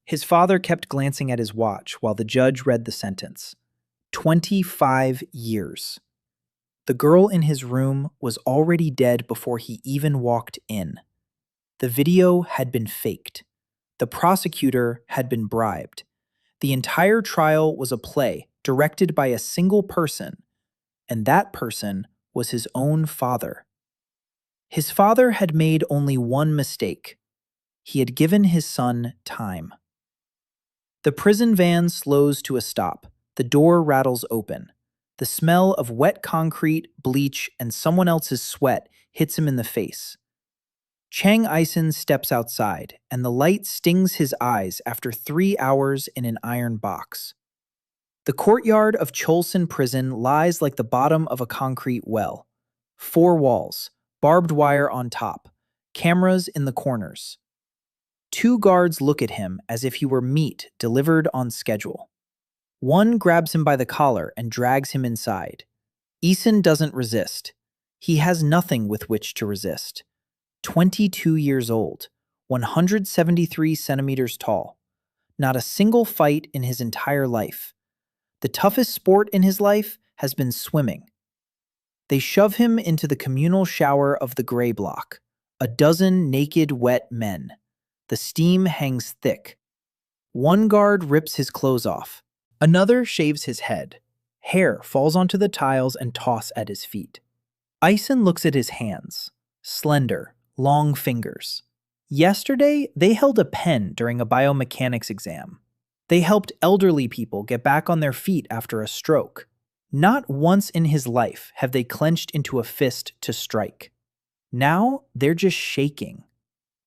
His father kept glancing at his watch while the judge read the sentence. 25 years. The girl in his room was already dead before he even walked in. The video had been faked. The prosecutor had been bribed. The entire trial was a play directed by a single person, and that person was his own father. His father had made only one mistake. He had given his son time. The prison van slows to a stop. The door rattles open. The smell of wet concrete, bleach, and someone else's sweat hits him in the face. Chang Ison steps outside, and the light stings his eyes after 3 hours in an iron box. The courtyard of Cheolsong Prison lies like the bottom of a concrete well. 4 walls, barbed wire on top, cameras in the corners. 2 guards look at him as if he were meat delivered on schedule. One grabs him by the collar and drags him inside. Ison doesn't resist. He has nothing with which to resist. 22 years old, 173 centimeters tall. Not a single fight in his entire life. The toughest sport in his life has been swimming. They shove him into the communal shower of the gray block. A dozen naked, wet men. The steam hangs thick. One guard rips his clothes off. Another shaves his head. Hair falls onto the tiles and toss at his feet. Ison looks at his hands. Slender, long fingers. Yesterday, they held a pen during a biomechanics exam. They helped elderly people get back on their feet after a stroke. Not once in his life have they clenched into a fist to strike. Now, they're just shaking.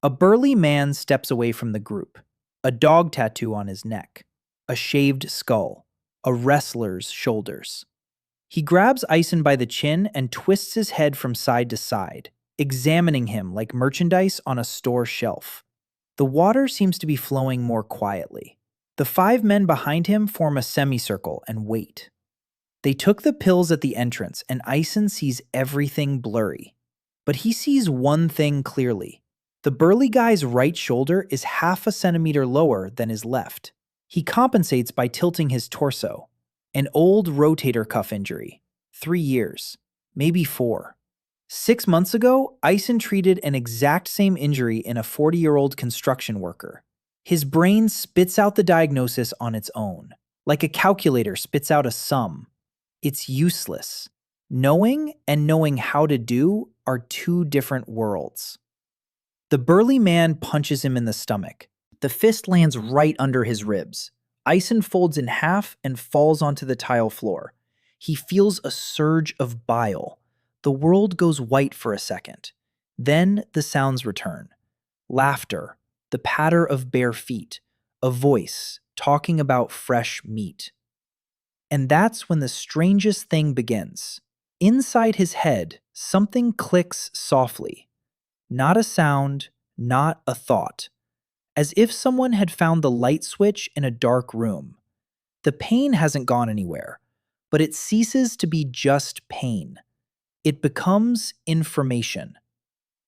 A burly man steps away from the group. A dog tattoo on his neck. A shaved skull. A wrestler's shoulders. He grabs Ison by the chin and twists his head from side to side, examining him like merchandise on a store shelf. The water seems to be flowing more quietly. The 5 men behind him form a semicircle and wait. They took the pills at the entrance, and Ison sees everything blurry. But he sees one thing clearly. The burly guy's right shoulder is half a centimeter lower than his left. He compensates by tilting his torso. An old rotator cuff injury. 3 years. Maybe 4. 6 months ago, Ison treated an exact same injury in a 40-year-old construction worker. His brain spits out the diagnosis on its own, like a calculator spits out a sum. It's useless. Knowing and knowing how to do are 2 different worlds. The burly man punches him in the stomach. The fist lands right under his ribs. Ison folds in half and falls onto the tile floor. He feels a surge of bile. The world goes white for a second. Then the sounds return. Laughter, the patter of bare feet, a voice talking about fresh meat. And that's when the strangest thing begins. Inside his head, something clicks softly. Not a sound, not a thought. As if someone had found the light switch in a dark room. The pain hasn't gone anywhere, but it ceases to be just pain. It becomes information.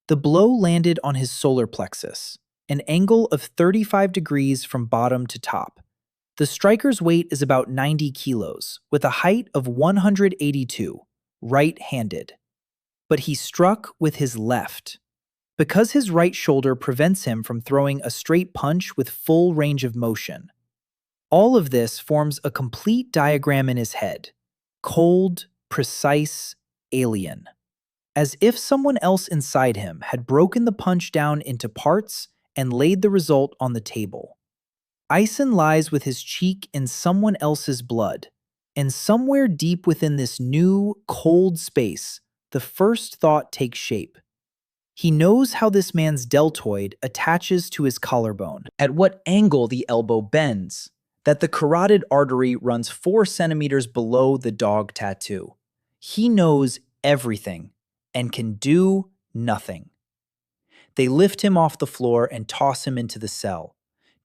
The blow landed on his solar plexus, an angle of 35 degrees from bottom to top. The striker's weight is about 90 kilos, with a height of 182, right-handed. But he struck with his left. Because his right shoulder prevents him from throwing a straight punch with full range of motion. All of this forms a complete diagram in his head. Cold, precise, alien. As if someone else inside him had broken the punch down into parts and laid the result on the table. Ison lies with his cheek in someone else's blood, and somewhere deep within this new, cold space, the first thought takes shape. He knows how this man's deltoid attaches to his collarbone, at what angle the elbow bends, that the carotid artery runs 4 centimeters below the dog tattoo. He knows everything and can do nothing. They lift him off the floor and toss him into the cell.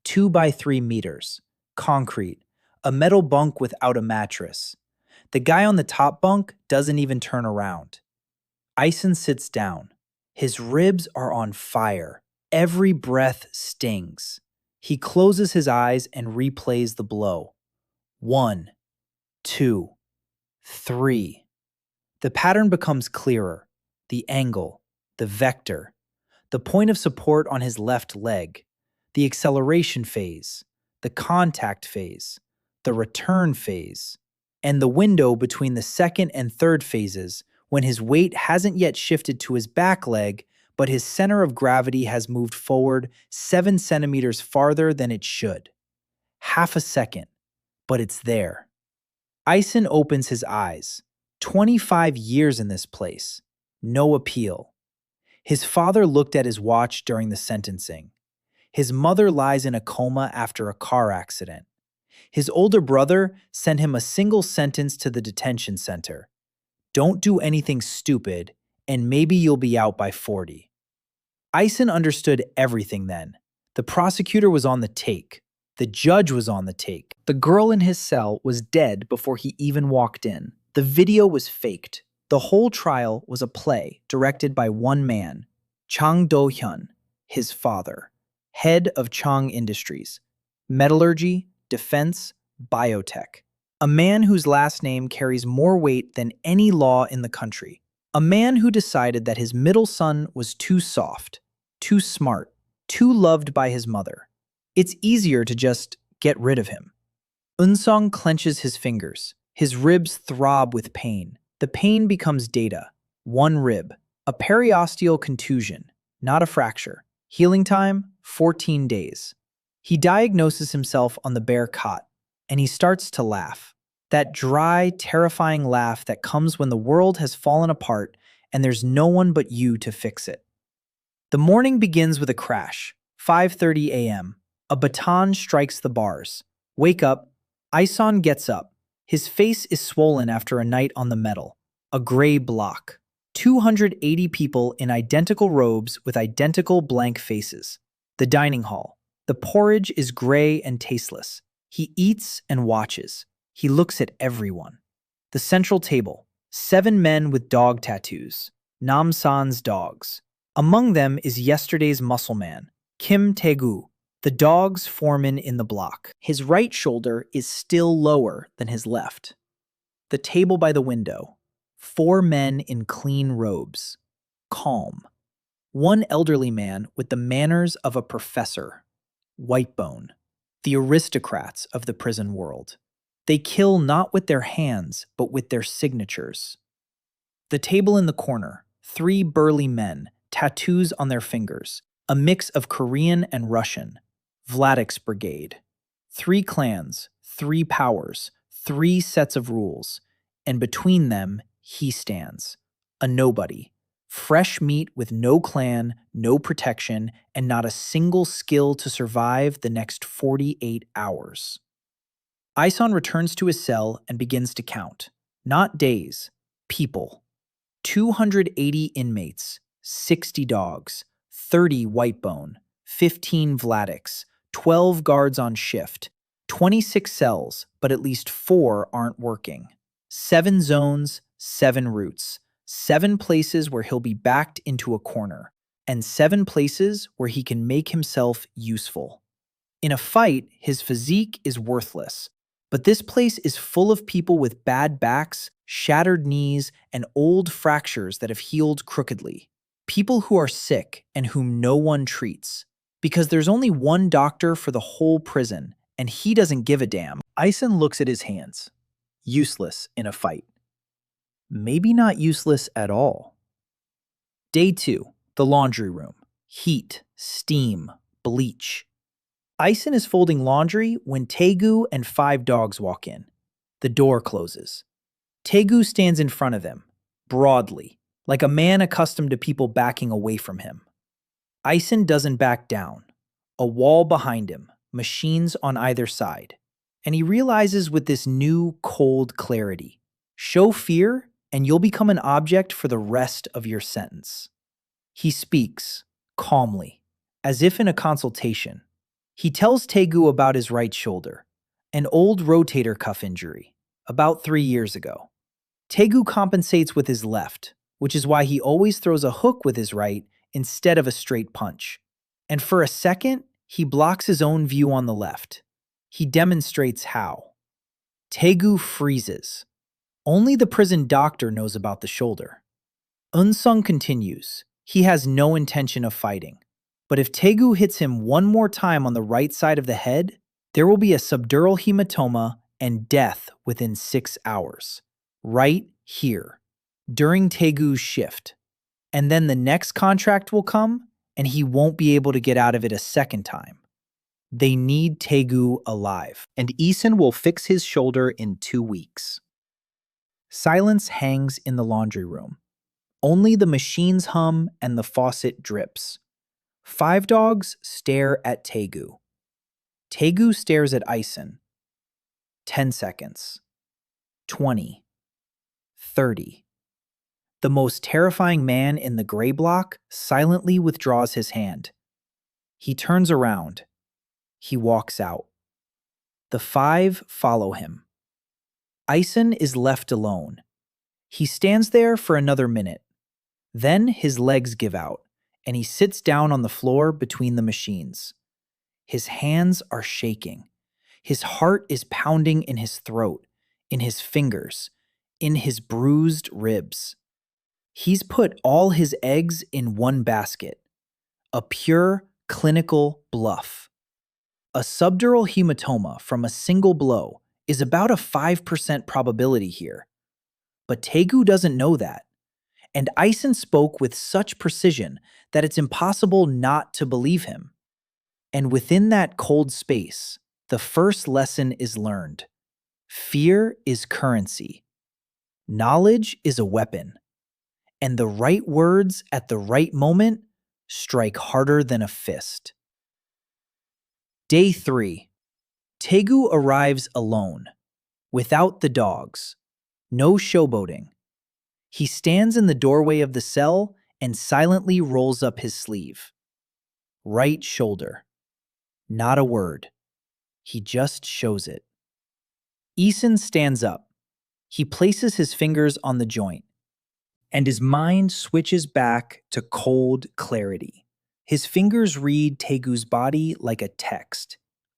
2 by 3 meters, concrete, a metal bunk without a mattress. The guy on the top bunk doesn't even turn around. Ison sits down. His ribs are on fire. Every breath stings. He closes his eyes and replays the blow. 1, 2, 3. The pattern becomes clearer. The angle, the vector, the point of support on his left leg, the acceleration phase, the contact phase, the return phase, and the window between the second and third phases when his weight hasn't yet shifted to his back leg, but his center of gravity has moved forward 7 centimeters farther than it should. Half a second, but it's there. Ison opens his eyes. 25 years in this place. No appeal. His father looked at his watch during the sentencing. His mother lies in a coma after a car accident. His older brother sent him a single sentence to the detention center. Don't do anything stupid, and maybe you'll be out by 40. Ison understood everything then. The prosecutor was on the take. The judge was on the take. The girl in his cell was dead before he even walked in. The video was faked. The whole trial was a play directed by one man, Chang Dohyun, his father, head of Chang Industries, metallurgy, defense, biotech. A man whose last name carries more weight than any law in the country. A man who decided that his middle son was too soft, too smart, too loved by his mother. It's easier to just get rid of him. Eun-sung clenches his fingers. His ribs throb with pain. The pain becomes data. 1 rib. A periosteal contusion, not a fracture. Healing time, 14 days. He diagnoses himself on the bare cot, and he starts to laugh. That dry, terrifying laugh that comes when the world has fallen apart and there's no one but you to fix it. The morning begins with a crash. 5:30 a.m. A baton strikes the bars. Wake up. Ison gets up. His face is swollen after a night on the metal. A gray block. 280 people in identical robes with identical blank faces. The dining hall. The porridge is gray and tasteless. He eats and watches. He looks at everyone. The central table. 7 men with dog tattoos. Namsan Dogs. Among them is yesterday's muscle man, Kim Taegu, the dog's foreman in the block. His right shoulder is still lower than his left. The table by the window. 4 men in clean robes. Calm. 1 elderly man with the manners of a professor. Whitebone. The aristocrats of the prison world. They kill not with their hands, but with their signatures. The table in the corner. 3 burly men, tattoos on their fingers. A mix of Korean and Russian. Vladik's brigade. 3 clans, 3 powers, 3 sets of rules. And between them, he stands. A nobody. Fresh meat with no clan, no protection, and not a single skill to survive the next 48 hours. Ison returns to his cell and begins to count. Not days, people. 280 inmates, 60 dogs, 30 whitebone, 15 Vladiks, 12 guards on shift, 26 cells, but at least 4 aren't working. 7 zones, 7 routes, 7 places where he'll be backed into a corner, and 7 places where he can make himself useful. In a fight, his physique is worthless, but this place is full of people with bad backs, shattered knees, and old fractures that have healed crookedly. People who are sick and whom no one treats. Because there's only one doctor for the whole prison, and he doesn't give a damn. Ison looks at his hands. Useless in a fight. Maybe not useless at all. Day 2, the laundry room. Heat, steam, bleach. Ison is folding laundry when Taegu and 5 dogs walk in. The door closes. Taegu stands in front of them, broadly, like a man accustomed to people backing away from him. Ison doesn't back down. A wall behind him, machines on either side. And he realizes with this new, cold clarity, show fear and you'll become an object for the rest of your sentence. He speaks, calmly, as if in a consultation. He tells Taegu about his right shoulder, an old rotator cuff injury, about 3 years ago. Taegu compensates with his left, which is why he always throws a hook with his right instead of a straight punch. And for a second, He blocks his own view on the left. He demonstrates how. Taegu freezes. Only the prison doctor knows about the shoulder. Unsung continues. He has no intention of fighting. But if Taegu hits him one more time on the right side of the head, there will be a subdural hematoma and death within 6 hours. Right here, during Taegu's shift. And then the next contract will come, and he won't be able to get out of it a second time. They need Taegu alive, and Ison will fix his shoulder in 2 weeks. Silence hangs in the laundry room. Only the machines hum and the faucet drips. 5 dogs stare at Taegu. Taegu stares at Ison. 10 seconds. 20. 30. The most terrifying man in the gray block silently withdraws his hand. He turns around. He walks out. The 5 follow him. Ison is left alone. He stands there for another minute. Then his legs give out, and he sits down on the floor between the machines. His hands are shaking. His heart is pounding in his throat, in his fingers, in his bruised ribs. He's put all his eggs in one basket. A pure, clinical bluff. A subdural hematoma from a single blow is about a 5% probability here. But Taegu doesn't know that. And Ison spoke with such precision that it's impossible not to believe him. And within that cold space, the first lesson is learned. Fear is currency. Knowledge is a weapon. And the right words at the right moment strike harder than a fist. Day 3. Taegu arrives alone, without the dogs. No showboating. He stands in the doorway of the cell and silently rolls up his sleeve. Right shoulder. Not a word. He just shows it. Ison stands up. He places his fingers on the joint, and his mind switches back to cold clarity. His fingers read Taegu's body like a text.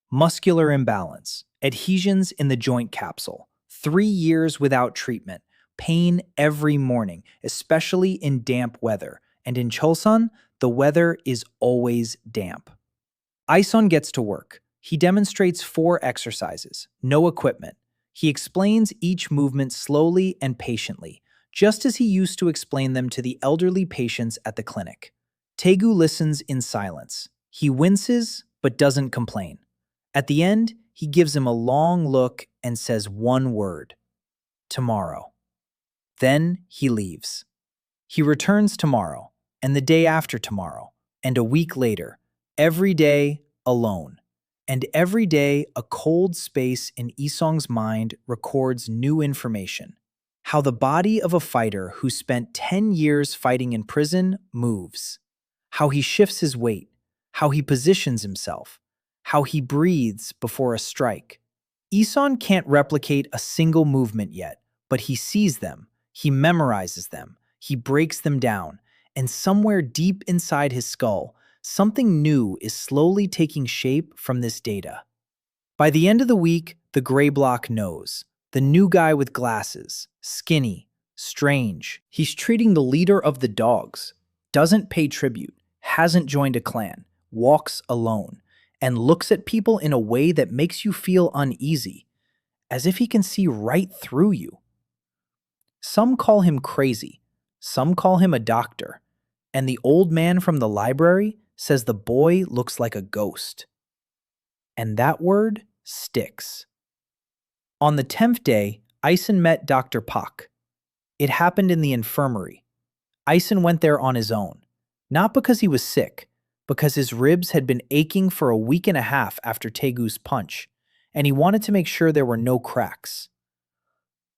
Muscular imbalance, adhesions in the joint capsule, 3 years without treatment, pain every morning, especially in damp weather, and in Cheolsong, the weather is always damp. Ison gets to work. He demonstrates 4 exercises, no equipment. He explains each movement slowly and patiently, just as he used to explain them to the elderly patients at the clinic. Taegu listens in silence. He winces, but doesn't complain. At the end, he gives him a long look and says one word: tomorrow. Then he leaves. He returns tomorrow, and the day after tomorrow, and a week later, every day alone. And every day, a cold space in Isong's mind records new information. How the body of a fighter who spent 10 years fighting in prison moves. How he shifts his weight. How he positions himself. How he breathes before a strike. Ison can't replicate a single movement yet, but he sees them. He memorizes them. He breaks them down. And somewhere deep inside his skull, something new is slowly taking shape from this data. By the end of the week, the gray block knows. The new guy with glasses, skinny, strange. He's treating the leader of the dogs, doesn't pay tribute, hasn't joined a clan, walks alone, and looks at people in a way that makes you feel uneasy, as if he can see right through you. Some call him crazy, some call him a doctor, and the old man from the library says the boy looks like a ghost. And that word sticks. On the 10th day, Ison met Dr. Pak. It happened in the infirmary. Ison went there on his own, not because he was sick, because his ribs had been aching for a week and a half after Taegu's punch, and he wanted to make sure there were no cracks.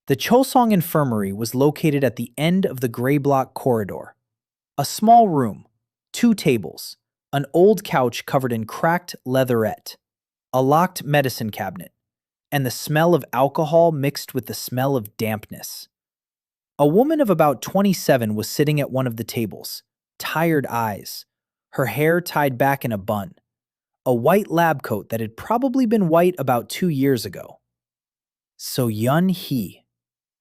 The Cheolsong Infirmary was located at the end of the gray block corridor. A small room, 2 tables, an old couch covered in cracked leatherette, a locked medicine cabinet, and the smell of alcohol mixed with the smell of dampness. A woman of about 27 was sitting at one of the tables, tired eyes, her hair tied back in a bun. a white lab coat that had probably been white about 2 years ago. Seo Yeonhee,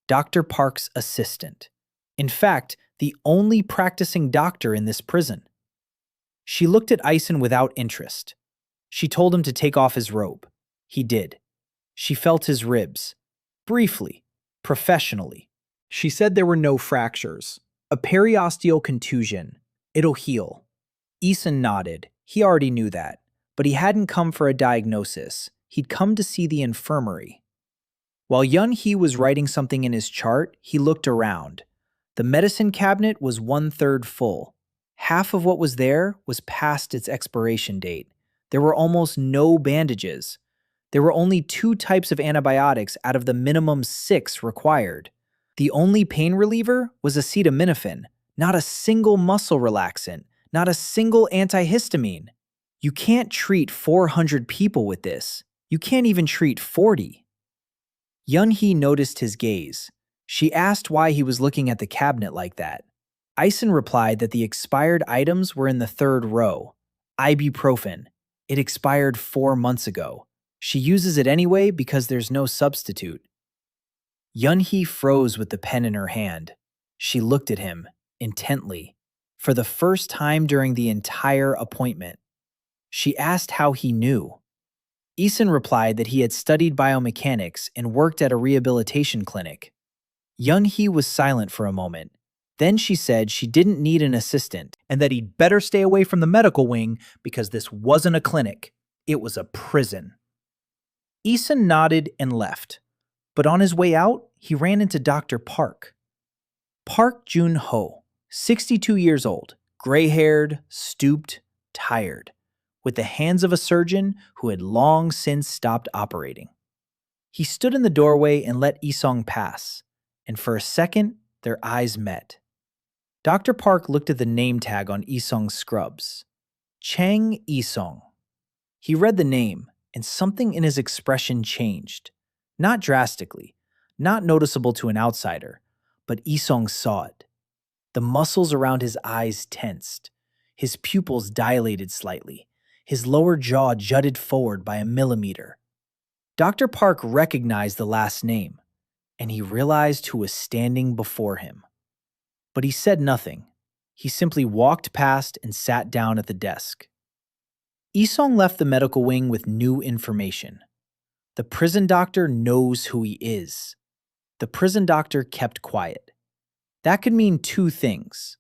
Dr. Park's assistant. In fact, the only practicing doctor in this prison. She looked at Ison without interest. She told him to take off his robe. He did. She felt his ribs. Briefly. Professionally. She said there were no fractures. A periosteal contusion. It'll heal. Ison nodded. He already knew that. But he hadn't come for a diagnosis. He'd come to see the infirmary. While Yeonhee was writing something in his chart, he looked around. The medicine cabinet was 1/3 full. Half of what was there was past its expiration date. There were almost no bandages. There were only 2 types of antibiotics out of the minimum 6 required. The only pain reliever was acetaminophen, not a single muscle relaxant, not a single antihistamine. You can't treat 400 people with this. You can't even treat 40. Yeonhee noticed his gaze. She asked why he was looking at the cabinet like that. Ison replied that the expired items were in the 3rd row. Ibuprofen. It expired 4 months ago. She uses it anyway because there's no substitute. Yeonhee froze with the pen in her hand. She looked at him, intently, for the first time during the entire appointment. She asked how he knew. Ison replied that he had studied biomechanics and worked at a rehabilitation clinic. Yeonhee was silent for a moment. Then she said she didn't need an assistant and that he'd better stay away from the medical wing because this wasn't a clinic. It was a prison. Ison nodded and left. But on his way out, he ran into Dr. Park. Park Jun-ho, 62 years old, gray-haired, stooped, tired, with the hands of a surgeon who had long since stopped operating. He stood in the doorway and let Isong pass, and for a second, their eyes met. Dr. Park looked at the name tag on Isong's scrubs. Chang Ison. He read the name, and something in his expression changed. Not drastically, not noticeable to an outsider, but Isong saw it. The muscles around his eyes tensed. His pupils dilated slightly. His lower jaw jutted forward by a millimeter. Dr. Park recognized the last name, and he realized who was standing before him. But he said nothing. He simply walked past and sat down at the desk. Isong left the medical wing with new information. The prison doctor knows who he is. The prison doctor kept quiet. That could mean 2 things.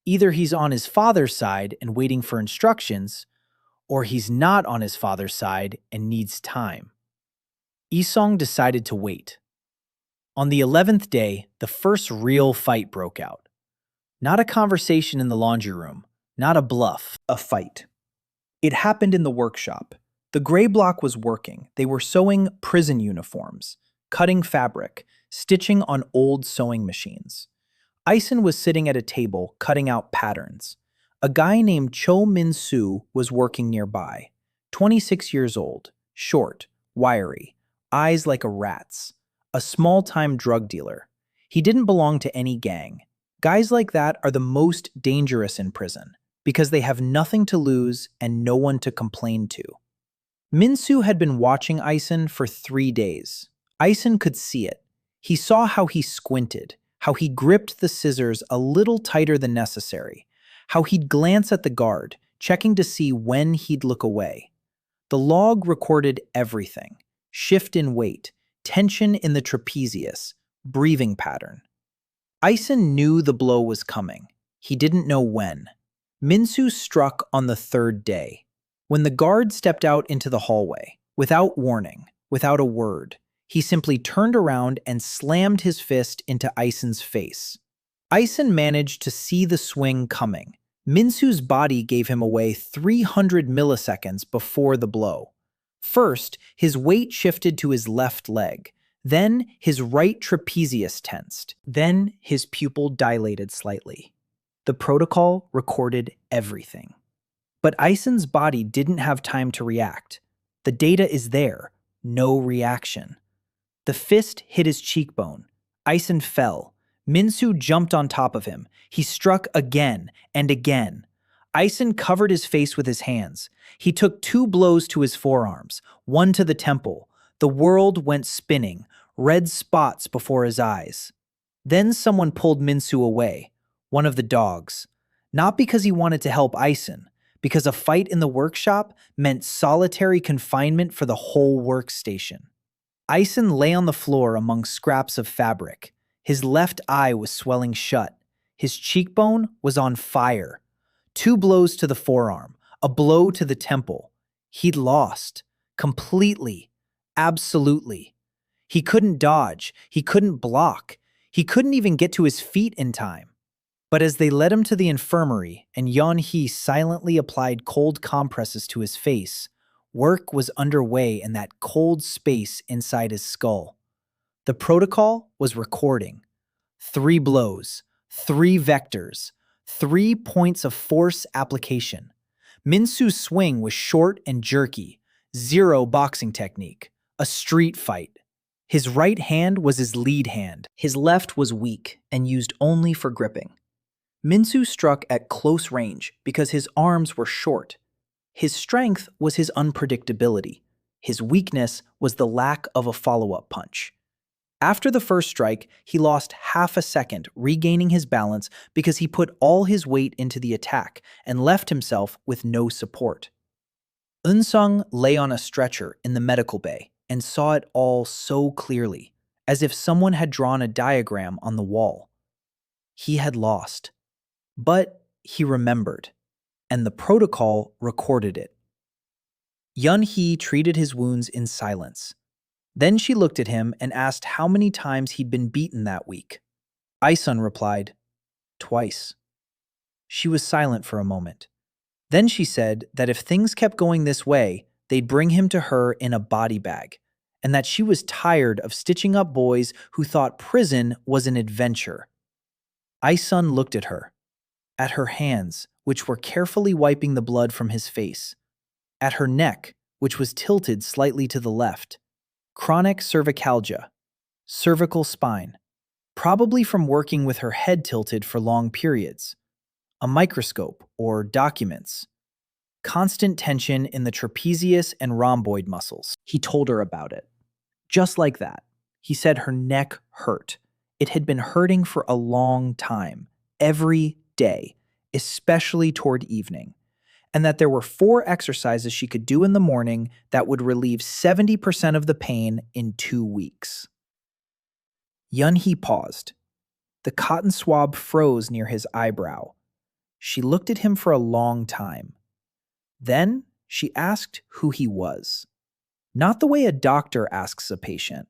Either he's on his father's side and waiting for instructions, or he's not on his father's side and needs time. Isong decided to wait. On the 11th day, the first real fight broke out. Not a conversation in the laundry room, not a bluff, a fight. It happened in the workshop. The gray block was working. They were sewing prison uniforms, cutting fabric, stitching on old sewing machines. Ison was sitting at a table, cutting out patterns. A guy named Cho Min-soo was working nearby, 26 years old, short, wiry, eyes like a rat's, a small-time drug dealer. He didn't belong to any gang. Guys like that are the most dangerous in prison because they have nothing to lose and no one to complain to. Min-soo had been watching Ison for 3 days. Ison could see it. He saw how he squinted, how he gripped the scissors a little tighter than necessary, how he'd glance at the guard, checking to see when he'd look away. The log recorded everything: shift in weight, tension in the trapezius, breathing pattern. Ison knew the blow was coming. He didn't know when. Min-soo struck on the 3rd day. When the guard stepped out into the hallway, without warning, without a word, he simply turned around and slammed his fist into Ison's face. Ison managed to see the swing coming. Min-soo's body gave him away 300 milliseconds before the blow. First, his weight shifted to his left leg. Then, his right trapezius tensed. Then, his pupil dilated slightly. The protocol recorded everything. But Ison's body didn't have time to react. The data is there. No reaction. The fist hit his cheekbone. Ison fell. Min-soo jumped on top of him. He struck again and again. Ison covered his face with his hands. He took 2 blows to his forearms, one to the temple. The world went spinning, red spots before his eyes. Then someone pulled Minsu away, one of the dogs. Not because he wanted to help Ison, because a fight in the workshop meant solitary confinement for the whole workstation. Ison lay on the floor among scraps of fabric. His left eye was swelling shut. His cheekbone was on fire. 2 blows to the forearm, a blow to the temple. He'd lost. Completely. Absolutely. He couldn't dodge. He couldn't block. He couldn't even get to his feet in time. But as they led him to the infirmary and Yeonhee silently applied cold compresses to his face, work was underway in that cold space inside his skull. The protocol was recording. 3 blows, 3 vectors, 3 points of force application. Minsu's swing was short and jerky, 0 boxing technique, a street fight. His right hand was his lead hand. His left was weak and used only for gripping. Minsu struck at close range because his arms were short. His strength was his unpredictability. His weakness was the lack of a follow-up punch. After the first strike, he lost half a second regaining his balance because he put all his weight into the attack and left himself with no support. Eun-sung lay on a stretcher in the medical bay and saw it all so clearly, as if someone had drawn a diagram on the wall. He had lost. But he remembered, and the protocol recorded it. Yeonhee treated his wounds in silence. Then she looked at him and asked how many times he'd been beaten that week. Ison replied, "Twice." She was silent for a moment. Then she said that if things kept going this way, they'd bring him to her in a body bag, and that she was tired of stitching up boys who thought prison was an adventure. Ison looked at her hands, which were carefully wiping the blood from his face, at her neck, which was tilted slightly to the left. Chronic cervicalgia, cervical spine, probably from working with her head tilted for long periods. A microscope or documents. Constant tension in the trapezius and rhomboid muscles. He told her about it. Just like that. He said her neck hurt. It had been hurting for a long time, every day, especially toward evening, and that there were 4 exercises she could do in the morning that would relieve 70% of the pain in 2 weeks. Yeonhee paused. The cotton swab froze near his eyebrow. She looked at him for a long time. Then she asked who he was. Not the way a doctor asks a patient,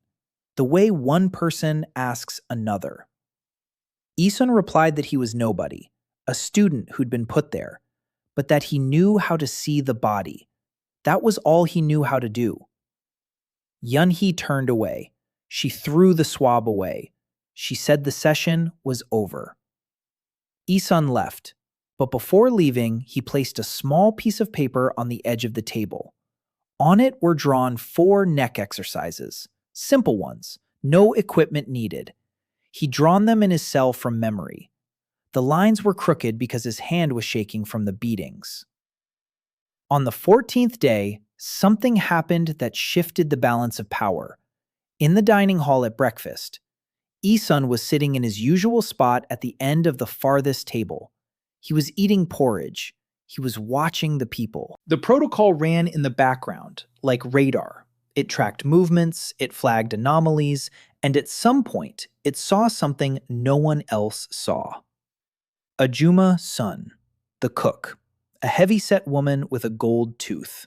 the way one person asks another. Ison replied that he was nobody, a student who'd been put there, but that he knew how to see the body. That was all he knew how to do. Yeonhee turned away. She threw the swab away. She said the session was over. Ison left, but before leaving, he placed a small piece of paper on the edge of the table. On it were drawn 4 neck exercises, simple ones, no equipment needed. He'd drawn them in his cell from memory. The lines were crooked because his hand was shaking from the beatings. On the 14th day, something happened that shifted the balance of power. In the dining hall at breakfast, Ison was sitting in his usual spot at the end of the farthest table. He was eating porridge. He was watching the people. The protocol ran in the background, like radar. It tracked movements, it flagged anomalies, and at some point, it saw something no one else saw. Ajumma Son, the cook, a heavy-set woman with a gold tooth.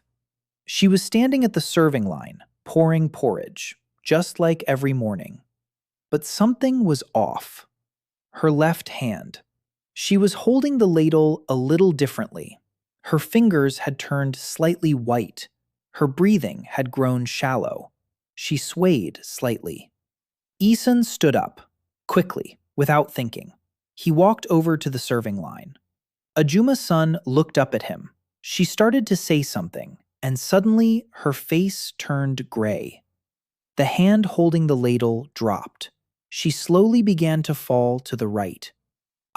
She was standing at the serving line, pouring porridge, just like every morning. But something was off. Her left hand. She was holding the ladle a little differently. Her fingers had turned slightly white. Her breathing had grown shallow. She swayed slightly. Ison stood up, quickly, without thinking. He walked over to the serving line. Ajumma Son looked up at him. She started to say something, and suddenly her face turned gray. The hand holding the ladle dropped. She slowly began to fall to the right.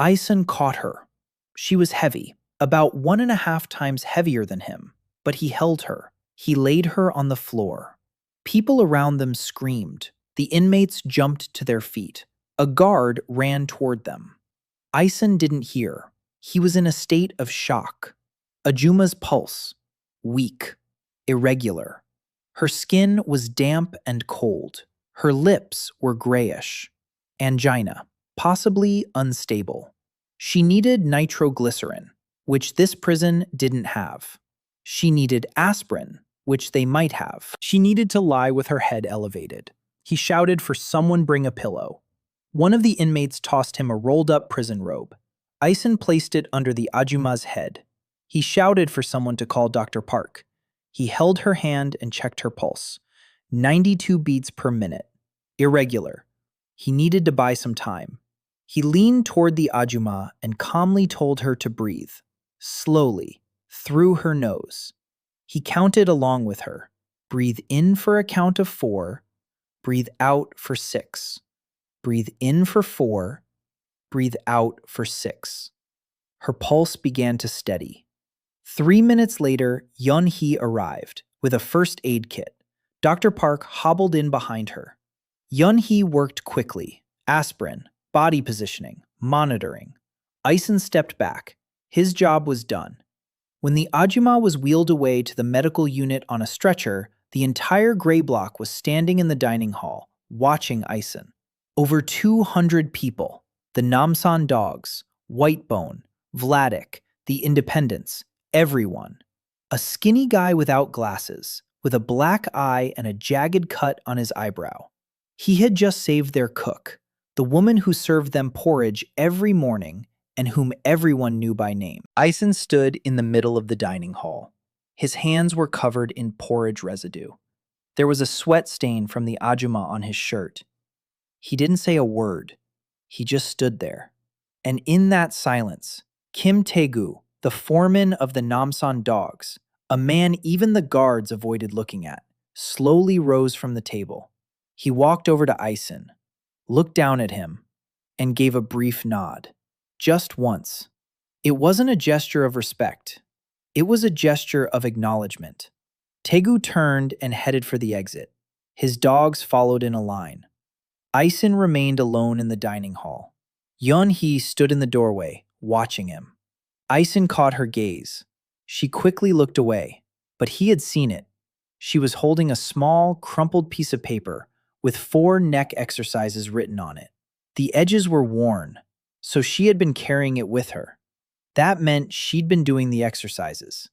Ison caught her. She was heavy, about 1.5 times heavier than him, but he held her. He laid her on the floor. People around them screamed. The inmates jumped to their feet. A guard ran toward them. Ison didn't hear. He was in a state of shock. Ajumma's pulse, weak, irregular. Her skin was damp and cold. Her lips were grayish. Angina, possibly unstable. She needed nitroglycerin, which this prison didn't have. She needed aspirin, which they might have. She needed to lie with her head elevated. He shouted for someone bring a pillow. One of the inmates tossed him a rolled-up prison robe. Ison placed it under the Ajumma's head. He shouted for someone to call Dr. Park. He held her hand and checked her pulse. 92 beats per minute. Irregular. He needed to buy some time. He leaned toward the Ajumma and calmly told her to breathe. Slowly, through her nose. He counted along with her. Breathe in for a count of 4. Breathe out for 6. Breathe in for 4. Breathe out for 6. Her pulse began to steady. 3 minutes later, Yeonhee arrived with a first aid kit. Dr. Park hobbled in behind her. Yeonhee worked quickly. Aspirin, body positioning, monitoring. Ison stepped back. His job was done. When the Ajumma was wheeled away to the medical unit on a stretcher, the entire gray block was standing in the dining hall, watching Ison. Over 200 people. The Namsan Dogs, Whitebone, Vladik, the Independents, everyone. A skinny guy without glasses, with a black eye and a jagged cut on his eyebrow. He had just saved their cook, the woman who served them porridge every morning and whom everyone knew by name. Ison stood in the middle of the dining hall. His hands were covered in porridge residue. There was a sweat stain from the Ajumma on his shirt. He didn't say a word. He just stood there. And in that silence, Kim Taegu, the foreman of the Namsan Dogs, a man even the guards avoided looking at, slowly rose from the table. He walked over to Ison, looked down at him, and gave a brief nod. Just once. It wasn't a gesture of respect. It was a gesture of acknowledgement. Taegu turned and headed for the exit. His dogs followed in a line. Ison remained alone in the dining hall. Yeonhee stood in the doorway, watching him. Ison caught her gaze. She quickly looked away, but he had seen it. She was holding a small, crumpled piece of paper with 4 neck exercises written on it. The edges were worn, so she had been carrying it with her. That meant she'd been doing the exercises.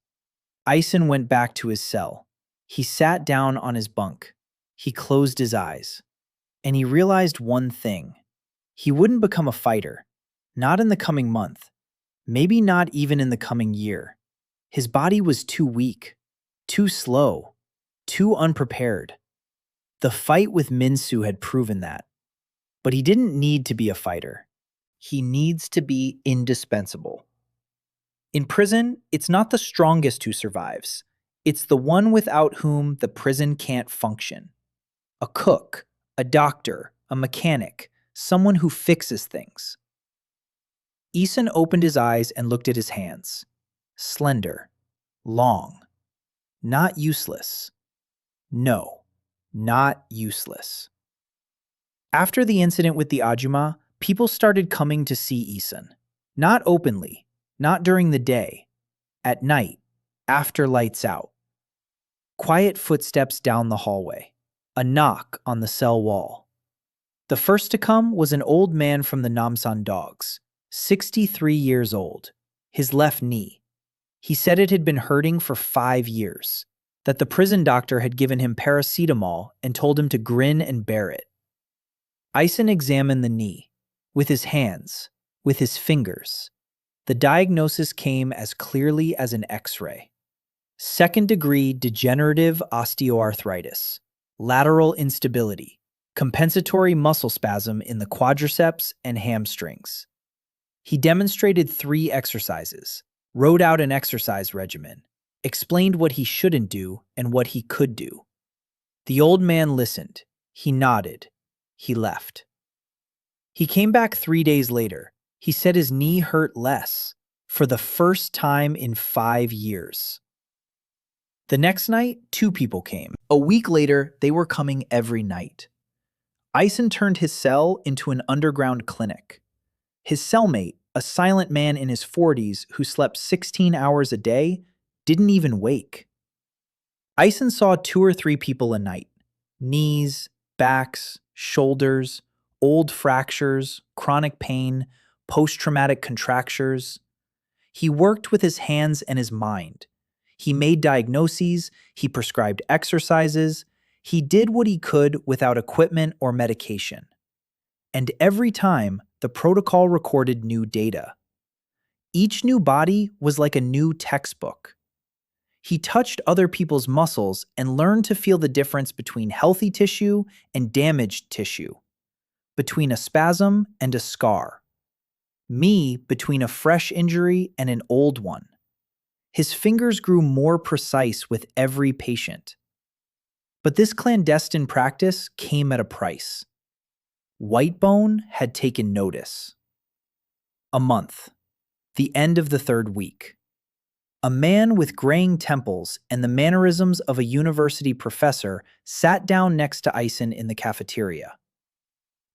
Ison went back to his cell. He sat down on his bunk. He closed his eyes. And he realized one thing. He wouldn't become a fighter. Not in the coming month. Maybe not even in the coming year. His body was too weak. Too slow. Too unprepared. The fight with Minsu had proven that. But he didn't need to be a fighter. He needs to be indispensable. In prison, it's not the strongest who survives. It's the one without whom the prison can't function. A cook, a doctor, a mechanic, someone who fixes things. Ison opened his eyes and looked at his hands. Slender. Long. Not useless. No, not useless. After the incident with the Ajumma, people started coming to see Ison. Not openly, not during the day. At night, after lights out. Quiet footsteps down the hallway. A knock on the cell wall. The first to come was an old man from the Namsan Dogs, 63 years old, his left knee. He said it had been hurting for 5 years, that the prison doctor had given him paracetamol and told him to grin and bear it. Ison examined the knee, with his hands, with his fingers. The diagnosis came as clearly as an X-ray. 2nd-degree degenerative osteoarthritis, lateral instability, compensatory muscle spasm in the quadriceps and hamstrings. He demonstrated 3 exercises, wrote out an exercise regimen, explained what he shouldn't do and what he could do. The old man listened. He nodded. He left. He came back 3 days later. He said his knee hurt less. for the first time in 5 years. The next night, 2 people came. A week later, they were coming every night. Ison turned his cell into an underground clinic. His cellmate, a silent man in his 40s who slept 16 hours a day, didn't even wake. Ison saw 2 or 3 people a night. Knees, backs, shoulders, old fractures, chronic pain, post-traumatic contractures. He worked with his hands and his mind. He made diagnoses, he prescribed exercises, he did what he could without equipment or medication. And every time, the protocol recorded new data. Each new body was like a new textbook. He touched other people's muscles and learned to feel the difference between healthy tissue and damaged tissue, between a spasm and a scar, me between a fresh injury and an old one. His fingers grew more precise with every patient. But this clandestine practice came at a price. Whitebone had taken notice. A month. The end of the 3rd week. A man with graying temples and the mannerisms of a university professor sat down next to Ison in the cafeteria.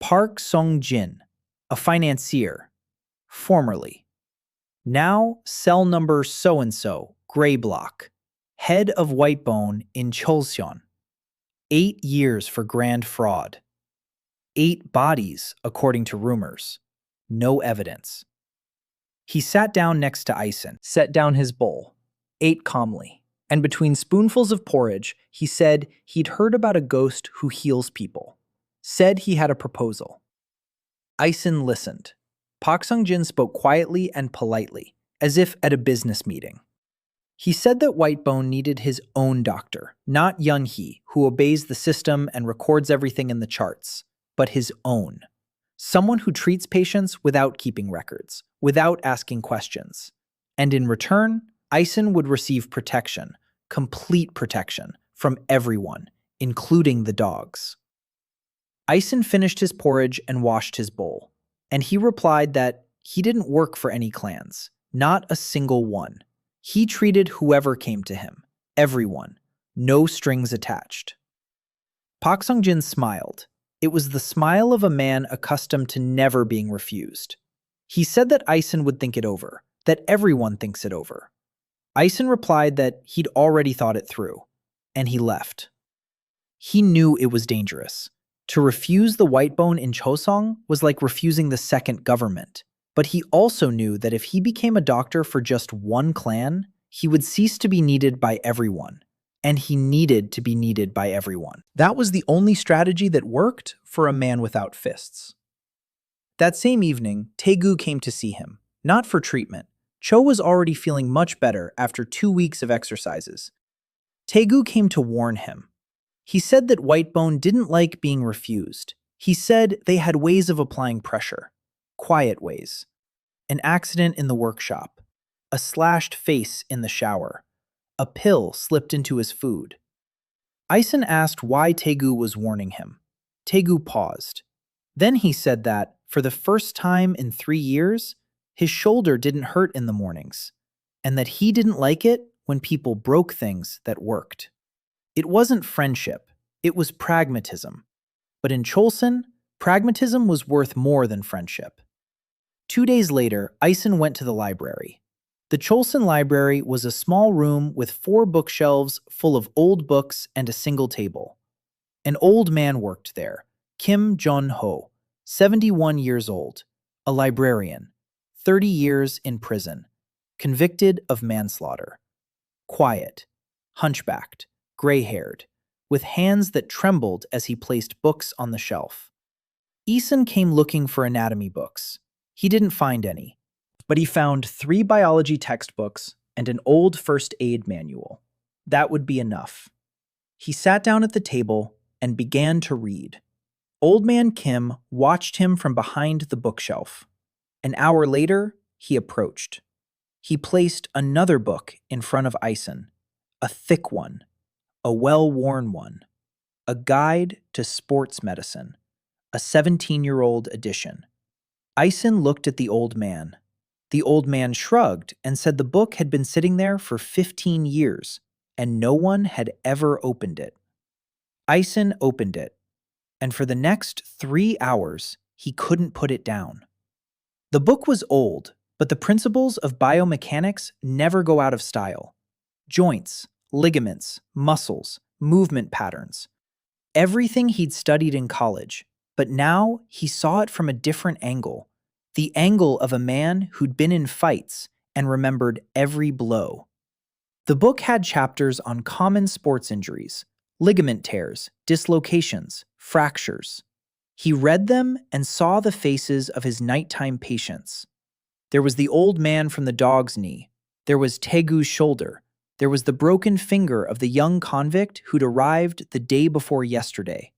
Park Sung-jin, a financier, formerly. Now cell number so-and-so, gray block, head of Whitebone in Cheolsong. 8 years for grand fraud. 8 bodies, according to rumors. No evidence. He sat down next to Ison, set down his bowl, ate calmly, and between spoonfuls of porridge, he said he'd heard about a ghost who heals people. Said he had a proposal. Ison listened. Park Sung-jin spoke quietly and politely, as if at a business meeting. He said that Whitebone needed his own doctor, not Yeonhee, who obeys the system and records everything in the charts, but his own. Someone who treats patients without keeping records, without asking questions. And in return, Ison would receive protection, complete protection, from everyone, including the dogs. Ison finished his porridge and washed his bowl, and he replied that he didn't work for any clans, not a single one. He treated whoever came to him, everyone, no strings attached. Park Sung-jin smiled. It was the smile of a man accustomed to never being refused. He said that Ison would think it over, that everyone thinks it over. Ison replied that he'd already thought it through, and he left. He knew it was dangerous. To refuse the Whitebone in Cheolsong was like refusing the second government. But he also knew that if he became a doctor for just one clan, he would cease to be needed by everyone. And he needed to be needed by everyone. That was the only strategy that worked for a man without fists. That same evening, Taegu came to see him, not for treatment. Cho was already feeling much better after 2 weeks of exercises. Taegu came to warn him. He said that Whitebone didn't like being refused. He said they had ways of applying pressure. Quiet ways. An accident in the workshop. A slashed face in the shower. A pill slipped into his food. Ison asked why Taegu was warning him. Taegu paused. Then he said that, for the first time in 3 years, his shoulder didn't hurt in the mornings, and that he didn't like it when people broke things that worked. It wasn't friendship, it was pragmatism. But in Cheolsong, pragmatism was worth more than friendship. 2 days later, Ison went to the library. The Cheolsong library was a small room with 4 bookshelves full of old books and a single table. An old man worked there, Kim Taegu, 71 years old, a librarian, 30 years in prison, convicted of manslaughter. Quiet, hunchbacked, gray-haired, with hands that trembled as he placed books on the shelf. Ison came looking for anatomy books. He didn't find any, but he found 3 biology textbooks and an old first aid manual. That would be enough. He sat down at the table and began to read. Old Man Kim watched him from behind the bookshelf. An hour later, he approached. He placed another book in front of Ison, a thick one, a well-worn one, a guide to sports medicine, a 17-year-old edition. Ison looked at the old man. The old man shrugged and said the book had been sitting there for 15 years, and no one had ever opened it. Ison opened it, and for the next 3 hours, he couldn't put it down. The book was old, but the principles of biomechanics never go out of style. Joints, ligaments, muscles, movement patterns. Everything he'd studied in college, but now he saw it from a different angle. The angle of a man who'd been in fights and remembered every blow. The book had chapters on common sports injuries, ligament tears, dislocations, fractures. He read them and saw the faces of his nighttime patients. There was the old man from the dog's knee. There was Taegu's shoulder. There was the broken finger of the young convict who'd arrived the day before yesterday.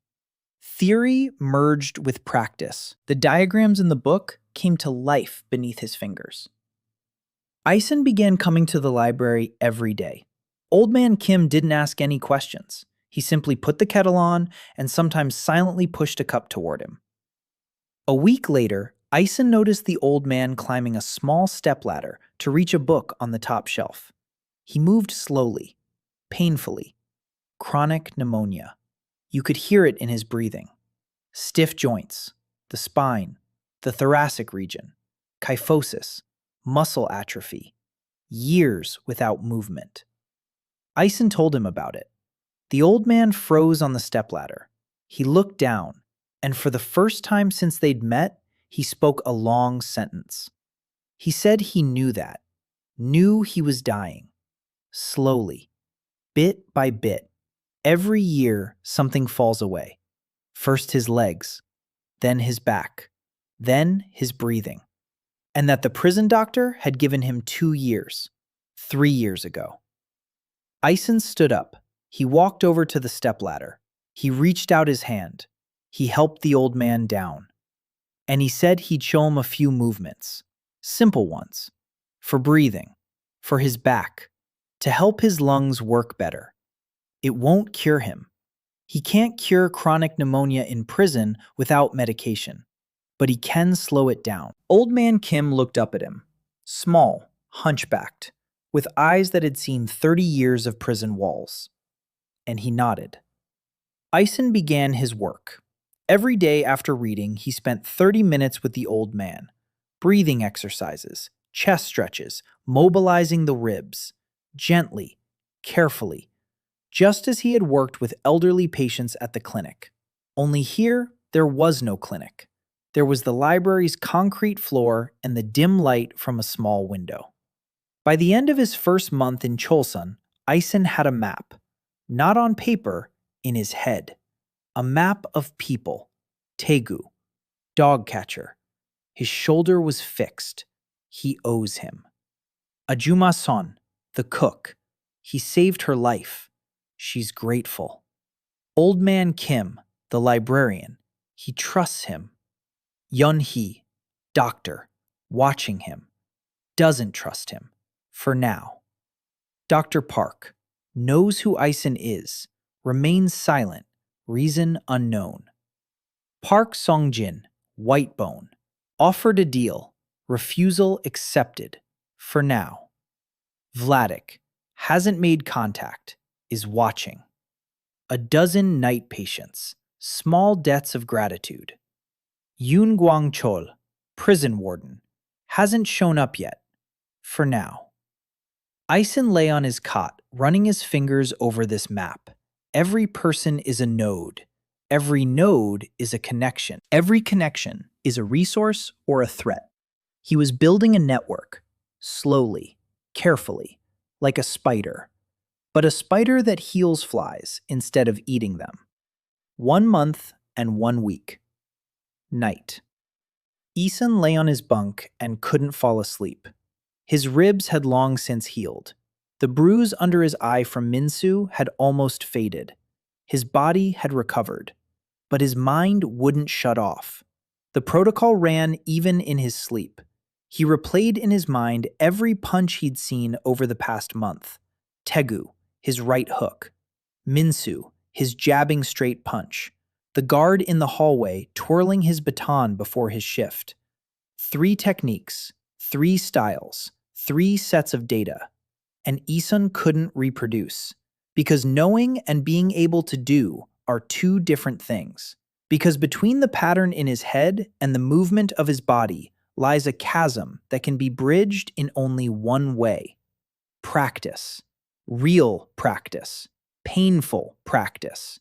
Theory merged with practice. The diagrams in the book came to life beneath his fingers. Ison began coming to the library every day. Old man Kim didn't ask any questions. He simply put the kettle on and sometimes silently pushed a cup toward him. A week later, Ison noticed the old man climbing a small stepladder to reach a book on the top shelf. He moved slowly, painfully. Chronic pneumonia. You could hear it in his breathing. Stiff joints, the spine, the thoracic region, kyphosis, muscle atrophy, years without movement. Ison told him about it. The old man froze on the stepladder. He looked down, and for the first time since they'd met, he spoke a long sentence. He said he knew that, knew he was dying. Slowly, bit by bit, every year something falls away. First his legs, then his back, then his breathing. And that the prison doctor had given him 2 years, 3 years ago. Ison stood up. He walked over to the stepladder. He reached out his hand. He helped the old man down. And he said he'd show him a few movements, simple ones, for breathing, for his back, to help his lungs work better. It won't cure him. He can't cure chronic pneumonia in prison without medication, but he can slow it down. Old man Kim looked up at him, small, hunchbacked, with eyes that had seen 30 years of prison walls. And he nodded. Ison began his work. Every day after reading, he spent 30 minutes with the old man. Breathing exercises, chest stretches, mobilizing the ribs. Gently, carefully, just as he had worked with elderly patients at the clinic. Only here, there was no clinic. There was the library's concrete floor and the dim light from a small window. By the end of his first month in Cheolsong, Ison had a map. Not on paper, in his head. A map of people. Taegu, dog catcher. His shoulder was fixed. He owes him. Ajumma Son, the cook. He saved her life. She's grateful. Old man Kim, the librarian. He trusts him. Yeonhee, doctor, watching him. Doesn't trust him. For now. Dr. Park knows who Ison is, remains silent, reason unknown. Park Songjin, Whitebone, offered a deal, refusal accepted, for now. Vladik, hasn't made contact, is watching. A dozen night patients, small debts of gratitude. Yun Gwangcheol, prison warden, hasn't shown up yet, for now. Ison lay on his cot, running his fingers over this map. Every person is a node. Every node is a connection. Every connection is a resource or a threat. He was building a network, slowly, carefully, like a spider. But a spider that heals flies instead of eating them. 1 month and 1 week. Night. Ison lay on his bunk and couldn't fall asleep. His ribs had long since healed. The bruise under his eye from Minsu had almost faded. His body had recovered. But his mind wouldn't shut off. The protocol ran even in his sleep. He replayed in his mind every punch he'd seen over the past month. Taegu, his right hook. Minsu, his jabbing straight punch. The guard in the hallway twirling his baton before his shift. 3 techniques, 3 styles, 3 sets of data, and Ison couldn't reproduce. Because knowing and being able to do are 2 different things. Because between the pattern in his head and the movement of his body lies a chasm that can be bridged in only one way. Practice. Real practice. Painful practice.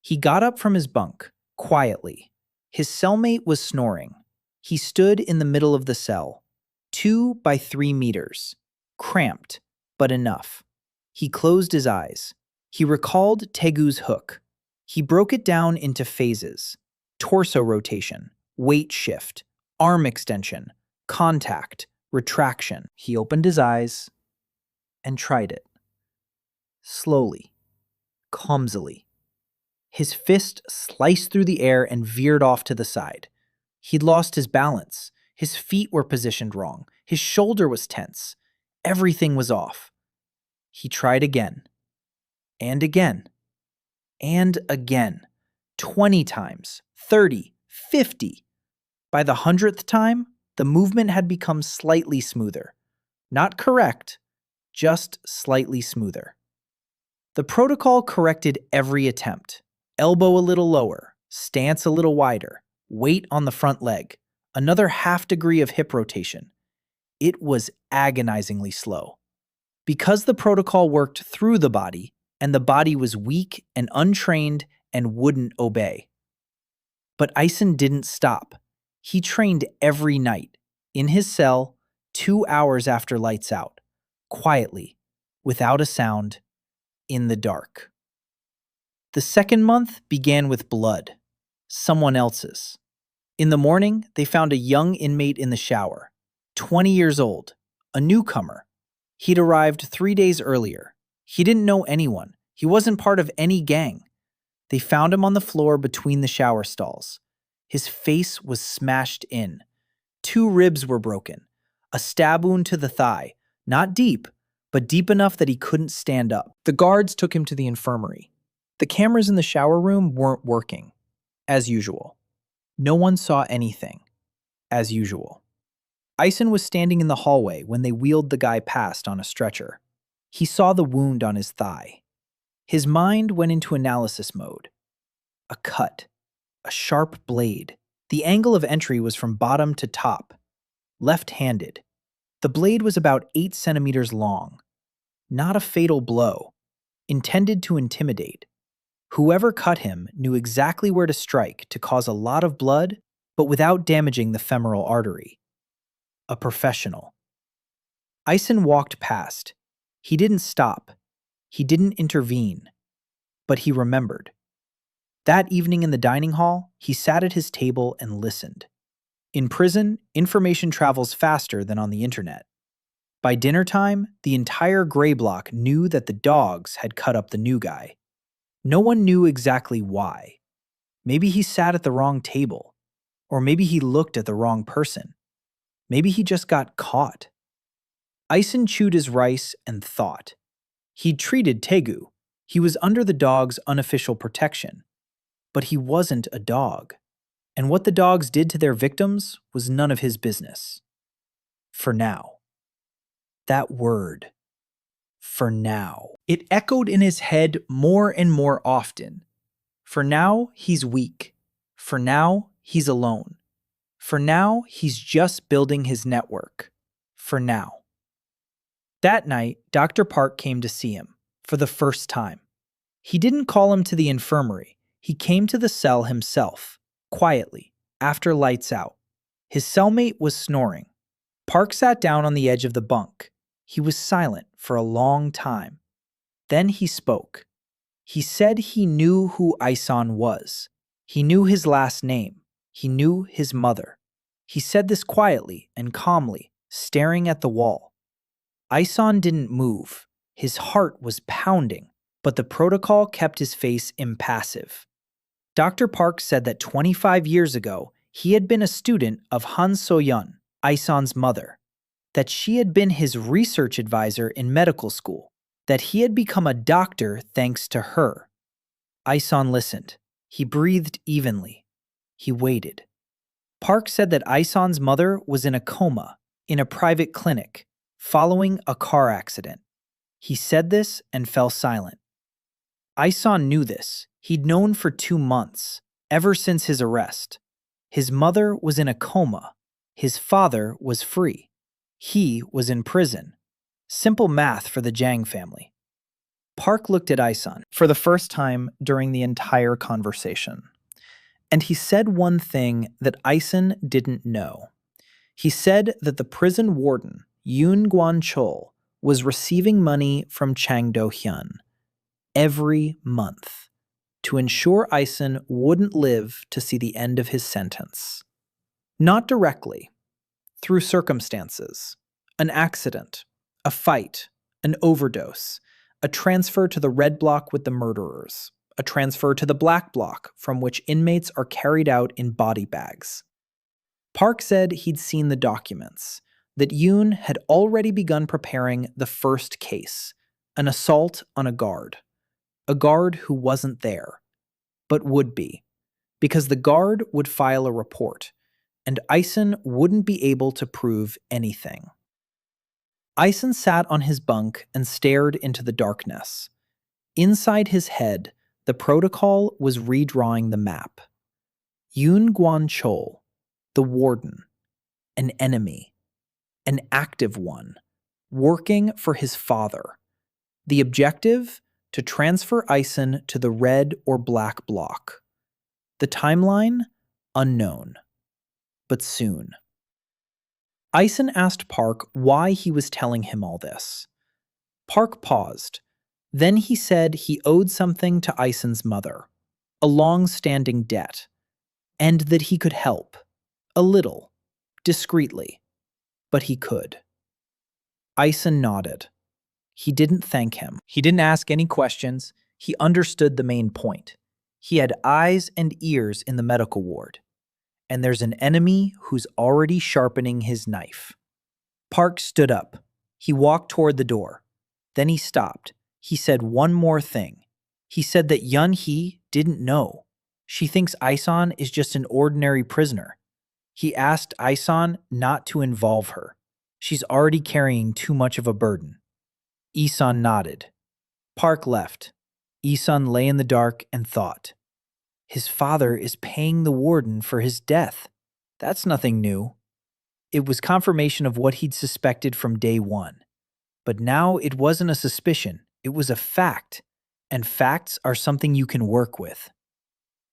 He got up from his bunk, quietly. His cellmate was snoring. He stood in the middle of the cell, 2 by 3 meters, cramped, but enough. He closed his eyes. He recalled Taegu's hook. He broke it down into phases: torso rotation, weight shift, arm extension, contact, retraction. He opened his eyes and tried it. Slowly, clumsily. His fist sliced through the air and veered off to the side. He'd lost his balance. His feet were positioned wrong. His shoulder was tense. Everything was off. He tried again. And again. And again. 20 times. 30. 50. By the 100th time, the movement had become slightly smoother. Not correct, just slightly smoother. The protocol corrected every attempt. Elbow a little lower, stance a little wider, weight on the front leg, another half degree of hip rotation. It was agonizingly slow. Because the protocol worked through the body, and the body was weak and untrained and wouldn't obey. But Ison didn't stop. He trained every night, in his cell, 2 hours after lights out, quietly, without a sound, in the dark. The second month began with blood, someone else's. In the morning, they found a young inmate in the shower, 20 years old, a newcomer. He'd arrived 3 days earlier. He didn't know anyone. He wasn't part of any gang. They found him on the floor between the shower stalls. His face was smashed in. 2 ribs were broken. A stab wound to the thigh, not deep, but deep enough that he couldn't stand up. The guards took him to the infirmary. The cameras in the shower room weren't working, as usual. No one saw anything, as usual. Ison was standing in the hallway when they wheeled the guy past on a stretcher. He saw the wound on his thigh. His mind went into analysis mode. A cut. A sharp blade. The angle of entry was from bottom to top. Left-handed. The blade was about 8 centimeters long. Not a fatal blow. Intended to intimidate. Whoever cut him knew exactly where to strike to cause a lot of blood, but without damaging the femoral artery. A professional. Ison walked past. He didn't stop. He didn't intervene. But he remembered. That evening in the dining hall, he sat at his table and listened. In prison, information travels faster than on the internet. By dinner time, the entire gray block knew that the dogs had cut up the new guy. No one knew exactly why. Maybe he sat at the wrong table. Or maybe he looked at the wrong person. Maybe he just got caught. Ison chewed his rice and thought. He'd treated Taegu. He was under the dog's unofficial protection. But he wasn't a dog. And what the dogs did to their victims was none of his business. For now. That word. For now. It echoed in his head more and more often. For now, he's weak. For now, he's alone. For now, he's just building his network. For now. That night, Dr. Park came to see him, for the first time. He didn't call him to the infirmary. He came to the cell himself, quietly, after lights out. His cellmate was snoring. Park sat down on the edge of the bunk. He was silent for a long time. Then he spoke. He said he knew who Ison was. He knew his last name. He knew his mother. He said this quietly and calmly, staring at the wall. Ison didn't move. His heart was pounding, but the protocol kept his face impassive. Dr. Park said that 25 years ago, he had been a student of Han Soyeon, Ison's mother, that she had been his research advisor in medical school, that he had become a doctor thanks to her. Ison listened. He breathed evenly. He waited. Park said that Ison's mother was in a coma, in a private clinic following a car accident. He said this and fell silent. Ison knew this. He'd known for 2 months, ever since his arrest. His mother was in a coma. His father was free. He was in prison. Simple math for the Jang family. Park looked at Ison for the first time during the entire conversation. And he said one thing that Ison didn't know. He said that the prison warden, Yun Gwangcheol, was receiving money from Chang Dohyun every month to ensure Ison wouldn't live to see the end of his sentence. Not directly, through circumstances, an accident, a fight, an overdose, a transfer to the red block with the murderers, a transfer to the black block from which inmates are carried out in body bags. Park said he'd seen the documents, that Yoon had already begun preparing the first case, an assault on a guard who wasn't there, but would be, because the guard would file a report, and Ison wouldn't be able to prove anything. Ison sat on his bunk and stared into the darkness. Inside his head, the protocol was redrawing the map. Yun Gwangcheol, the warden, an enemy, an active one, working for his father. The objective? To transfer Ison to the red or black block. The timeline? Unknown. But soon. Ison asked Park why he was telling him all this. Park paused. Then he said he owed something to Ison's mother, a long-standing debt, and that he could help, a little, discreetly, but he could. Ison nodded. He didn't thank him. He didn't ask any questions. He understood the main point. He had eyes and ears in the medical ward. And there's an enemy who's already sharpening his knife. Park stood up. He walked toward the door. Then he stopped. He said one more thing. He said that Yeonhee didn't know. She thinks Ison is just an ordinary prisoner. He asked Ison not to involve her. She's already carrying too much of a burden. Ison nodded. Park left. Ison lay in the dark and thought. His father is paying the warden for his death. That's nothing new. It was confirmation of what he'd suspected from day one. But now it wasn't a suspicion. It was a fact. And facts are something you can work with.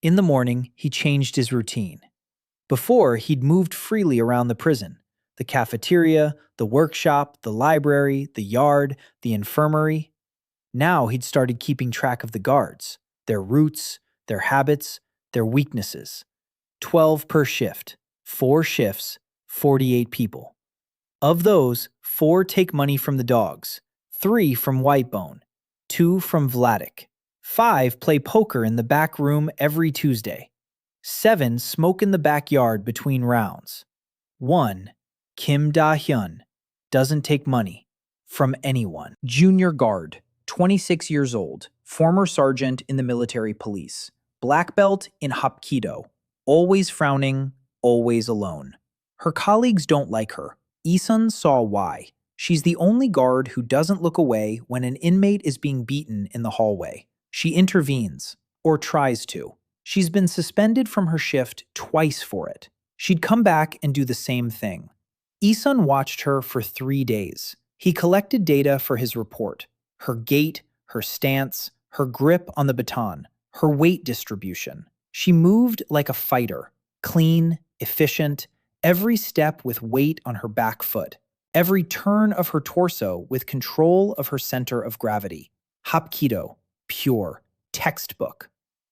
In the morning, he changed his routine. Before, he'd moved freely around the prison. The cafeteria, the workshop, the library, the yard, the infirmary. Now he'd started keeping track of the guards, their routes, their habits, their weaknesses. 12 per shift, 4 shifts, 48 people. Of those, 4 take money from the dogs, 3 from Whitebone, 2 from Vladik. 5 play poker in the back room every Tuesday. 7 smoke in the backyard between rounds. 1, Kim Taegu, doesn't take money from anyone. Junior guard, 26 years old, former sergeant in the military police. Black belt in Hapkido, always frowning, always alone. Her colleagues don't like her. Ison saw why. She's the only guard who doesn't look away when an inmate is being beaten in the hallway. She intervenes, or tries to. She's been suspended from her shift twice for it. She'd come back and do the same thing. Ison watched her for 3 days. He collected data for his report. Her gait, her stance, her grip on the baton, her weight distribution. She moved like a fighter, clean, efficient, every step with weight on her back foot, every turn of her torso with control of her center of gravity. Hapkido, pure, textbook.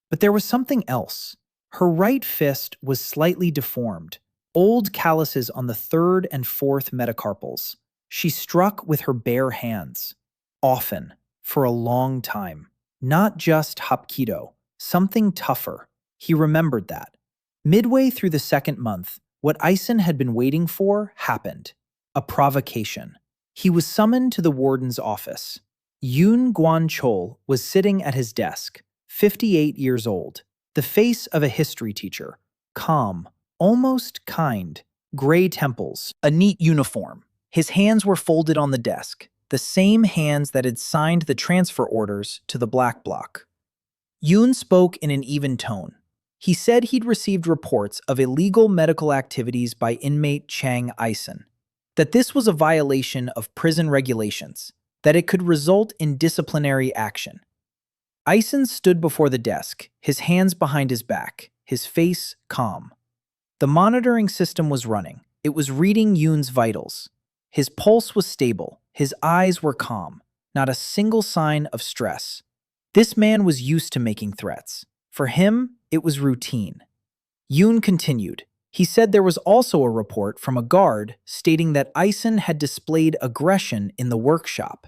But there was something else. Her right fist was slightly deformed, old calluses on the 3rd and 4th metacarpals. She struck with her bare hands, often, for a long time. Not just Hapkido, something tougher. He remembered that. Midway through the 2nd month, what Ison had been waiting for happened. A provocation. He was summoned to the warden's office. Yun Gwangcheol was sitting at his desk, 58 years old, the face of a history teacher, calm, almost kind, gray temples, a neat uniform. His hands were folded on the desk, the same hands that had signed the transfer orders to the black bloc. Yun spoke in an even tone. He said he'd received reports of illegal medical activities by inmate Chang Ison, that this was a violation of prison regulations, that it could result in disciplinary action. Ison stood before the desk, his hands behind his back, his face calm. The monitoring system was running. It was reading Yun's vitals. His pulse was stable. His eyes were calm. Not a single sign of stress. This man was used to making threats. For him, it was routine. Yun continued. He said there was also a report from a guard stating that Ison had displayed aggression in the workshop.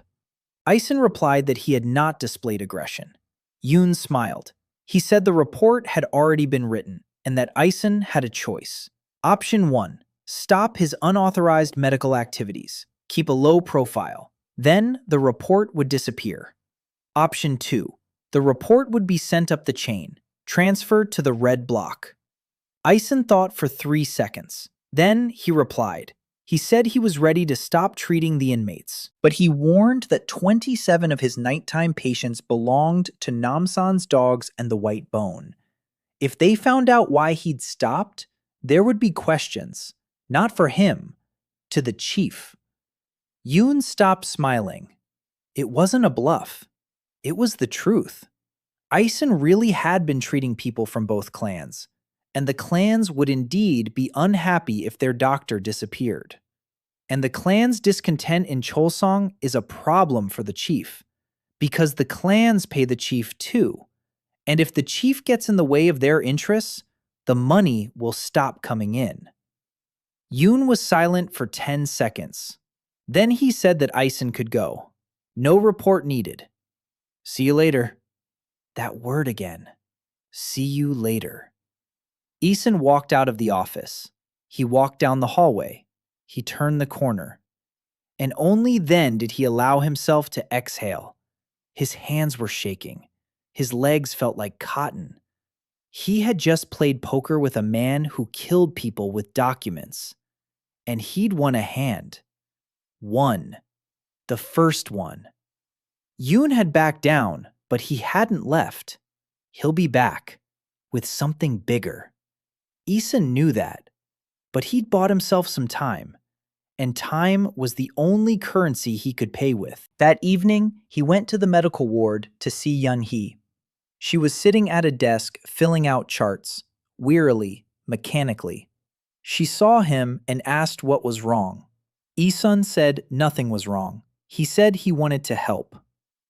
Ison replied that he had not displayed aggression. Yun smiled. He said the report had already been written and that Ison had a choice. Option 1. Stop his unauthorized medical activities. Keep a low profile. Then the report would disappear. Option 2. The report would be sent up the chain, transferred to the red block. Ison thought for 3 seconds. Then he replied. He said he was ready to stop treating the inmates, but he warned that 27 of his nighttime patients belonged to Namsan Dogs and the White Bone. If they found out why he'd stopped, there would be questions, not for him, to the chief. Yun stopped smiling. It wasn't a bluff. It was the truth. Ison really had been treating people from both clans, and the clans would indeed be unhappy if their doctor disappeared. And the clan's discontent in Cheolsong is a problem for the chief, because the clans pay the chief too. And if the chief gets in the way of their interests, the money will stop coming in. Yun was silent for 10 seconds. Then he said that Ison could go. No report needed. See you later. That word again. See you later. Ison walked out of the office. He walked down the hallway. He turned the corner. And only then did he allow himself to exhale. His hands were shaking. His legs felt like cotton. He had just played poker with a man who killed people with documents. And he'd won a hand. One. The first one. Yun had backed down, but he hadn't left. He'll be back. With something bigger. Ison knew that. But he'd bought himself some time. And time was the only currency he could pay with. That evening, he went to the medical ward to see Yeonhee. She was sitting at a desk filling out charts, wearily, mechanically. She saw him and asked what was wrong. Ison said nothing was wrong. He said he wanted to help.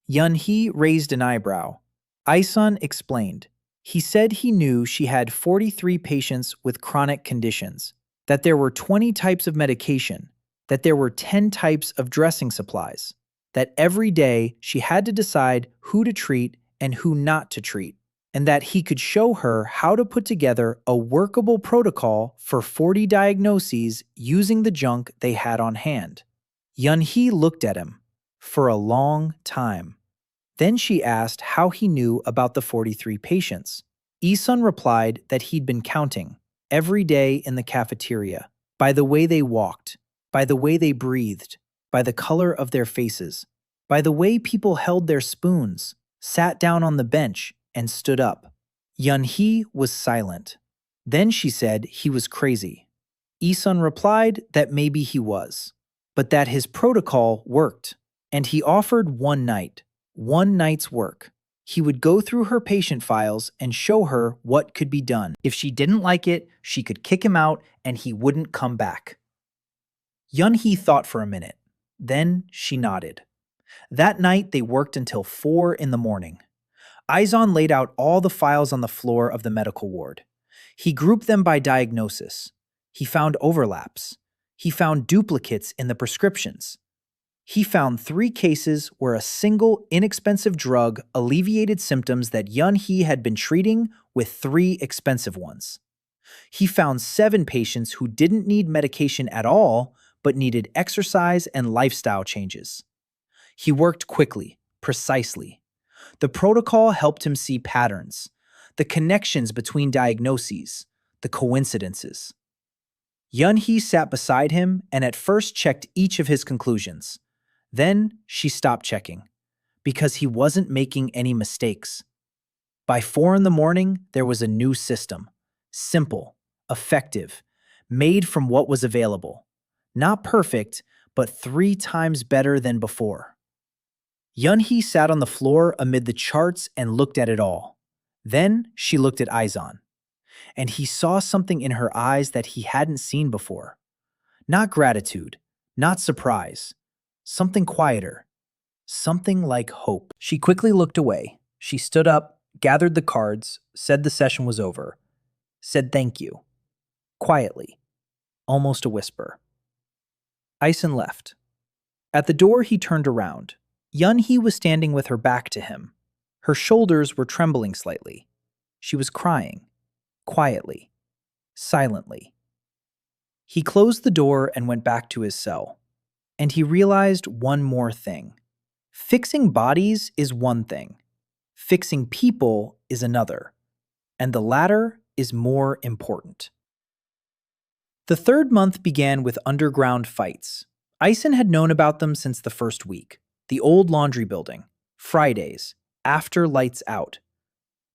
Yeonhee raised an eyebrow. Ison explained. He said he knew she had 43 patients with chronic conditions, that there were 20 types of medication, that there were 10 types of dressing supplies, that every day she had to decide who to treat and who not to treat, and that he could show her how to put together a workable protocol for 40 diagnoses using the junk they had on hand. Yeonhee looked at him for a long time. Then she asked how he knew about the 43 patients. Ison replied that he'd been counting every day in the cafeteria, by the way they walked, by the way they breathed, by the color of their faces, by the way people held their spoons, sat down on the bench, and stood up. Yeonhee was silent. Then she said he was crazy. Ison replied that maybe he was, but that his protocol worked, and he offered one night's work. He would go through her patient files and show her what could be done. If she didn't like it, she could kick him out and he wouldn't come back. Yeonhee thought for a minute. Then she nodded. That night, they worked until 4 in the morning. Ison laid out all the files on the floor of the medical ward. He grouped them by diagnosis. He found overlaps. He found duplicates in the prescriptions. He found 3 cases where a single inexpensive drug alleviated symptoms that Yeonhee had been treating with 3 expensive ones. He found 7 patients who didn't need medication at all, but needed exercise and lifestyle changes. He worked quickly, precisely. The protocol helped him see patterns, the connections between diagnoses, the coincidences. Yeonhee sat beside him and at first checked each of his conclusions. Then she stopped checking, because he wasn't making any mistakes. By 4 in the morning, there was a new system. Simple, effective, made from what was available. Not perfect, but 3 times better than before. Yeonhee sat on the floor amid the charts and looked at it all. Then she looked at Ison, and he saw something in her eyes that he hadn't seen before. Not gratitude, not surprise, something quieter, something like hope. She quickly looked away. She stood up, gathered the cards, said the session was over, said thank you. Quietly, almost a whisper. Ison left. At the door, he turned around. Yeonhee was standing with her back to him. Her shoulders were trembling slightly. She was crying, quietly, silently. He closed the door and went back to his cell. And he realized one more thing. Fixing bodies is one thing. Fixing people is another. And the latter is more important. The 3rd month began with underground fights. Ison had known about them since the first week. The old laundry building. Fridays. After lights out.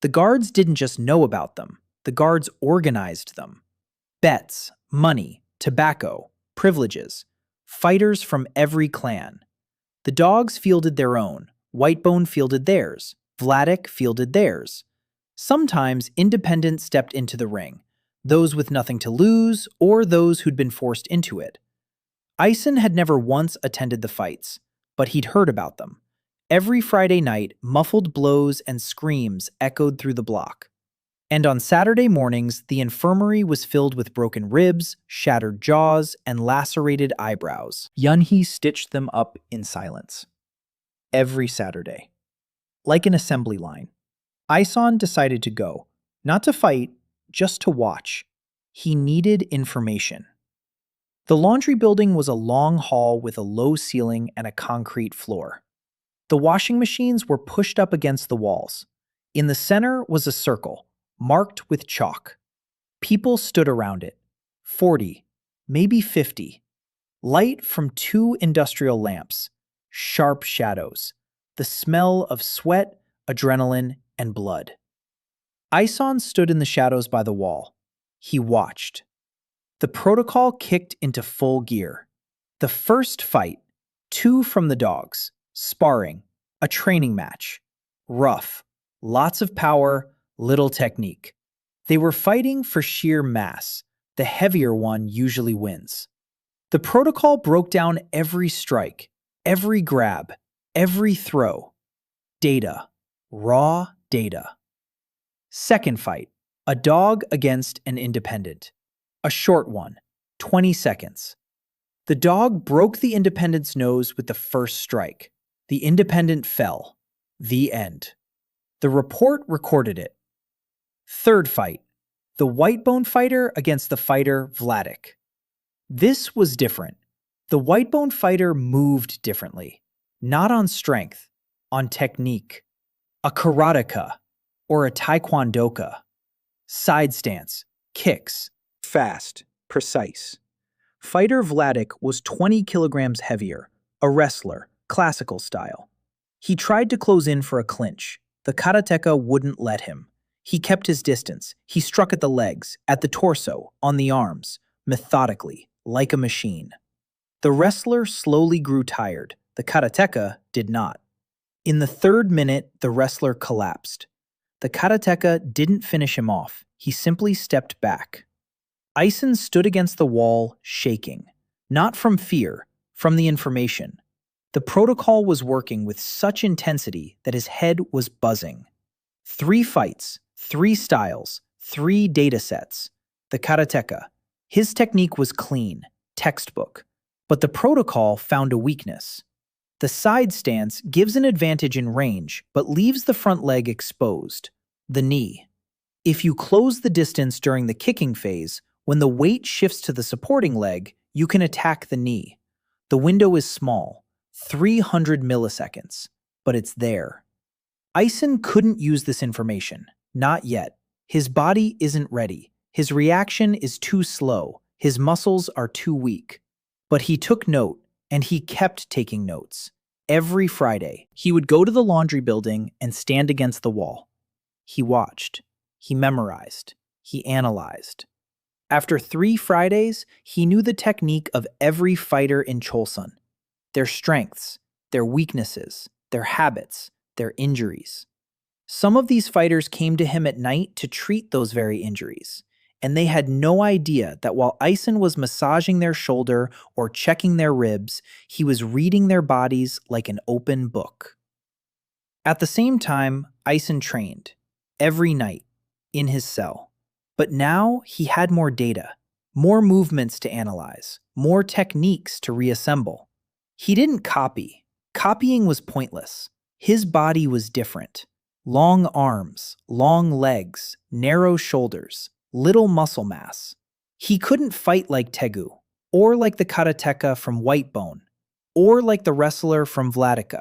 The guards didn't just know about them. The guards organized them. Bets, money, tobacco, privileges. Fighters from every clan. The dogs fielded their own. Whitebone fielded theirs. Vladik fielded theirs. Sometimes independents stepped into the ring. Those with nothing to lose, or those who'd been forced into it. Ison had never once attended the fights, but he'd heard about them. Every Friday night, muffled blows and screams echoed through the block. And on Saturday mornings, the infirmary was filled with broken ribs, shattered jaws, and lacerated eyebrows. Yeonhee stitched them up in silence. Every Saturday. Like an assembly line. Ison decided to go, not to fight, just to watch. He needed information. The laundry building was a long hall with a low ceiling and a concrete floor. The washing machines were pushed up against the walls. In the center was a circle, marked with chalk. People stood around it. 40, maybe 50. Light from 2 industrial lamps. Sharp shadows. The smell of sweat, adrenaline, and blood. Ison stood in the shadows by the wall. He watched. The protocol kicked into full gear. The first fight, 2 from the dogs, sparring, a training match. Rough, lots of power, little technique. They were fighting for sheer mass. The heavier one usually wins. The protocol broke down every strike, every grab, every throw. Data, raw data. Second fight, a dog against an independent. A short one, 20 seconds. The dog broke the independent's nose with the first strike. The independent fell. The end. The report recorded it. Third fight, the Whitebone fighter against the fighter Vladik. This was different. The Whitebone fighter moved differently. Not on strength, on technique. A karateka, or a taekwondoka. Side stance, kicks. Fast, precise. Fighter Vladik was 20 kilograms heavier, a wrestler, classical style. He tried to close in for a clinch. The karateka wouldn't let him. He kept his distance. He struck at the legs, at the torso, on the arms, methodically, like a machine. The wrestler slowly grew tired. The karateka did not. In the 3rd minute, the wrestler collapsed. The karateka didn't finish him off. He simply stepped back. Ison stood against the wall, shaking. Not from fear, from the information. The protocol was working with such intensity that his head was buzzing. 3 fights, 3 styles, 3 data sets. The karateka. His technique was clean, textbook. But the protocol found a weakness. The side stance gives an advantage in range, but leaves the front leg exposed. The knee. If you close the distance during the kicking phase, when the weight shifts to the supporting leg, you can attack the knee. The window is small, 300 milliseconds, but it's there. Ison couldn't use this information. Not yet. His body isn't ready. His reaction is too slow. His muscles are too weak. But he took note, and he kept taking notes. Every Friday, he would go to the laundry building and stand against the wall. He watched. He memorized. He analyzed. After 3 Fridays, he knew the technique of every fighter in Cheolsong. Their strengths, their weaknesses, their habits, their injuries. Some of these fighters came to him at night to treat those very injuries, and they had no idea that while Ison was massaging their shoulder or checking their ribs, he was reading their bodies like an open book. At the same time, Ison trained, every night, in his cell. But now he had more data, more movements to analyze, more techniques to reassemble. He didn't copy. Copying was pointless. His body was different. Long arms, long legs, narrow shoulders, little muscle mass. He couldn't fight like Taegu, or like the karateka from Whitebone, or like the wrestler from Vladika.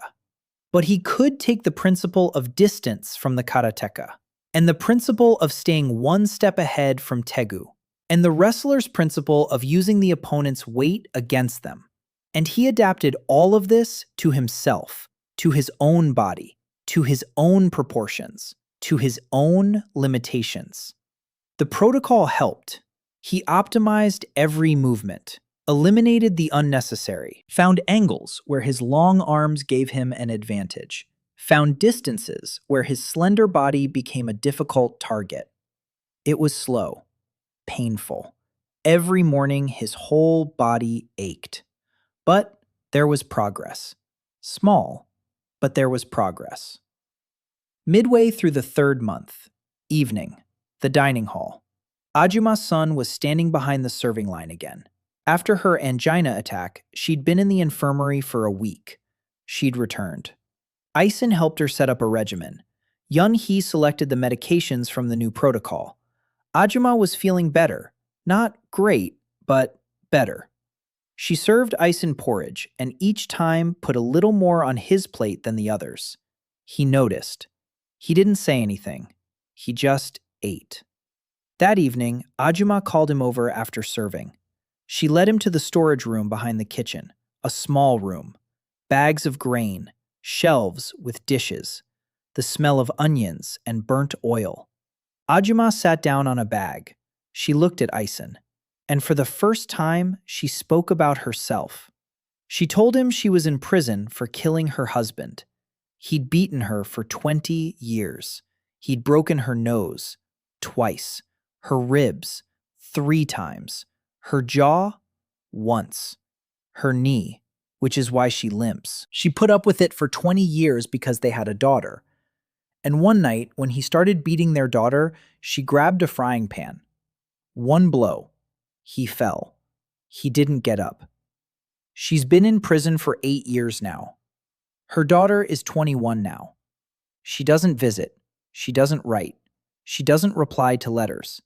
But he could take the principle of distance from the karateka, and the principle of staying one step ahead from Taegu, and the wrestler's principle of using the opponent's weight against them. And he adapted all of this to himself, to his own body, to his own proportions, to his own limitations. The protocol helped. He optimized every movement, eliminated the unnecessary, found angles where his long arms gave him an advantage, found distances where his slender body became a difficult target. It was slow, painful. Every morning his whole body ached. But there was progress. Small, but there was progress. Midway through the 3rd month, evening, the dining hall, Ajumma Son was standing behind the serving line again. After her angina attack, she'd been in the infirmary for a week. She'd returned. Ison helped her set up a regimen. Yeonhee selected the medications from the new protocol. Ajumma was feeling better. Not great, but better. She served Ison porridge, and each time put a little more on his plate than the others. He noticed. He didn't say anything. He just ate. That evening, Ajumma called him over after serving. She led him to the storage room behind the kitchen, a small room. Bags of grain, shelves with dishes, the smell of onions and burnt oil. Ajumma sat down on a bag. She looked at Ison, and for the first time, she spoke about herself. She told him she was in prison for killing her husband. He'd beaten her for 20 years. He'd broken her nose, twice, her ribs, 3 times, her jaw, once, her knee, which is why she limps. She put up with it for 20 years because they had a daughter. And one night, when he started beating their daughter, she grabbed a frying pan. One blow. He fell. He didn't get up. She's been in prison for 8 years now. Her daughter is 21 now. She doesn't visit. She doesn't write. She doesn't reply to letters.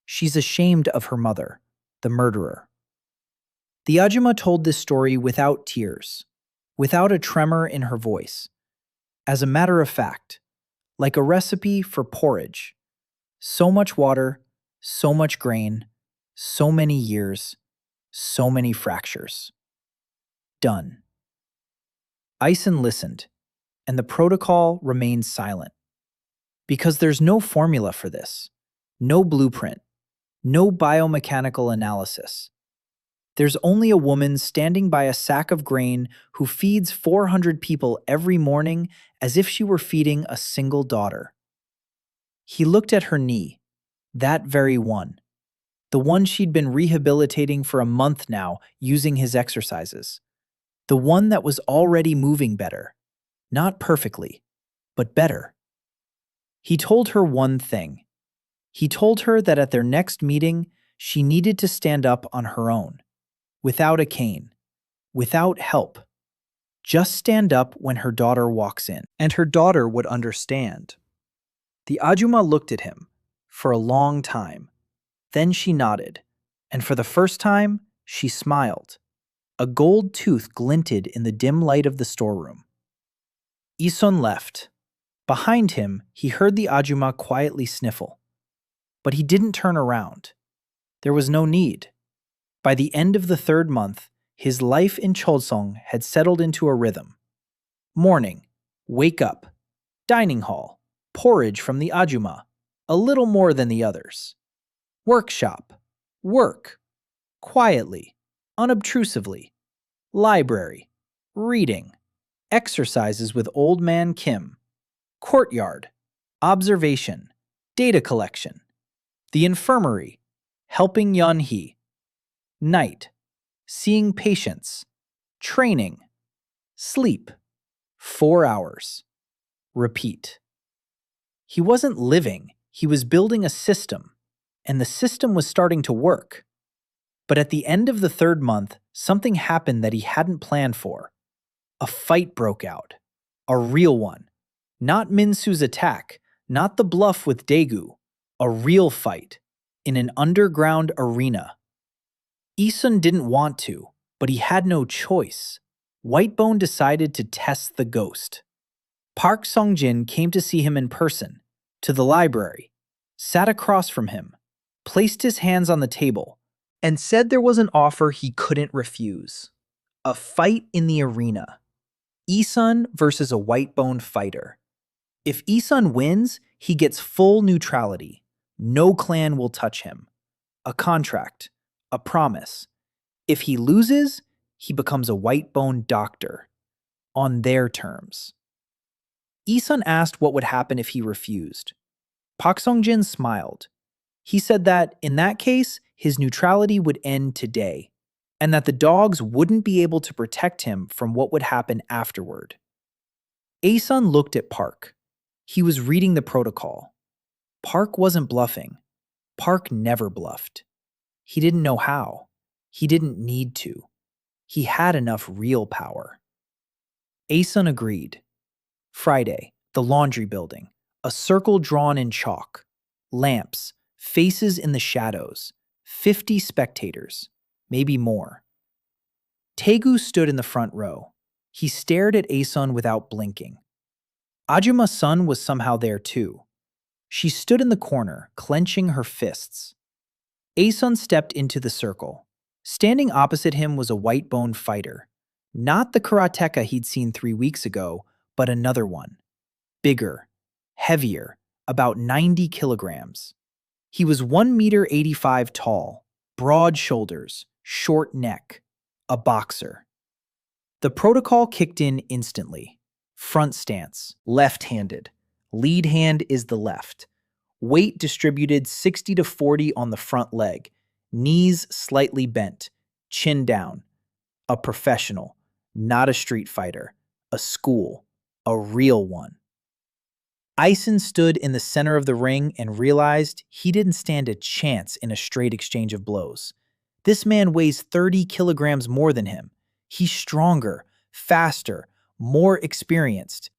She's ashamed of her mother, the murderer. The Ajumma told this story without tears, without a tremor in her voice. As a matter of fact, like a recipe for porridge. So much water, so much grain, so many years, so many fractures. Done. Ison listened, and the protocol remained silent. Because there's no formula for this, no blueprint, no biomechanical analysis. There's only a woman standing by a sack of grain who feeds 400 people every morning as if she were feeding a single daughter. He looked at her knee, that very one, the one she'd been rehabilitating for a month now using his exercises, the one that was already moving better, not perfectly, but better. He told her one thing. He told her that at their next meeting, she needed to stand up on her own, without a cane, without help. Just stand up when her daughter walks in, and her daughter would understand. The Ajumma looked at him for a long time. Then she nodded, and for the first time, she smiled. A gold tooth glinted in the dim light of the storeroom. Ison left. Behind him, he heard the Ajumma quietly sniffle. But he didn't turn around. There was no need. By the end of the third month, his life in Cheolsong had settled into a rhythm. Morning, wake up. Dining hall, porridge from the Ajumma, a little more than the others. Workshop, work. Quietly, unobtrusively. Library, reading. Exercises with old man Kim. Courtyard, observation, data collection. The infirmary, helping Yeonhee. Night, seeing patients. Training. Sleep, 4 hours. Repeat. He wasn't living, he was building a system, and the system was starting to work. But at the end of the third month, something happened that he hadn't planned for. A fight broke out. A real one. Not Minsu's attack, not the bluff with Daegu. A real fight. In an underground arena. Ison didn't want to, but he had no choice. Whitebone decided to test the ghost. Park Sung-jin came to see him in person, to the library, sat across from him, placed his hands on the table, and said there was an offer he couldn't refuse. A fight in the arena. Ison versus a Whitebone fighter. If Ison wins, he gets full neutrality. No clan will touch him. A contract. A promise. If he loses, he becomes a Whitebone doctor. On their terms. Ison asked what would happen if he refused. Park Sung-jin smiled. He said that, in that case, his neutrality would end today, and that the dogs wouldn't be able to protect him from what would happen afterward. Asun looked at Park. He was reading the protocol. Park wasn't bluffing. Park never bluffed. He didn't know how. He didn't need to. He had enough real power. Asun agreed. Friday, the laundry building. A circle drawn in chalk. Lamps, faces in the shadows. 50 spectators, maybe more. Taegu stood in the front row. He stared at Asun without blinking. Ajumma Son was somehow there too. She stood in the corner, clenching her fists. Asun stepped into the circle. Standing opposite him was a Whitebone fighter. Not the karateka he'd seen 3 weeks ago, but another one. Bigger, heavier, about 90 kilograms. He was 1.85 meters tall, broad shoulders, short neck, a boxer. The protocol kicked in instantly. Front stance, left-handed. Lead hand is the left. Weight distributed 60-40 on the front leg. Knees slightly bent. Chin down. A professional, not a street fighter. A school. A real one. Ison stood in the center of the ring and realized he didn't stand a chance in a straight exchange of blows. This man weighs 30 kilograms more than him. He's stronger, faster, more experienced.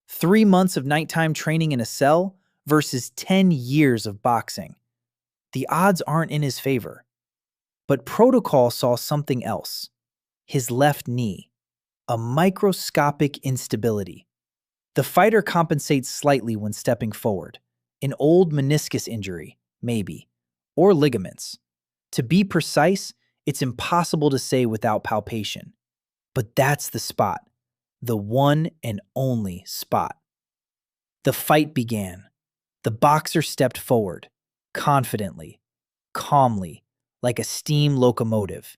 3 months of nighttime training in a cell versus 10 years of boxing. The odds aren't in his favor. But Protocol saw something else. His left knee. A microscopic instability. The fighter compensates slightly when stepping forward. An old meniscus injury, maybe. Or ligaments. To be precise, it's impossible to say without palpation. But that's the spot. The one and only spot. The fight began. The boxer stepped forward, confidently, calmly, like a steam locomotive.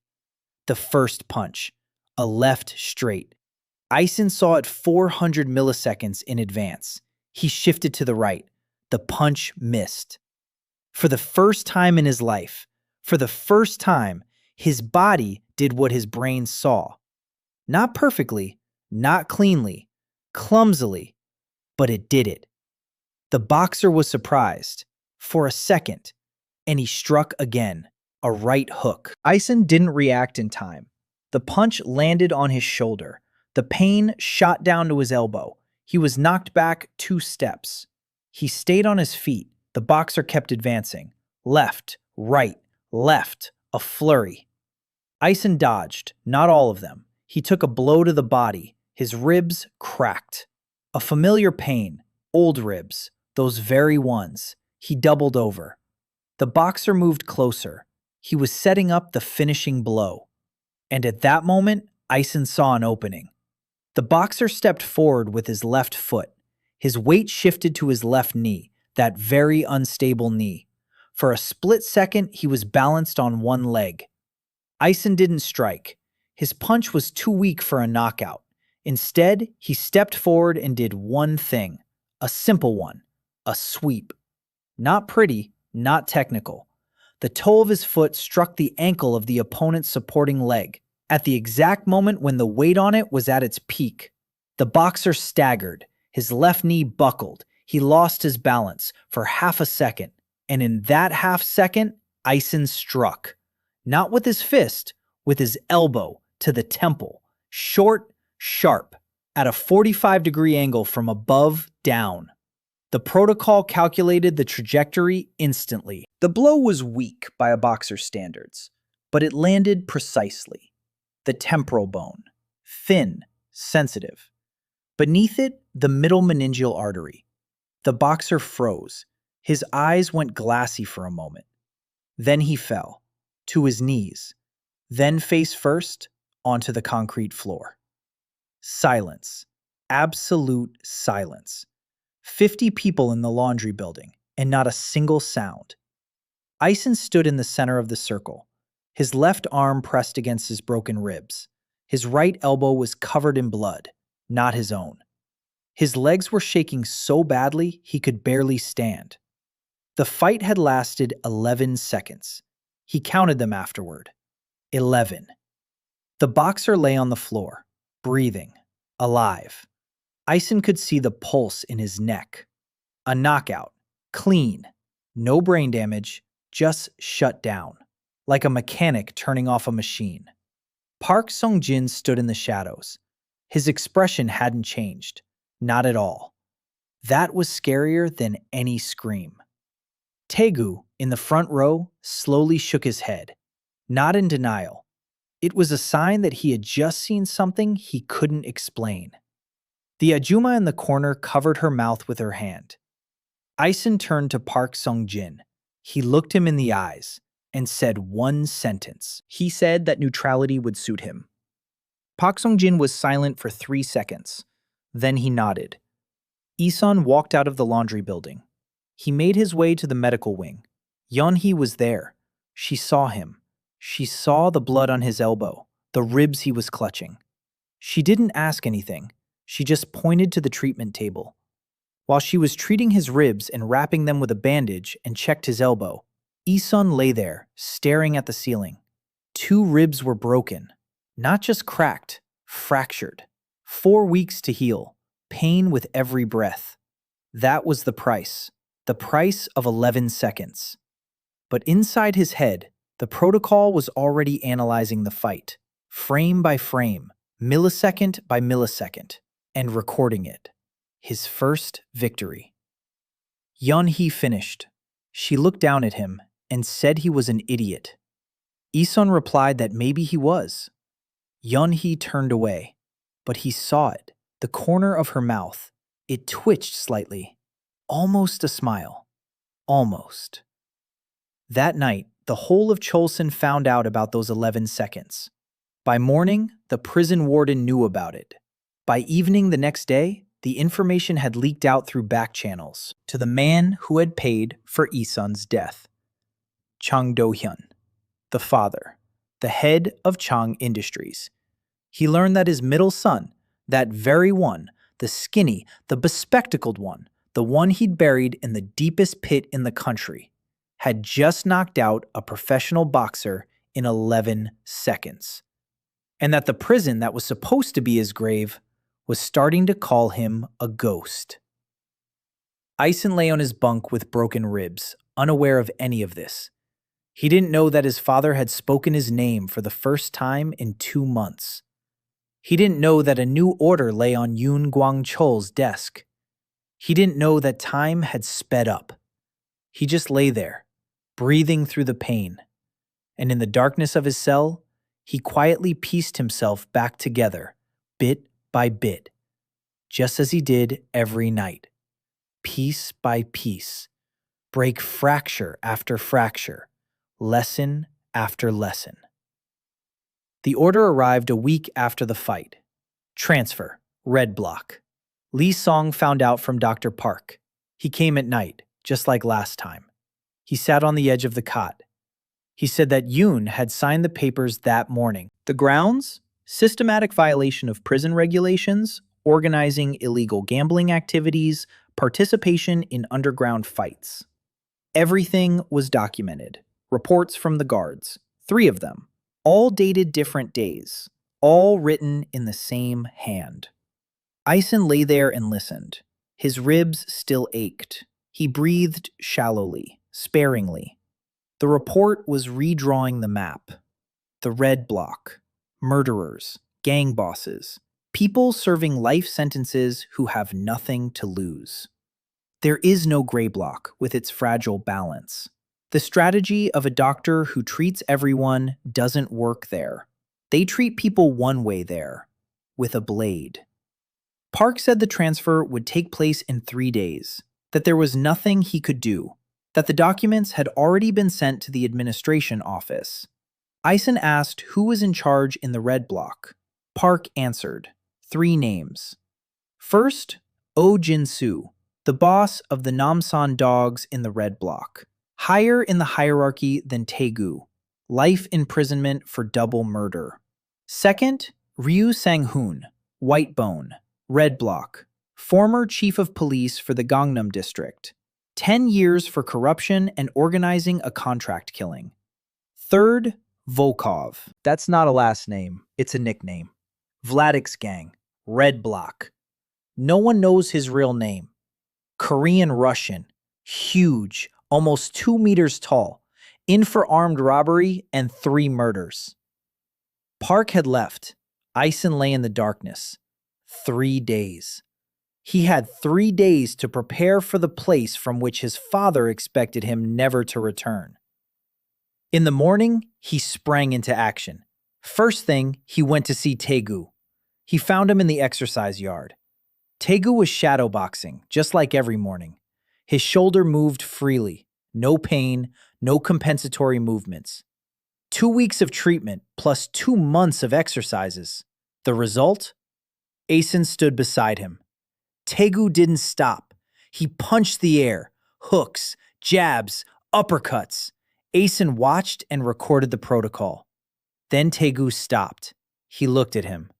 The first punch, a left straight. Ison saw it 400 milliseconds in advance. He shifted to the right. The punch missed. For the first time in his life, for the first time, his body did what his brain saw. Not perfectly, not cleanly, clumsily, but it did it. The boxer was surprised, for a second, and he struck again, a right hook. Ison didn't react in time. The punch landed on his shoulder. The pain shot down to his elbow. He was knocked back 2 steps. He stayed on his feet. The boxer kept advancing. Left, right, left, a flurry. Ison dodged, not all of them. He took a blow to the body. His ribs cracked. A familiar pain. Old ribs. Those very ones. He doubled over. The boxer moved closer. He was setting up the finishing blow. And at that moment, Ison saw an opening. The boxer stepped forward with his left foot. His weight shifted to his left knee, that very unstable knee. For a split second, he was balanced on one leg. Ison didn't strike. His punch was too weak for a knockout. Instead, he stepped forward and did one thing. A simple one. A sweep. Not pretty, not technical. The toe of his foot struck the ankle of the opponent's supporting leg, at the exact moment when the weight on it was at its peak. The boxer staggered. His left knee buckled. He lost his balance for half a second. And in that half second, Ison struck. Not with his fist, with his elbow to the temple. Short, sharp, at a 45-degree angle from above down. The protocol calculated the trajectory instantly. The blow was weak by a boxer's standards, but it landed precisely. The temporal bone. Thin, sensitive. Beneath it, the middle meningeal artery. The boxer froze. His eyes went glassy for a moment. Then he fell, to his knees, then face first onto the concrete floor. Silence. Absolute silence. 50 people in the laundry building, and not a single sound. Ison stood in the center of the circle, his left arm pressed against his broken ribs. His right elbow was covered in blood, not his own. His legs were shaking so badly he could barely stand. The fight had lasted 11 seconds. He counted them afterward. 11. The boxer lay on the floor, breathing, alive. Ison could see the pulse in his neck. A knockout. Clean. No brain damage, just shut down. Like a mechanic turning off a machine. Park Sung-jin stood in the shadows. His expression hadn't changed. Not at all. That was scarier than any scream. Taegu, in the front row, slowly shook his head. Not in denial. It was a sign that he had just seen something he couldn't explain. The Ajumma in the corner covered her mouth with her hand. Ison turned to Park Sung-jin. He looked him in the eyes and said one sentence. He said that neutrality would suit him. Park Sung-jin was silent for 3 seconds. Then he nodded. Ison walked out of the laundry building. He made his way to the medical wing. Yeonhee was there. She saw him. She saw the blood on his elbow, the ribs he was clutching. She didn't ask anything. She just pointed to the treatment table. While she was treating his ribs and wrapping them with a bandage and checked his elbow, Ison lay there, staring at the ceiling. 2 ribs were broken. Not just cracked, fractured. 4 weeks to heal. Pain with every breath. That was the price. The price of 11 seconds. But inside his head, the protocol was already analyzing the fight, frame by frame, millisecond by millisecond, and recording it. His first victory. Yeonhee finished. She looked down at him and said he was an idiot. Ison replied that maybe he was. Yeonhee turned away, but he saw it, the corner of her mouth. It twitched slightly. Almost a smile. Almost. That night, the whole of Cheolsong found out about those 11 seconds. By morning, the prison warden knew about it. By evening the next day, the information had leaked out through back channels to the man who had paid for Ison's death. Chang Dohyun, the father, the head of Chang Industries. He learned that his middle son, that very one, the skinny, the bespectacled one, the one he'd buried in the deepest pit in the country, had just knocked out a professional boxer in 11 seconds. And that the prison that was supposed to be his grave was starting to call him a ghost. Ison lay on his bunk with broken ribs, unaware of any of this. He didn't know that his father had spoken his name for the first time in 2 months. He didn't know that a new order lay on Yun Gwangcheol's desk. He didn't know that time had sped up. He just lay there, breathing through the pain. And in the darkness of his cell, he quietly pieced himself back together, bit by bit, just as he did every night. Piece by piece, break fracture after fracture, lesson after lesson. The order arrived a week after the fight. Transfer, red block. Lee Song found out from Dr. Park. He came at night, just like last time. He sat on the edge of the cot. He said that Yun had signed the papers that morning. The grounds? Systematic violation of prison regulations, organizing illegal gambling activities, participation in underground fights. Everything was documented. Reports from the guards, 3 of them, all dated different days, all written in the same hand. Ison lay there and listened. His ribs still ached. He breathed shallowly, sparingly. The report was redrawing the map. The red block. Murderers, gang bosses, people serving life sentences who have nothing to lose. There is no gray block with its fragile balance. The strategy of a doctor who treats everyone doesn't work there. They treat people one way there, with a blade. Park said the transfer would take place in 3 days, that there was nothing he could do, that the documents had already been sent to the administration office. Ison asked who was in charge in the red block. Park answered, 3 names. First, Oh Jinsu, the boss of the Namsan Dogs in the red block. Higher in the hierarchy than Taegu, life imprisonment for double murder. Second, Ryu Sanghun, white bone, red block, former chief of police for the Gangnam district. 10 years for corruption and organizing a contract killing. Third, Volkov. That's not a last name, it's a nickname. Vladik's gang, red block. No one knows his real name. Korean Russian, huge, almost 2 meters tall, in for armed robbery and 3 murders. Park had left. Ison lay in the darkness. 3 days. He had 3 days to prepare for the place from which his father expected him never to return. In the morning, he sprang into action. First thing, he went to see Taegu. He found him in the exercise yard. Taegu was shadowboxing, just like every morning. His shoulder moved freely. No pain, no compensatory movements. 2 weeks of treatment plus 2 months of exercises. The result? Ison stood beside him. Taegu didn't stop. He punched the air. Hooks, jabs, uppercuts. Ison watched and recorded the protocol. Then Taegu stopped. He looked at him.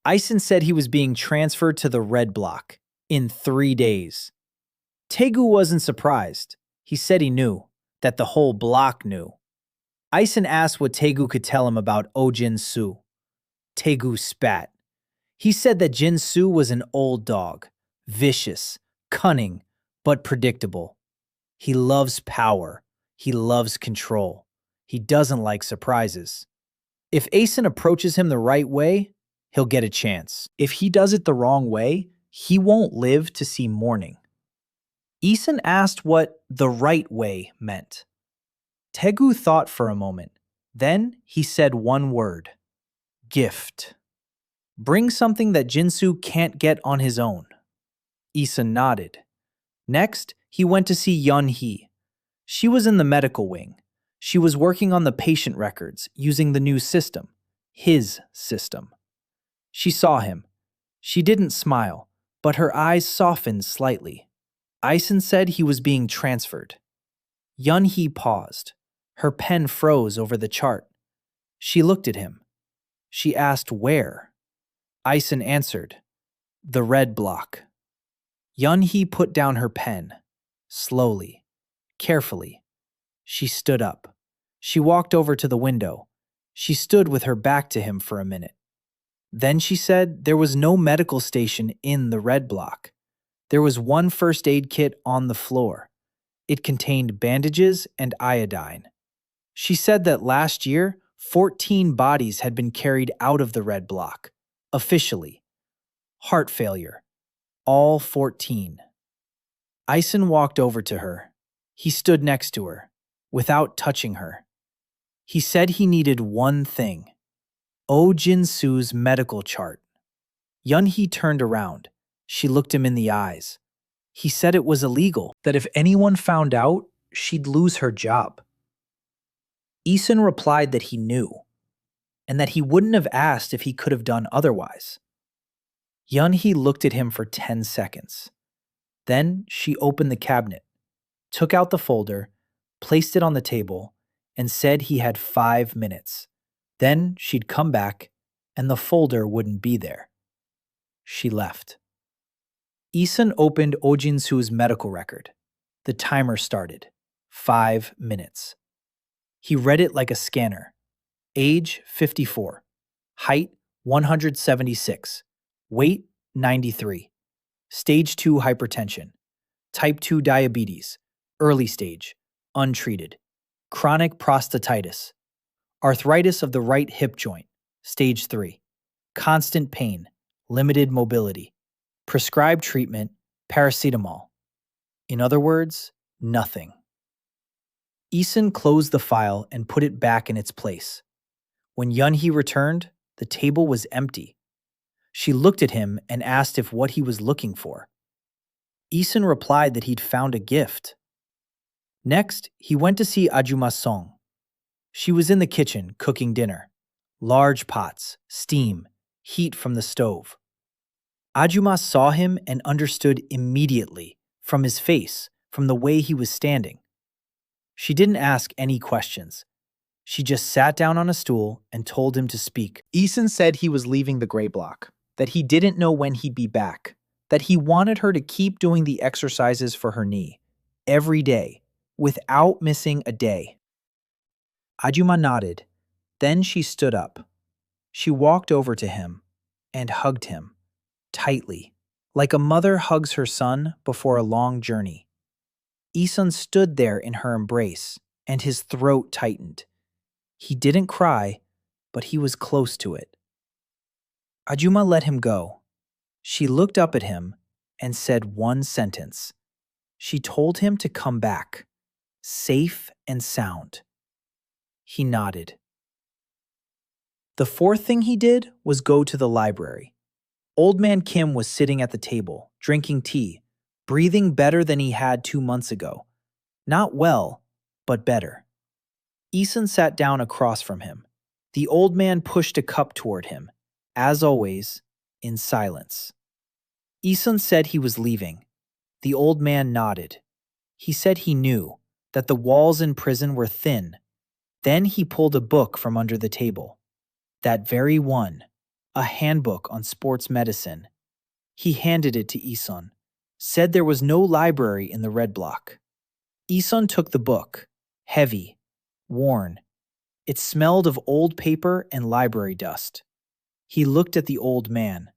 Ison said he was being transferred to the red block in 3 days. Taegu wasn't surprised. He said he knew, that the whole block knew. Ison asked what Taegu could tell him about Oh Jinsu. Taegu spat. He said that Jinsu was an old dog, vicious, cunning, but predictable. He loves power. He loves control. He doesn't like surprises. If Ison approaches him the right way, he'll get a chance. If he does it the wrong way, he won't live to see morning. Ison asked what the right way meant. Taegu thought for a moment. Then he said one word. Gift. Bring something that Jinsu can't get on his own. Ison nodded. Next, he went to see Yeonhee. She was in the medical wing. She was working on the patient records using the new system, his system. She saw him. She didn't smile, but her eyes softened slightly. Ison said he was being transferred. Yeonhee paused. Her pen froze over the chart. She looked at him. She asked where. Ison answered, the red block. Yeonhee put down her pen, slowly, carefully. She stood up. She walked over to the window. She stood with her back to him for a minute. Then she said there was no medical station in the red block. There was one first aid kit on the floor. It contained bandages and iodine. She said that last year, 14 bodies had been carried out of the red block, officially. Heart failure. All 14. Ison walked over to her. He stood next to her, without touching her. He said he needed one thing. Oh Jinsu's medical chart. Yeonhee turned around. She looked him in the eyes. He said it was illegal, that if anyone found out, she'd lose her job. Ison replied that he knew, and that he wouldn't have asked if he could have done otherwise. Yeonhee looked at him for 10 seconds. Then she opened the cabinet, took out the folder, placed it on the table, and said he had 5 minutes. Then she'd come back, and the folder wouldn't be there. She left. Ison opened Oh Jinsu's medical record. The timer started. 5 minutes. He read it like a scanner. Age 54. Height 176. Weight 93. Stage 2 hypertension. Type 2 diabetes. Early stage. Untreated. Chronic prostatitis. Arthritis of the right hip joint. Stage 3. Constant pain. Limited mobility. Prescribed treatment, paracetamol. In other words, nothing. Ison closed the file and put it back in its place. When Yeonhee returned, the table was empty. She looked at him and asked if what he was looking for. Ison replied that he'd found a gift. Next, he went to see Ajumma Son. She was in the kitchen cooking dinner. Large pots, steam, heat from the stove. Ajumma saw him and understood immediately, from his face, from the way he was standing. She didn't ask any questions. She just sat down on a stool and told him to speak. Ison said he was leaving the gray block, that he didn't know when he'd be back, that he wanted her to keep doing the exercises for her knee, every day, without missing a day. Ajumma nodded. Then she stood up. She walked over to him and hugged him, tightly, like a mother hugs her son before a long journey. Ison stood there in her embrace, and his throat tightened. He didn't cry, but he was close to it. Ajumma let him go. She looked up at him and said one sentence. She told him to come back, safe and sound. He nodded. The fourth thing he did was go to the library. Old man Kim was sitting at the table, drinking tea, breathing better than he had 2 months ago. Not well, but better. Ison sat down across from him. The old man pushed a cup toward him, as always, in silence. Ison said he was leaving. The old man nodded. He said he knew that the walls in prison were thin. Then he pulled a book from under the table. That very one, a handbook on sports medicine. He handed it to Ison, said there was no library in the red block. Ison took the book, heavy, worn. It smelled of old paper and library dust. He looked at the old man.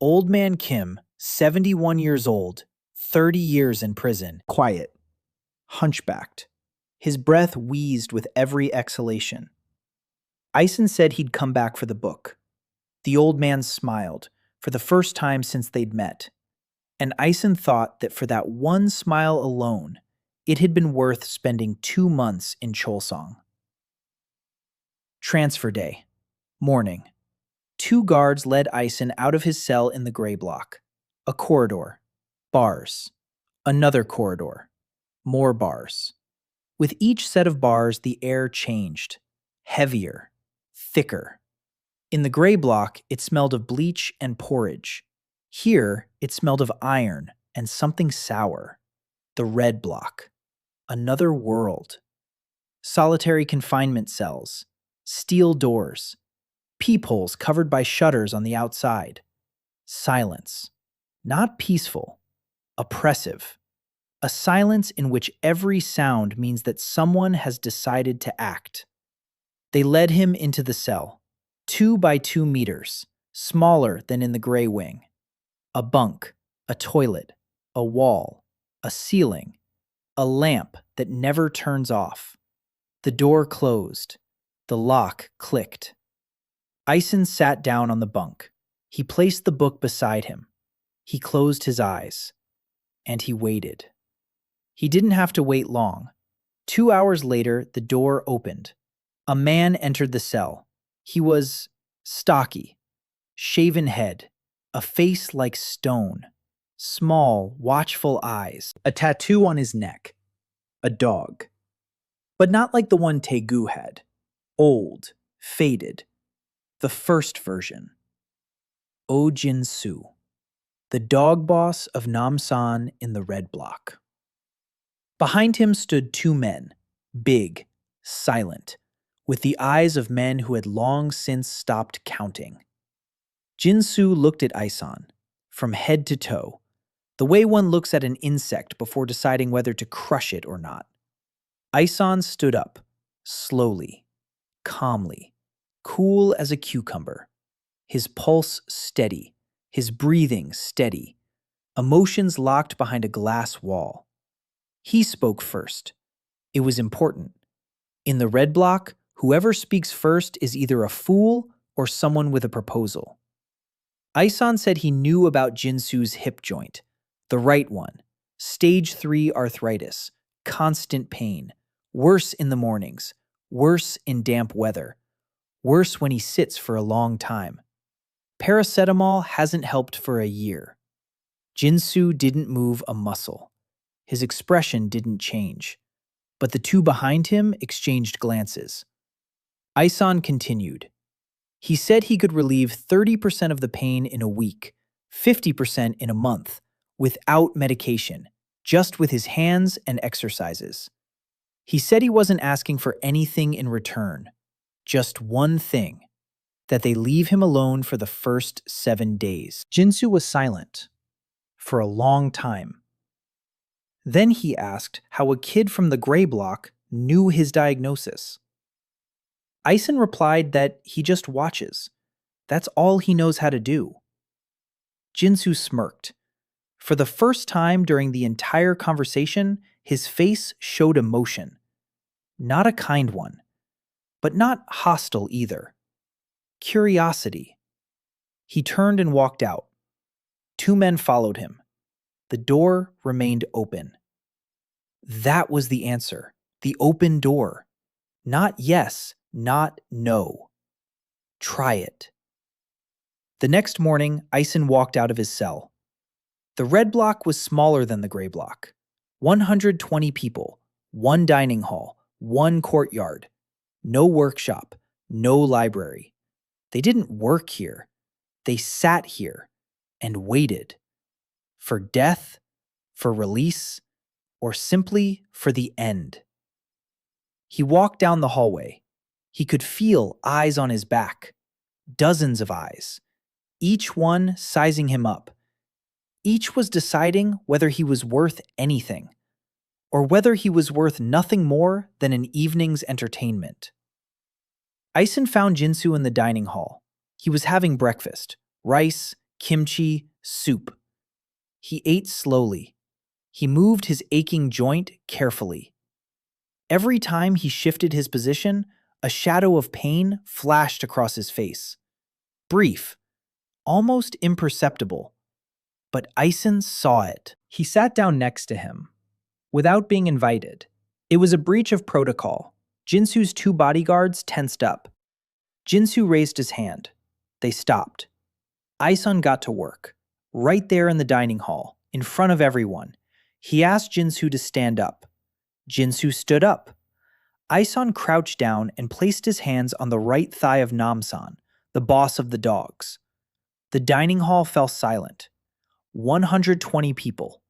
Old man Kim, 71 years old, 30 years in prison. Quiet, hunchbacked. His breath wheezed with every exhalation. Ison said he'd come back for the book. The old man smiled, for the first time since they'd met. And Ison thought that for that one smile alone, it had been worth spending 2 months in Cheolsong. Transfer day. Morning. 2 guards led Ison out of his cell in the gray block. A corridor. Bars. Another corridor. More bars. With each set of bars, the air changed. Heavier. Thicker. In the gray block, it smelled of bleach and porridge. Here, it smelled of iron and something sour. The red block. Another world. Solitary confinement cells. Steel doors. Peepholes covered by shutters on the outside. Silence. Not peaceful. Oppressive. A silence in which every sound means that someone has decided to act. They led him into the cell. 2 by 2 meters, smaller than in the gray wing. A bunk, a toilet, a wall, a ceiling, a lamp that never turns off. The door closed. The lock clicked. Ison sat down on the bunk. He placed the book beside him. He closed his eyes. And he waited. He didn't have to wait long. 2 hours later, the door opened. A man entered the cell. He was stocky, shaven head, a face like stone, small, watchful eyes, a tattoo on his neck, a dog. but not like the one Taegu had. Old, faded, the first version. Oh Jinsu, the dog boss of Namsan in the red block. Behind him stood two men, big, silent, with the eyes of men who had long since stopped counting. Jinsu looked at Ison, from head to toe, the way one looks at an insect before deciding whether to crush it or not. Ison stood up, slowly, calmly, cool as a cucumber, his pulse steady, his breathing steady, emotions locked behind a glass wall. He spoke first. It was important. In the red block, whoever speaks first is either a fool or someone with a proposal. Ison said he knew about Jinsu's hip joint, the right one, stage 3 arthritis, constant pain, worse in the mornings, worse in damp weather, worse when he sits for a long time. Paracetamol hasn't helped for a year. Jinsu didn't move a muscle. His expression didn't change. But the two behind him exchanged glances. Ison continued. He said he could relieve 30% of the pain in a week, 50% in a month, without medication, just with his hands and exercises. He said he wasn't asking for anything in return, just one thing, that they leave him alone for the first 7 days. Jinsu was silent for a long time. Then he asked how a kid from the gray block knew his diagnosis. Ison replied that he just watches. That's all he knows how to do. Jinsu smirked. For the first time during the entire conversation, his face showed emotion. Not a kind one, but not hostile either. Curiosity. He turned and walked out. Two men followed him. The door remained open. That was the answer. The open door. Not yes, not no. Try it. The next morning, Ison walked out of his cell. The red block was smaller than the gray block. 120 people, one dining hall, one courtyard. No workshop, no library. They didn't work here. They sat here and waited. For death, for release, or simply for the end. He walked down the hallway. He could feel eyes on his back. Dozens of eyes. Each one sizing him up. Each was deciding whether he was worth anything, or whether he was worth nothing more than an evening's entertainment. Ison found Jinsu in the dining hall. He was having breakfast. Rice, kimchi, soup. He ate slowly. He moved his aching joint carefully. Every time he shifted his position, a shadow of pain flashed across his face. Brief, almost imperceptible. But Ison saw it. He sat down next to him, without being invited. It was a breach of protocol. Jinsu's two bodyguards tensed up. Jinsu raised his hand. They stopped. Ison got to work, right there in the dining hall, in front of everyone. He asked Jinsu to stand up. Jinsu stood up. Ison crouched down and placed his hands on the right thigh of Namsan, the boss of the dogs. The dining hall fell silent. 120 people.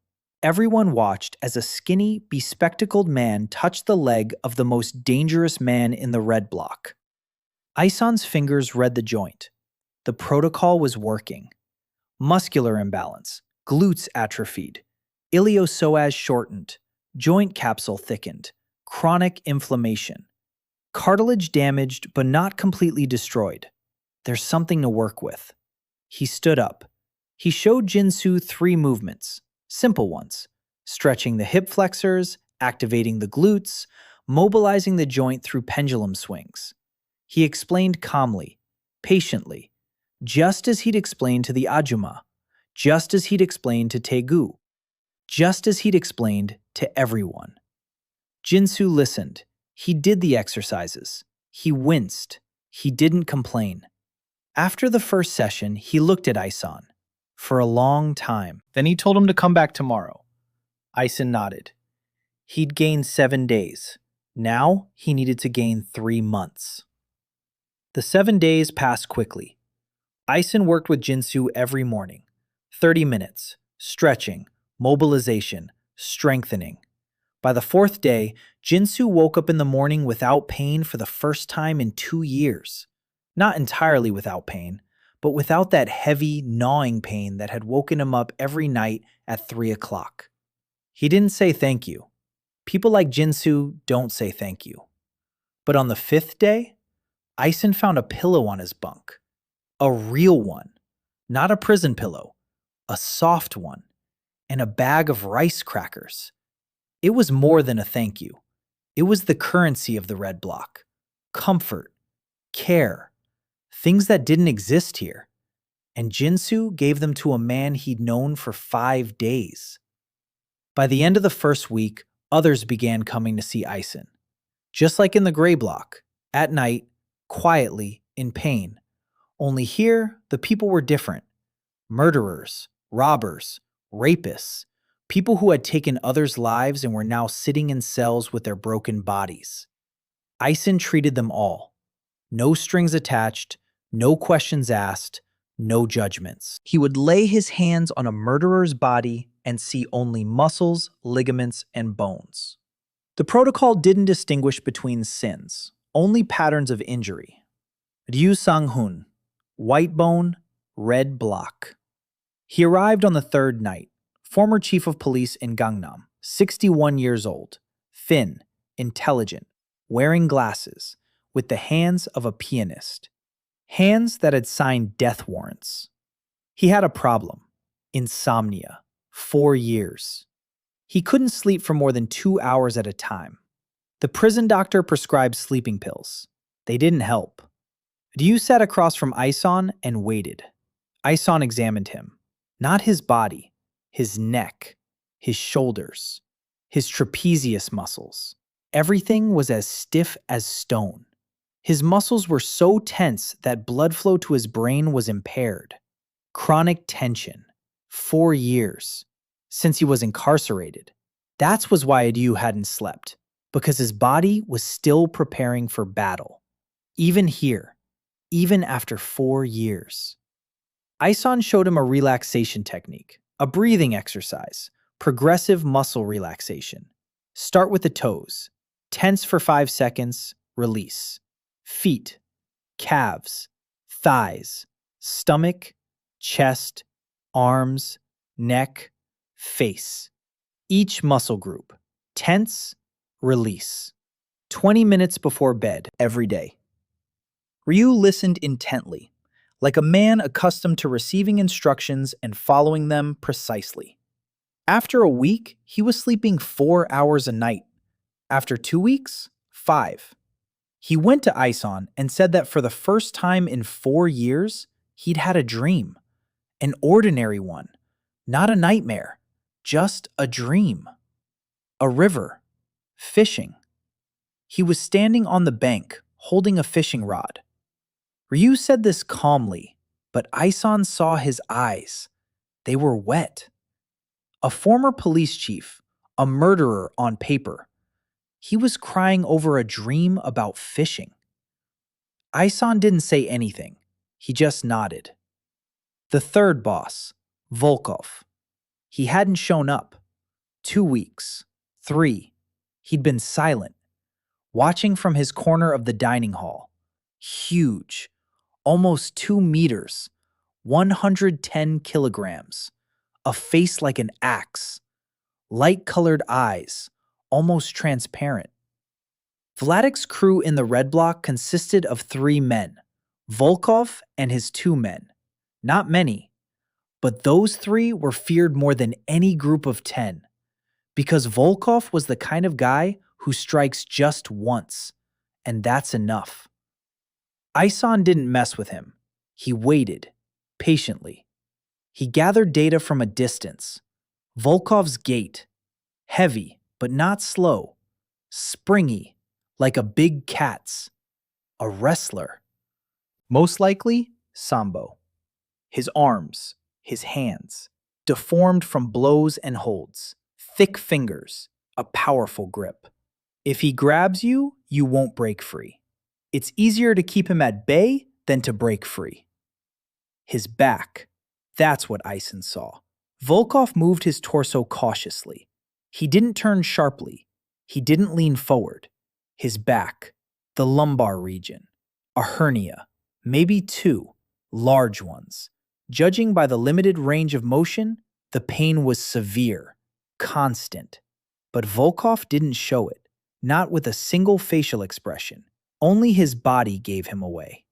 Everyone watched as a skinny, bespectacled man touched the leg of the most dangerous man in the red block. Ison's fingers read the joint. The protocol was working. Muscular imbalance, glutes atrophied, iliopsoas shortened, joint capsule thickened, chronic inflammation. Cartilage damaged but not completely destroyed. There's something to work with. He stood up. He showed Jinsu 3 movements, simple ones, stretching the hip flexors, activating the glutes, mobilizing the joint through pendulum swings. He explained calmly, patiently, just as he'd explained to the Ajumma, just as he'd explained to Taegu, just as he'd explained to everyone. Jinsu listened. He did the exercises. He winced. He didn't complain. After the first session, he looked at Ison for a long time. Then he told him to come back tomorrow. Ison nodded. He'd gained 7 days. Now he needed to gain 3 months. The 7 days passed quickly. Ison worked with Jinsu every morning. 30 minutes, stretching, mobilization, strengthening. By the 4th day, Jinsu woke up in the morning without pain for the first time in 2 years. Not entirely without pain, but without that heavy, gnawing pain that had woken him up every night at 3 o'clock. He didn't say thank you. People like Jinsu don't say thank you. But on the 5th day, Ison found a pillow on his bunk. A real one. Not a prison pillow. A soft one. And a bag of rice crackers. It was more than a thank you. It was the currency of the red block. Comfort. Care. Things that didn't exist here. And Jinsu gave them to a man he'd known for 5 days. By the end of the first week, others began coming to see Ison. Just like in the gray block, at night, quietly, in pain. Only here, the people were different. Murderers, robbers, rapists, people who had taken others' lives and were now sitting in cells with their broken bodies. Ison treated them all. No strings attached, no questions asked, no judgments. He would lay his hands on a murderer's body and see only muscles, ligaments, and bones. The protocol didn't distinguish between sins, only patterns of injury. Ryu Sanghun, white bone, red block. He arrived on the 3rd night, former chief of police in Gangnam, 61 years old, thin, intelligent, wearing glasses, with the hands of a pianist. Hands that had signed death warrants. He had a problem. Insomnia. 4 years. He couldn't sleep for more than 2 hours at a time. The prison doctor prescribed sleeping pills. They didn't help. Ryu sat across from Ison and waited. Ison examined him. Not his body, his neck, his shoulders, his trapezius muscles. Everything was as stiff as stone. His muscles were so tense that blood flow to his brain was impaired. Chronic tension. 4 years. Since he was incarcerated. That was why Ryu hadn't slept. Because his body was still preparing for battle. Even here. Even after 4 years. Ison showed him a relaxation technique. A breathing exercise. Progressive muscle relaxation. Start with the toes. Tense for 5 seconds. Release. Feet, calves, thighs, stomach, chest, arms, neck, face. Each muscle group. Tense, release. 20 minutes before bed every day. Ryu listened intently, like a man accustomed to receiving instructions and following them precisely. After a week, he was sleeping 4 hours a night. After 2 weeks, 5. He went to Ison and said that for the first time in 4 years, he'd had a dream. An ordinary one. Not a nightmare. Just a dream. A river. Fishing. He was standing on the bank, holding a fishing rod. Ryu said this calmly, but Ison saw his eyes. They were wet. A former police chief, a murderer on paper. He was crying over a dream about fishing. Ison didn't say anything. He just nodded. The 3rd boss, Volkov. He hadn't shown up. 2 weeks. 3. He'd been silent, watching from his corner of the dining hall. Huge. Almost 2 meters. 110 kilograms. A face like an axe. Light-colored eyes. Almost transparent. Vladik's crew in the red block consisted of 3 men, Volkov and his 2 men. Not many, but those 3 were feared more than any group of 10, because Volkov was the kind of guy who strikes just once, and that's enough. Ison didn't mess with him. He waited, patiently. He gathered data from a distance. Volkov's gait, heavy, but not slow, springy, like a big cat's, a wrestler. Most likely, Sambo. His arms, his hands, deformed from blows and holds, thick fingers, a powerful grip. If he grabs you, you won't break free. It's easier to keep him at bay than to break free. His back. That's what Ison saw. Volkov moved his torso cautiously. He didn't turn sharply. He didn't lean forward. His back. The lumbar region. A hernia. Maybe two. Large ones. Judging by the limited range of motion, the pain was severe. Constant. But Volkov didn't show it. Not with a single facial expression. Only his body gave him away.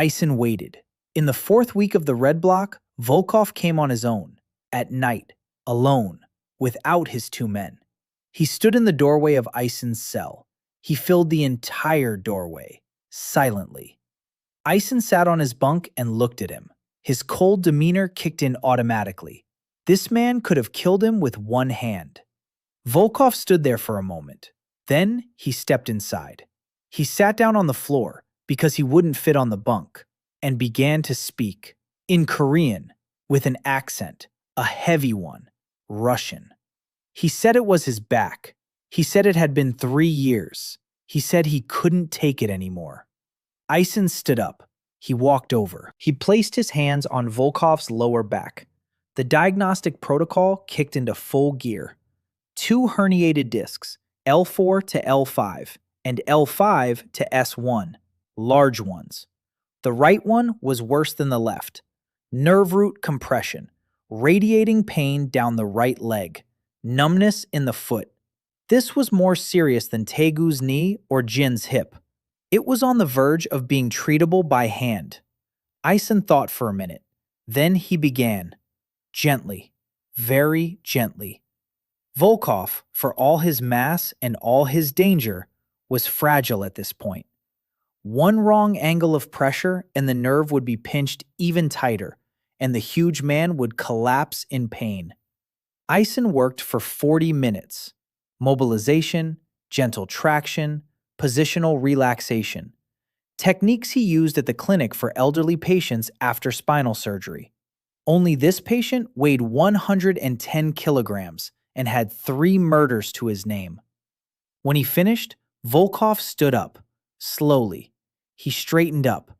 Ison waited. In the 4th week of the red block, Volkov came on his own, at night, alone, without his 2 men. He stood in the doorway of Ison's cell. He filled the entire doorway, silently. Ison sat on his bunk and looked at him. His cold demeanor kicked in automatically. This man could have killed him with one hand. Volkov stood there for a moment. Then he stepped inside. He sat down on the floor because he wouldn't fit on the bunk and began to speak in Korean with an accent, a heavy one, Russian. He said it was his back. He said it had been 3 years. He said he couldn't take it anymore. Ison stood up. He walked over. He placed his hands on Volkov's lower back. The diagnostic protocol kicked into full gear. 2 herniated discs, L4 to L5, and L5 to S1, large ones. The right one was worse than the left. Nerve root compression, radiating pain down the right leg, numbness in the foot. This was more serious than Taegu's knee or Jin's hip. It was on the verge of being treatable by hand. Ison thought for a minute. Then he began. Gently, very gently. Volkov, for all his mass and all his danger, was fragile at this point. One wrong angle of pressure and the nerve would be pinched even tighter, and the huge man would collapse in pain. Ison worked for 40 minutes. Mobilization, gentle traction, positional relaxation. Techniques he used at the clinic for elderly patients after spinal surgery. Only this patient weighed 110 kilograms and had 3 murders to his name. When he finished, Volkov stood up, slowly. He straightened up,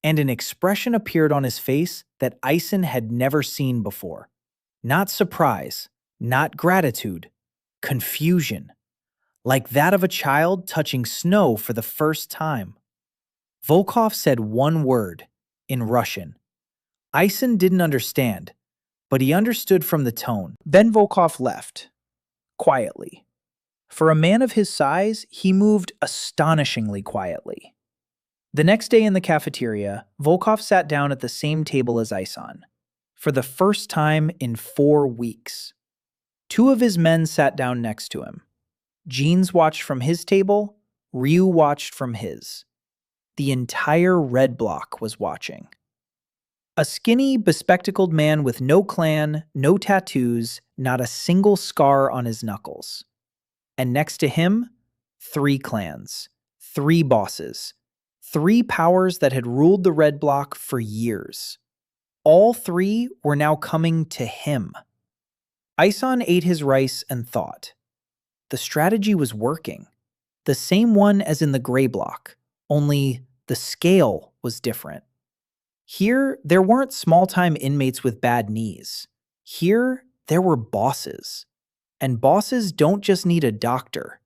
and an expression appeared on his face that Ison had never seen before. Not surprise, not gratitude, confusion, like that of a child touching snow for the first time. Volkov said one word, in Russian. Ison didn't understand, but he understood from the tone. Then Volkov left, quietly. For a man of his size, he moved astonishingly quietly. The next day in the cafeteria, Volkov sat down at the same table as Ison. For the first time in 4 weeks. 2 of his men sat down next to him. Jeans watched from his table, Ryu watched from his. The entire red block was watching. A skinny, bespectacled man with no clan, no tattoos, not a single scar on his knuckles. And next to him, 3 clans, 3 bosses, 3 powers that had ruled the red block for years. All 3 were now coming to him. Ison ate his rice and thought. The strategy was working. The same one as in the gray block, only the scale was different. Here, there weren't small-time inmates with bad knees. Here, there were bosses. And bosses don't just need a doctor.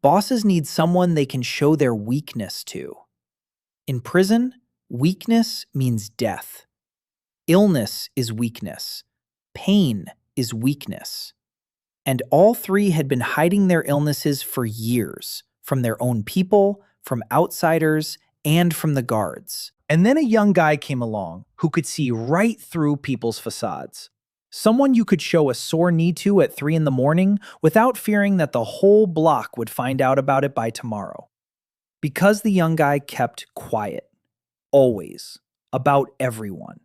Bosses need someone they can show their weakness to. In prison, weakness means death. Illness is weakness. Pain is weakness. And all 3 had been hiding their illnesses for years, from their own people, from outsiders, and from the guards. And then a young guy came along who could see right through people's facades. Someone you could show a sore knee to at 3 in the morning without fearing that the whole block would find out about it by tomorrow. Because the young guy kept quiet. Always. About everyone.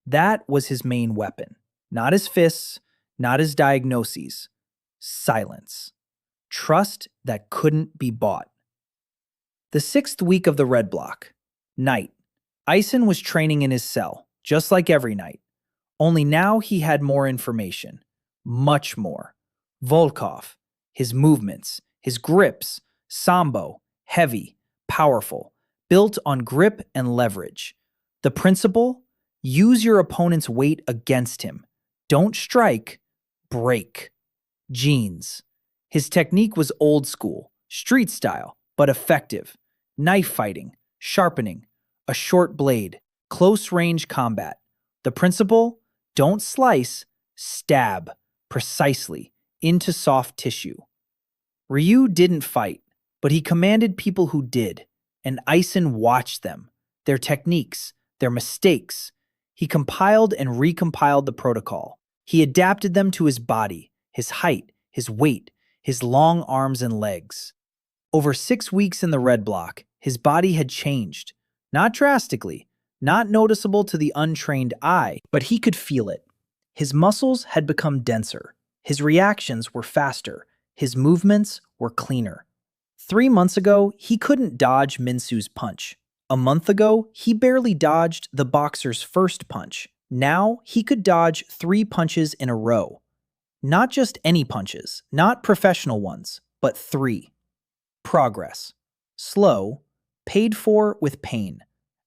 That was his main weapon. Not his fists, not his diagnoses. Silence. Trust that couldn't be bought. The 6th week of the red block. Night. Ison was training in his cell, just like every night. Only now he had more information. Much more. Volkov, his movements, his grips, Sambo, heavy, powerful, built on grip and leverage. The principle? Use your opponent's weight against him. Don't strike, break. Jeans. His technique was old school, street style, but effective. Knife fighting, sharpening, a short blade, close range combat. The principle? Don't slice, stab, precisely, into soft tissue. Ryu didn't fight, but he commanded people who did, and Ison watched them, their techniques, their mistakes. He compiled and recompiled the protocol. He adapted them to his body, his height, his weight, his long arms and legs. Over 6 weeks in the red block, his body had changed. Not drastically, not noticeable to the untrained eye, but he could feel it. His muscles had become denser. His reactions were faster. His movements were cleaner. 3 months ago, he couldn't dodge Minsu's punch. A month ago, he barely dodged the boxer's first punch. Now, he could dodge 3 punches in a row. Not just any punches, not professional ones, but 3. Progress. Slow, paid for with pain.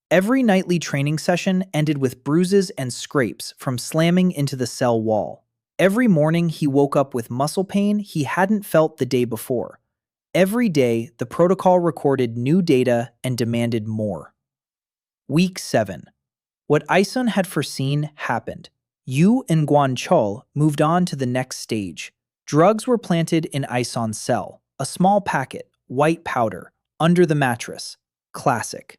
Every nightly training session ended with bruises and scrapes from slamming into the cell wall. Every morning he woke up with muscle pain he hadn't felt the day before. Every day, the protocol recorded new data and demanded more. Week 7. What Ison had foreseen happened. Yun Gwangcheol moved on to the next stage. Drugs were planted in Ison's cell, a small packet, white powder, under the mattress. Classic.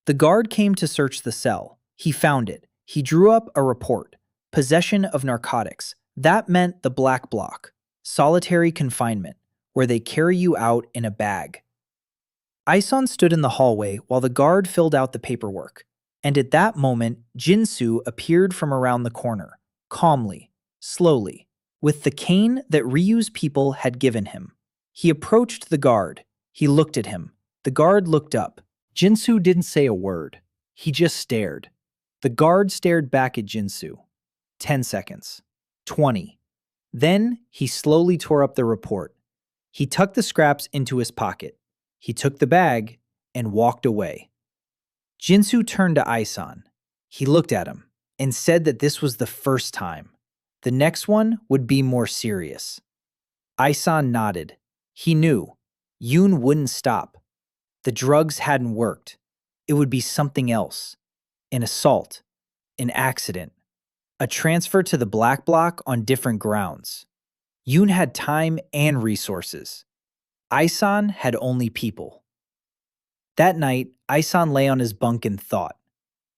The guard came to search the cell. He found it. He drew up a report. Possession of narcotics. That meant the black block. Solitary confinement, where they carry you out in a bag. Ison stood in the hallway while the guard filled out the paperwork. And at that moment, Jinsu appeared from around the corner, calmly, slowly, with the cane that Ryu's people had given him. He approached the guard. He looked at him. The guard looked up. Jinsu didn't say a word. He just stared. The guard stared back at Jinsu. 10 seconds. 20. Then he slowly tore up the report. He tucked the scraps into his pocket. He took the bag and walked away. Jinsu turned to Ison. He looked at him and said that this was the first time. The next one would be more serious. Ison nodded. He knew. Yun wouldn't stop. The drugs hadn't worked. It would be something else. An assault. An accident. A transfer to the black block on different grounds. Yun had time and resources. Ison had only people. That night, Ison lay on his bunk and thought.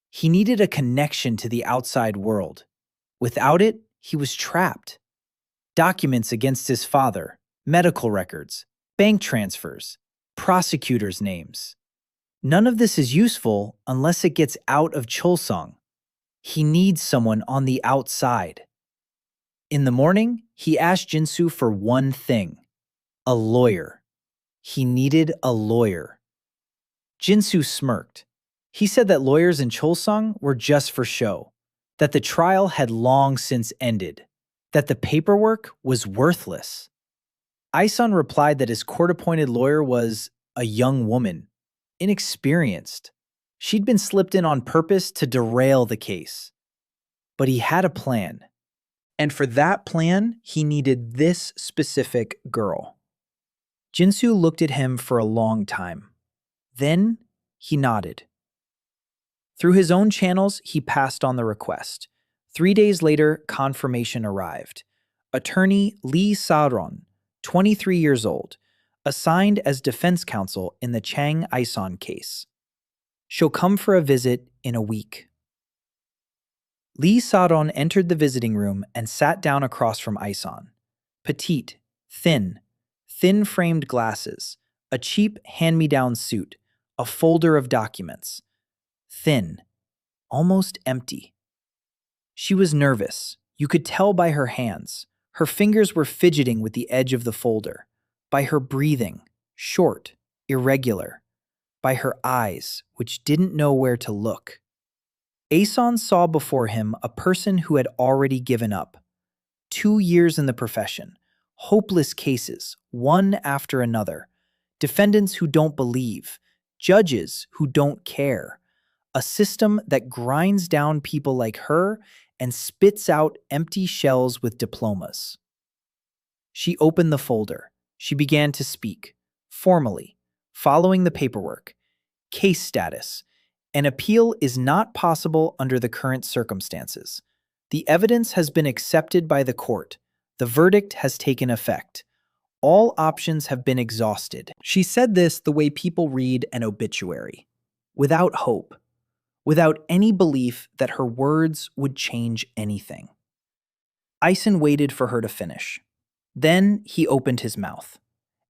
He needed a connection to the outside world. Without it, he was trapped. Documents against his father, medical records, bank transfers, prosecutors' names. None of this is useful unless it gets out of Cheolsong. He needs someone on the outside. In the morning, he asked Jinsu for one thing. A lawyer. He needed a lawyer. Jinsu smirked. He said that lawyers in Cheolsong were just for show, that the trial had long since ended, that the paperwork was worthless. Ison replied that his court-appointed lawyer was a young woman, inexperienced. She'd been slipped in on purpose to derail the case. But he had a plan. And for that plan, he needed this specific girl. Jinsu looked at him for a long time. Then he nodded. Through his own channels, he passed on the request. 3 days later, confirmation arrived. Attorney Lee Saeron, 23 years old, assigned as defense counsel in the Chang Ison case. She'll come for a visit in a week. Lee Saeron entered the visiting room and sat down across from Ison. Petite, thin-framed glasses, a cheap hand-me-down suit, a folder of documents. Thin, almost empty. She was nervous. You could tell by her hands. Her fingers were fidgeting with the edge of the folder. By her breathing, short, irregular. By her eyes, which didn't know where to look. Ison saw before him a person who had already given up. 2 years in the profession. Hopeless cases, one after another. defendants who don't believe, judges who don't care, a system that grinds down people like her and spits out empty shells with diplomas. She opened the folder. She began to speak, formally, following the paperwork. Case status. An appeal is not possible under the current circumstances. The evidence has been accepted by the court. The verdict has taken effect. All options have been exhausted. She said this the way people read an obituary, without hope, without any belief that her words would change anything. Ison waited for her to finish. Then he opened his mouth.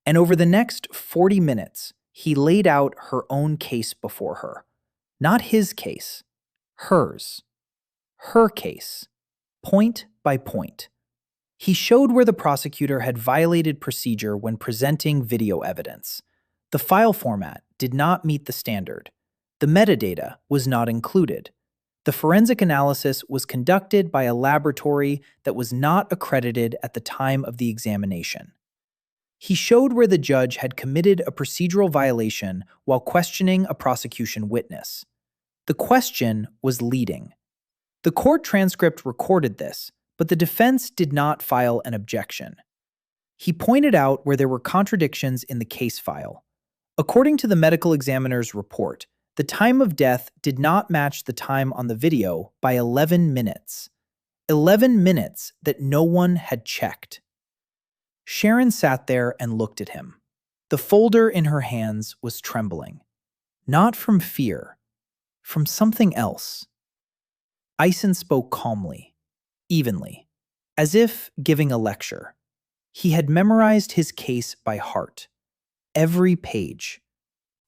And over the next 40 minutes, he laid out her own case before her. Not his case, hers. Her case, point by point. He showed where the prosecutor had violated procedure when presenting video evidence. The file format did not meet the standard. The metadata was not included. The forensic analysis was conducted by a laboratory that was not accredited at the time of the examination. He showed where the judge had committed a procedural violation while questioning a prosecution witness. The question was leading. The court transcript recorded this, but the defense did not file an objection. He pointed out where there were contradictions in the case file. According to the medical examiner's report, the time of death did not match the time on the video by 11 minutes. 11 minutes that no one had checked. Sharon sat there and looked at him. The folder in her hands was trembling. Not from fear, from something else. Ison spoke calmly, evenly, as if giving a lecture. He had memorized his case by heart. Every page,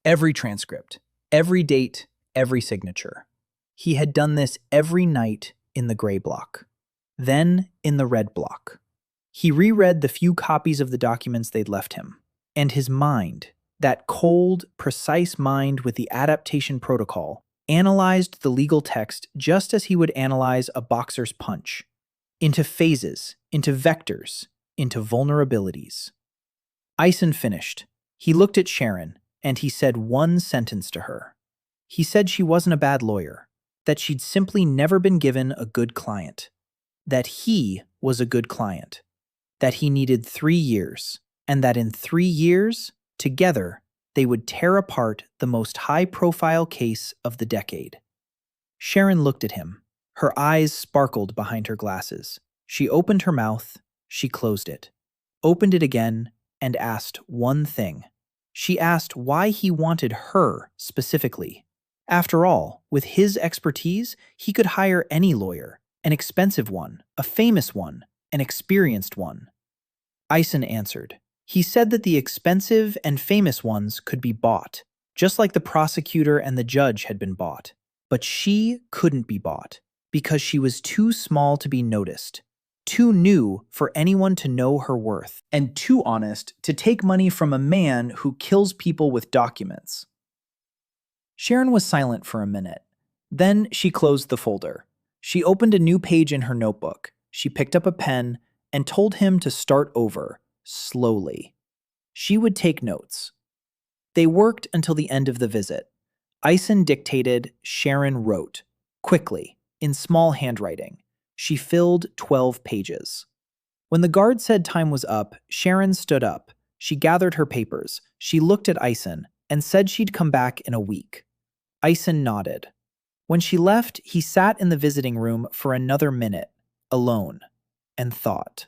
every transcript, every date, every signature. He had done this every night in the gray block, then in the red block. He reread the few copies of the documents they'd left him, and his mind, that cold, precise mind with the Adaptation Protocol, analyzed the legal text just as he would analyze a boxer's punch, into phases, into vectors, into vulnerabilities. Ison finished. He looked at Sharon, and he said one sentence to her. He said she wasn't a bad lawyer, that she'd simply never been given a good client, that he was a good client, that he needed 3 years, and that in 3 years, together, they would tear apart the most high-profile case of the decade. Sharon looked at him. Her eyes sparkled behind her glasses. She opened her mouth, she closed it, opened it again, and asked one thing. She asked why he wanted her specifically. After all, with his expertise, he could hire any lawyer, an expensive one, a famous one, an experienced one. Ison answered. He said that the expensive and famous ones could be bought, just like the prosecutor and the judge had been bought. But she couldn't be bought, because she was too small to be noticed, too new for anyone to know her worth, and too honest to take money from a man who kills people with documents. Sharon was silent for a minute. Then she closed the folder. She opened a new page in her notebook. She picked up a pen and told him to start over, slowly. She would take notes. They worked until the end of the visit. Ison dictated, Sharon wrote, quickly, in small handwriting. She filled 12 pages. When the guard said time was up, Sharon stood up. She gathered her papers. She looked at Ison and said she'd come back in a week. Ison nodded. When she left, he sat in the visiting room for another minute, alone, and thought.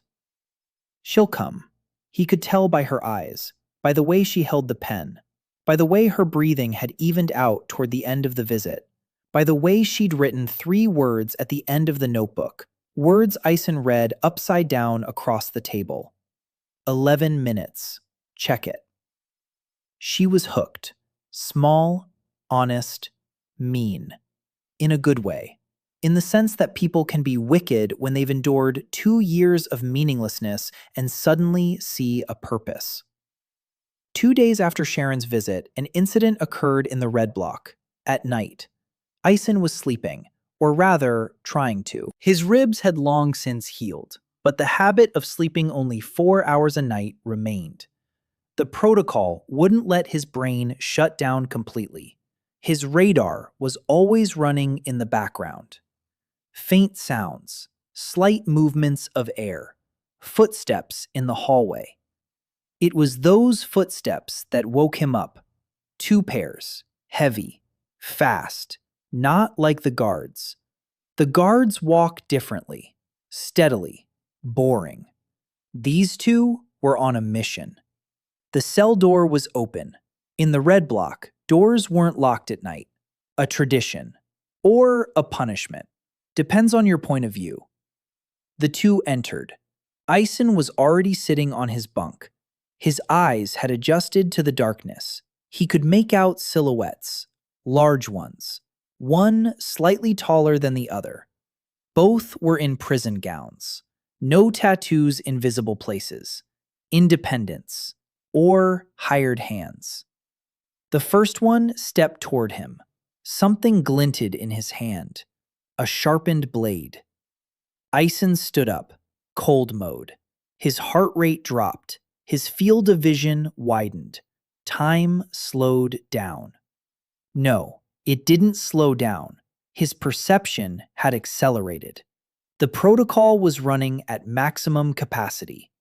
She'll come. He could tell by her eyes, by the way she held the pen, by the way her breathing had evened out toward the end of the visit, by the way she'd written 3 words at the end of the notebook, words Ison read upside down across the table. 11 minutes. Check it. She was hooked. Small, honest, mean. In a good way. In the sense that people can be wicked when they've endured 2 years of meaninglessness and suddenly see a purpose. 2 days after Sharon's visit, an incident occurred in the red block, at night. Ison was sleeping, or rather, trying to. His ribs had long since healed, but the habit of sleeping only 4 hours a night remained. The protocol wouldn't let his brain shut down completely. His radar was always running in the background. Faint sounds, slight movements of air, footsteps in the hallway. It was those footsteps that woke him up. Two pairs, heavy, fast, not like the guards. The guards walk differently, steadily, boring. These two were on a mission. The cell door was open. In the red block, doors weren't locked at night. A tradition. Or a punishment. Depends on your point of view. The two entered. Ison was already sitting on his bunk. His eyes had adjusted to the darkness. He could make out silhouettes, large ones, one slightly taller than the other. Both were in prison gowns. No tattoos in visible places. Independence. Or hired hands. The first one stepped toward him. Something glinted in his hand. A sharpened blade. Ison stood up, cold mode. His heart rate dropped. His field of vision widened. Time slowed down. No, it didn't slow down. His perception had accelerated. The protocol was running at maximum capacity.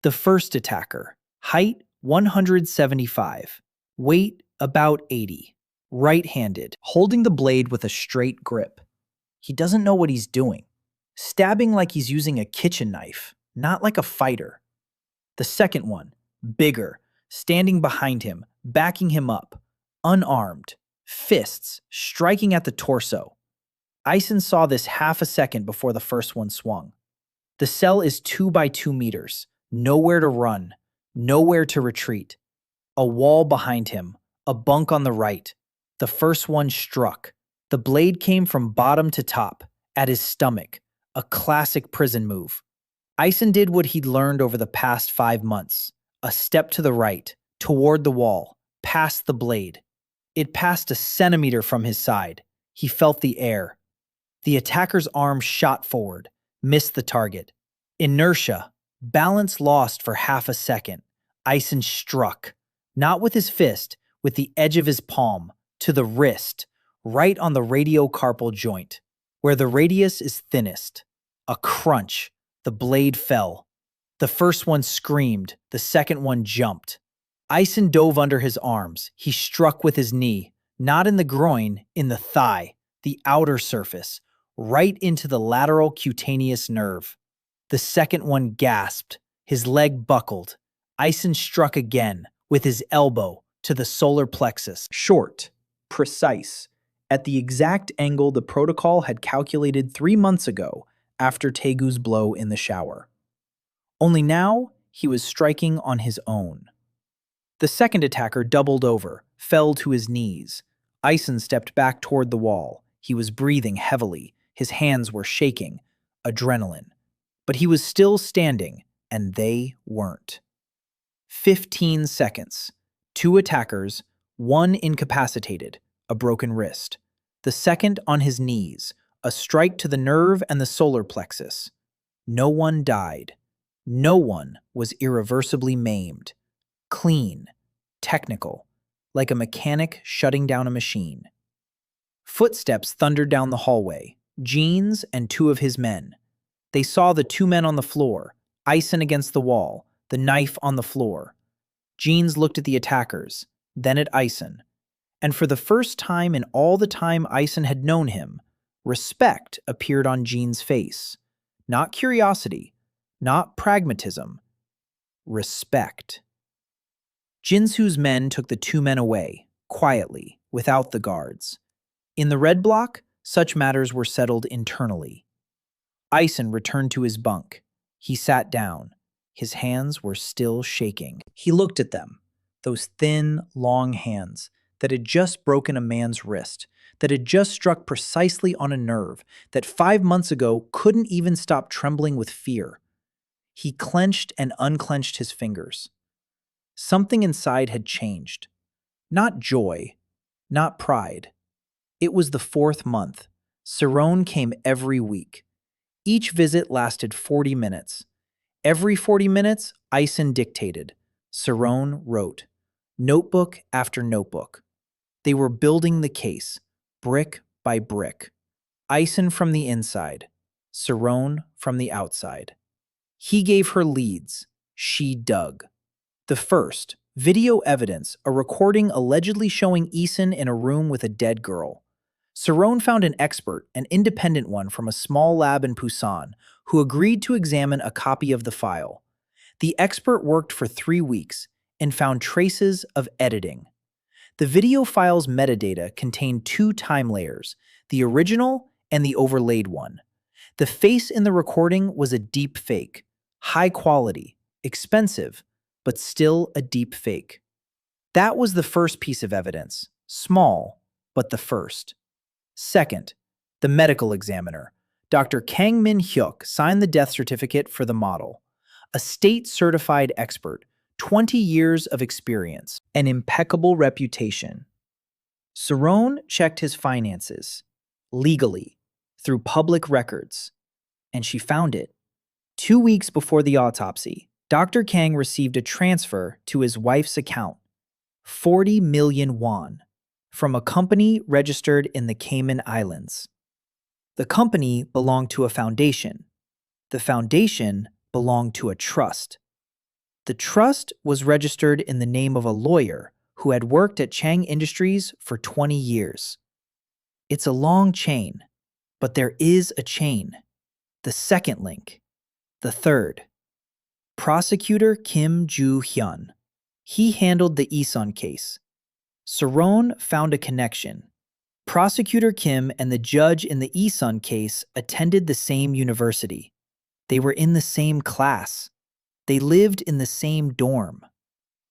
The first attacker, height 175, weight about 80, right-handed, holding the blade with a straight grip. He doesn't know what he's doing. Stabbing like he's using a kitchen knife, not like a fighter. The second one, bigger, standing behind him, backing him up, unarmed, fists striking at the torso. Ison saw this half a second before the first one swung. The cell is 2 by 2 meters, nowhere to run, nowhere to retreat. A wall behind him, a bunk on the right. The first one struck. The blade came from bottom to top, at his stomach, a classic prison move. Ison did what he'd learned over the past 5 months. A step to the right, toward the wall, past the blade. It passed a centimeter from his side. He felt the air. The attacker's arm shot forward, missed the target. Inertia, balance lost for half a second. Ison struck, not with his fist, with the edge of his palm, to the wrist, right on the radiocarpal joint, where the radius is thinnest. A crunch. The blade fell. The first one screamed. The second one jumped. Ison dove under his arms. He struck with his knee, not in the groin, in the thigh, the outer surface, right into the lateral cutaneous nerve. The second one gasped. His leg buckled. Ison struck again, with his elbow, to the solar plexus. Short, precise, at the exact angle the protocol had calculated 3 months ago after Taegu's blow in the shower. Only now, he was striking on his own. The second attacker doubled over, fell to his knees. Ison stepped back toward the wall. He was breathing heavily. His hands were shaking. Adrenaline. But he was still standing, and they weren't. 15 seconds. 2 attackers, 1 incapacitated, a broken wrist. The second on his knees, a strike to the nerve and the solar plexus. No one died. No one was irreversibly maimed. Clean, technical, like a mechanic shutting down a machine. Footsteps thundered down the hallway, Jeans and 2 of his men. They saw the 2 men on the floor, Ison against the wall, the knife on the floor. Jeans looked at the attackers, then at Ison. And for the first time in all the time Ison had known him, respect appeared on Jean's face. Not curiosity, not pragmatism. Respect. Jinsu's men took the 2 men away, quietly, without the guards. In the red block, such matters were settled internally. Ison returned to his bunk. He sat down. His hands were still shaking. He looked at them, those thin, long hands that had just broken a man's wrist, that had just struck precisely on a nerve, that 5 months ago couldn't even stop trembling with fear. He clenched and unclenched his fingers. Something inside had changed. Not joy, not pride. It was the 4th month. Saeron came every week. Each visit lasted 40 minutes. Every 40 minutes, Ison dictated. Saeron wrote, notebook after notebook. They were building the case, brick by brick. Ison from the inside, Saeron from the outside. He gave her leads. She dug. The first, video evidence, a recording allegedly showing Ison in a room with a dead girl. Saeron found an expert, an independent one from a small lab in Busan, who agreed to examine a copy of the file. The expert worked for 3 weeks and found traces of editing. The video file's metadata contained 2 time layers, the original and the overlaid one. The face in the recording was a deep fake, high quality, expensive, but still a deep fake. That was the first piece of evidence, small, but the first. Second, the medical examiner, Dr. Kang Min-hyuk, signed the death certificate for the model. A state-certified expert, 20 years of experience, an impeccable reputation. Saeron checked his finances, legally, through public records, and she found it. 2 weeks before the autopsy, Dr. Kang received a transfer to his wife's account, 40 million won, from a company registered in the Cayman Islands. The company belonged to a foundation. The foundation belonged to a trust. The trust was registered in the name of a lawyer who had worked at Chang Industries for 20 years. It's a long chain, but there is a chain. The second link. The third. Prosecutor Kim Taegu. He handled the Ison case. Saeron found a connection. Prosecutor Kim and the judge in the Ison case attended the same university. They were in the same class. They lived in the same dorm.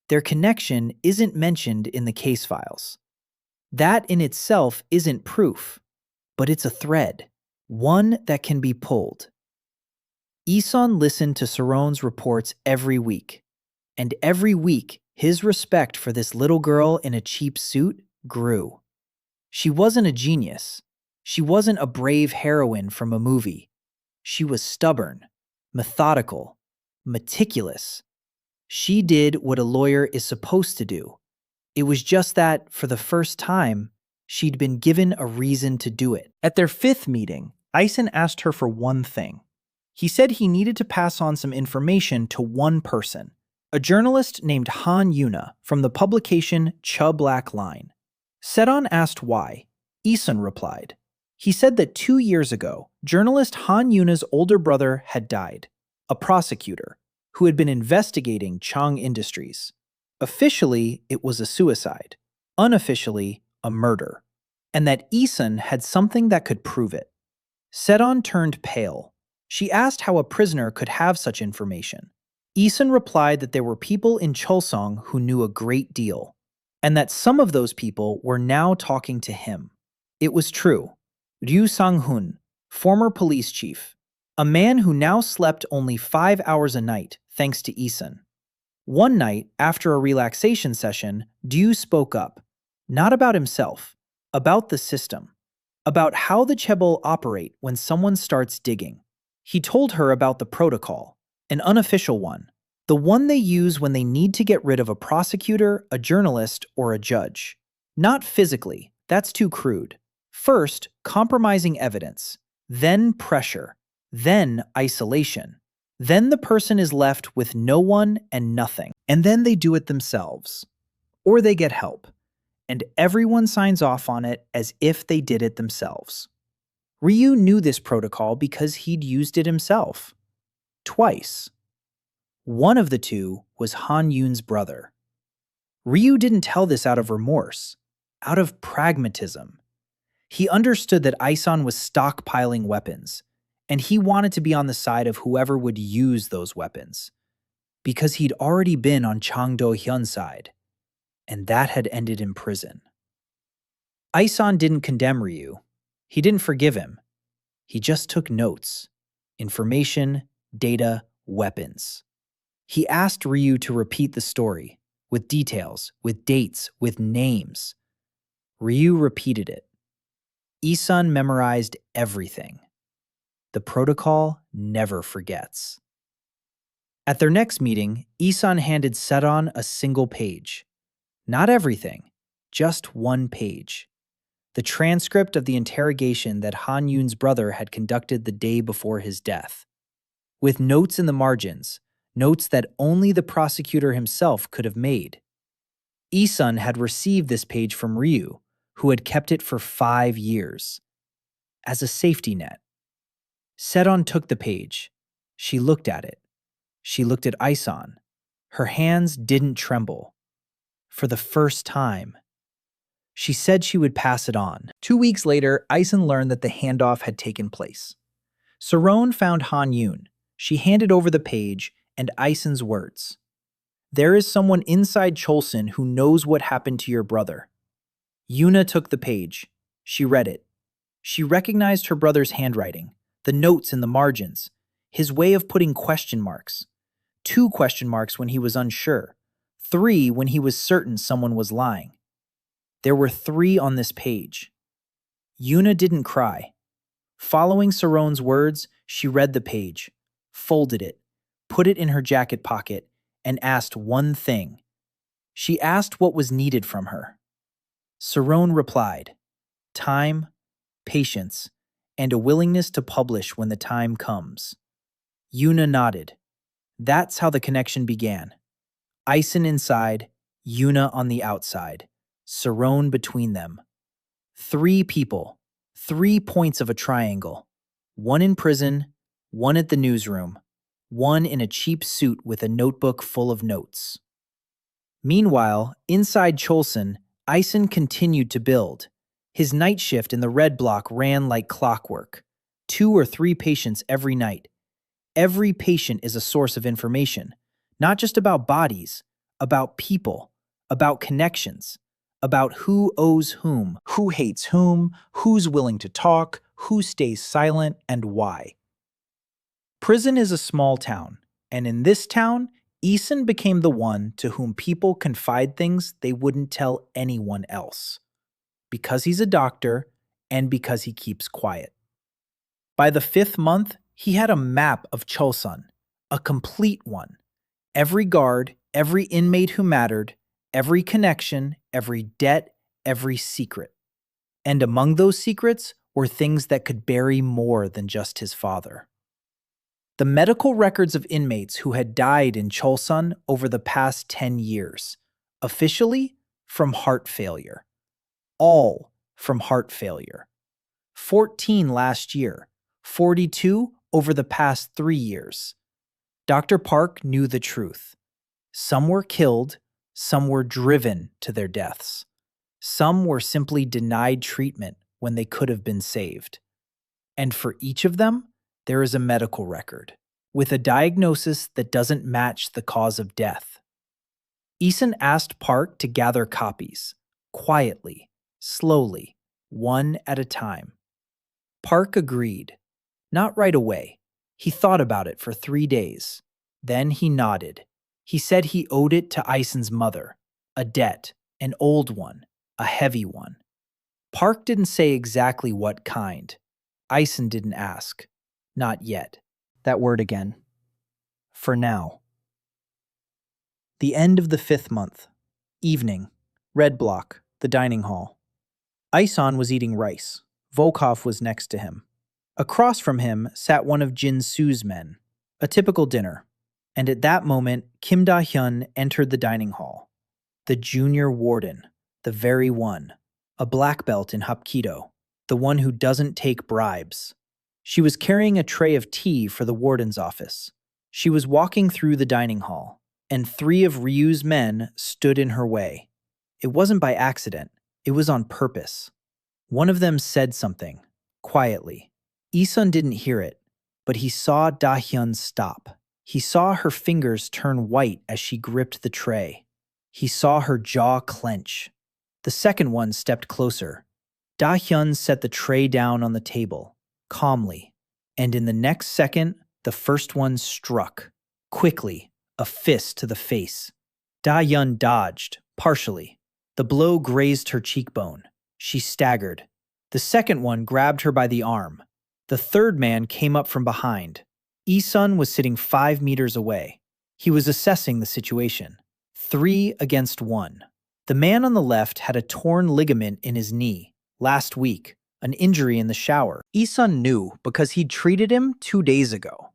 Their connection isn't mentioned in the case files. That in itself isn't proof, but it's a thread, one that can be pulled. Ison listened to Saeron's reports every week, and every week his respect for this little girl in a cheap suit grew. She wasn't a genius. She wasn't a brave heroine from a movie. She was stubborn, methodical, meticulous. She did what a lawyer is supposed to do. It was just that, for the first time, she'd been given a reason to do it. At their 5th meeting, Ison asked her for one thing. He said he needed to pass on some information to one person, a journalist named Han Yuna from the publication Cha Black Line. Saeron asked why. Ison replied. He said that 2 years ago, journalist Han Yuna's older brother had died, a prosecutor, who had been investigating Chang Industries. Officially, it was a suicide. Unofficially, a murder. And that Ison had something that could prove it. Saeron turned pale. She asked how a prisoner could have such information. Ison replied that there were people in Cheolsong who knew a great deal, and that some of those people were now talking to him. It was true. Ryu Sanghun, former police chief, a man who now slept only 5 hours a night thanks to Ison. One night, after a relaxation session, Ryu spoke up, not about himself, about the system, about how the chaebol operate when someone starts digging. He told her about the protocol, an unofficial one, the one they use when they need to get rid of a prosecutor, a journalist, or a judge. Not physically, that's too crude. First, compromising evidence, then pressure, then isolation. Then the person is left with no one and nothing, and then they do it themselves. Or they get help, and everyone signs off on it as if they did it themselves. Ryu knew this protocol because he'd used it himself. Twice. One of the two was Han Yun's brother. Ryu didn't tell this out of remorse, out of pragmatism. He understood that Ison was stockpiling weapons, and he wanted to be on the side of whoever would use those weapons, because he'd already been on Chang Dohyun's side, and that had ended in prison. Ison didn't condemn Ryu. He didn't forgive him. He just took notes. Information, data, weapons. He asked Ryu to repeat the story, with details, with dates, with names. Ryu repeated it. Ison memorized everything. The protocol never forgets. At their next meeting, Ison handed Saeron a single page. Not everything, just one page. The transcript of the interrogation that Han Yun's brother had conducted the day before his death. With notes in the margins, notes that only the prosecutor himself could have made. Ison had received this page from Ryu, who had kept it for 5 years, as a safety net. Saeron took the page. She looked at it. She looked at Ison. Her hands didn't tremble. For the first time. She said she would pass it on. 2 weeks later, Ison learned that the handoff had taken place. Saeron found Han Yun. She handed over the page and Ison's words. There is someone inside Cheolsong who knows what happened to your brother. Yuna took the page. She read it. She recognized her brother's handwriting, the notes in the margins, his way of putting question marks. 2 question marks when he was unsure, 3 when he was certain someone was lying. There were 3 on this page. Yuna didn't cry. Following Saeron's words, she read the page, folded it, put it in her jacket pocket, and asked one thing. She asked what was needed from her. Saeron replied, time, patience, and a willingness to publish when the time comes. Yuna nodded. That's how the connection began. Ison inside, Yuna on the outside, Saeron between them. 3 people, 3 points of a triangle. 1 in prison, 1 at the newsroom, 1 in a cheap suit with a notebook full of notes. Meanwhile, inside Cheolsong, Ison continued to build. His night shift in the red block ran like clockwork. 2 or 3 patients every night. Every patient is a source of information, not just about bodies, about people, about connections, about who owes whom, who hates whom, who's willing to talk, who stays silent, and why. Prison is a small town, and in this town, Ison became the one to whom people confide things they wouldn't tell anyone else. Because he's a doctor, and because he keeps quiet. By the 5th month, he had a map of Cheolsong, a complete one. Every guard, every inmate who mattered, every connection, every debt, every secret. And among those secrets were things that could bury more than just his father. The medical records of inmates who had died in Cheolsong over the past 10 years, officially from heart failure. All from heart failure. 14 last year, 42 over the past 3 years. Dr. Park knew the truth. Some were killed, some were driven to their deaths. Some were simply denied treatment when they could have been saved. And for each of them, there is a medical record, with a diagnosis that doesn't match the cause of death. Ison asked Park to gather copies, quietly, slowly, one at a time. Park agreed. Not right away. He thought about it for 3 days. Then he nodded. He said he owed it to Ison's mother. A debt, an old one, a heavy one. Park didn't say exactly what kind. Ison didn't ask. Not yet. That word again. For now. The end of the 5th month. Evening. Red block. The dining hall. Ison was eating rice. Volkov was next to him. Across from him sat one of Jinsu's men. A typical dinner. And at that moment, Kim Dohyun entered the dining hall. The junior warden. The very one. A black belt in Hapkido. The one who doesn't take bribes. She was carrying a tray of tea for the warden's office. She was walking through the dining hall, and 3 of Ryu's men stood in her way. It wasn't by accident. It was on purpose. One of them said something, quietly. Ison didn't hear it, but he saw Dahyun stop. He saw her fingers turn white as she gripped the tray. He saw her jaw clench. The second one stepped closer. Dahyun set the tray down on the table, calmly, and in the next second, the first one struck. Quickly, a fist to the face. Dahyun dodged, partially. The blow grazed her cheekbone. She staggered. The second one grabbed her by the arm. The third man came up from behind. Ison was sitting 5 meters away. He was assessing the situation. 3 against 1. The man on the left had a torn ligament in his knee last week, an injury in the shower. Ison knew because he'd treated him 2 days ago.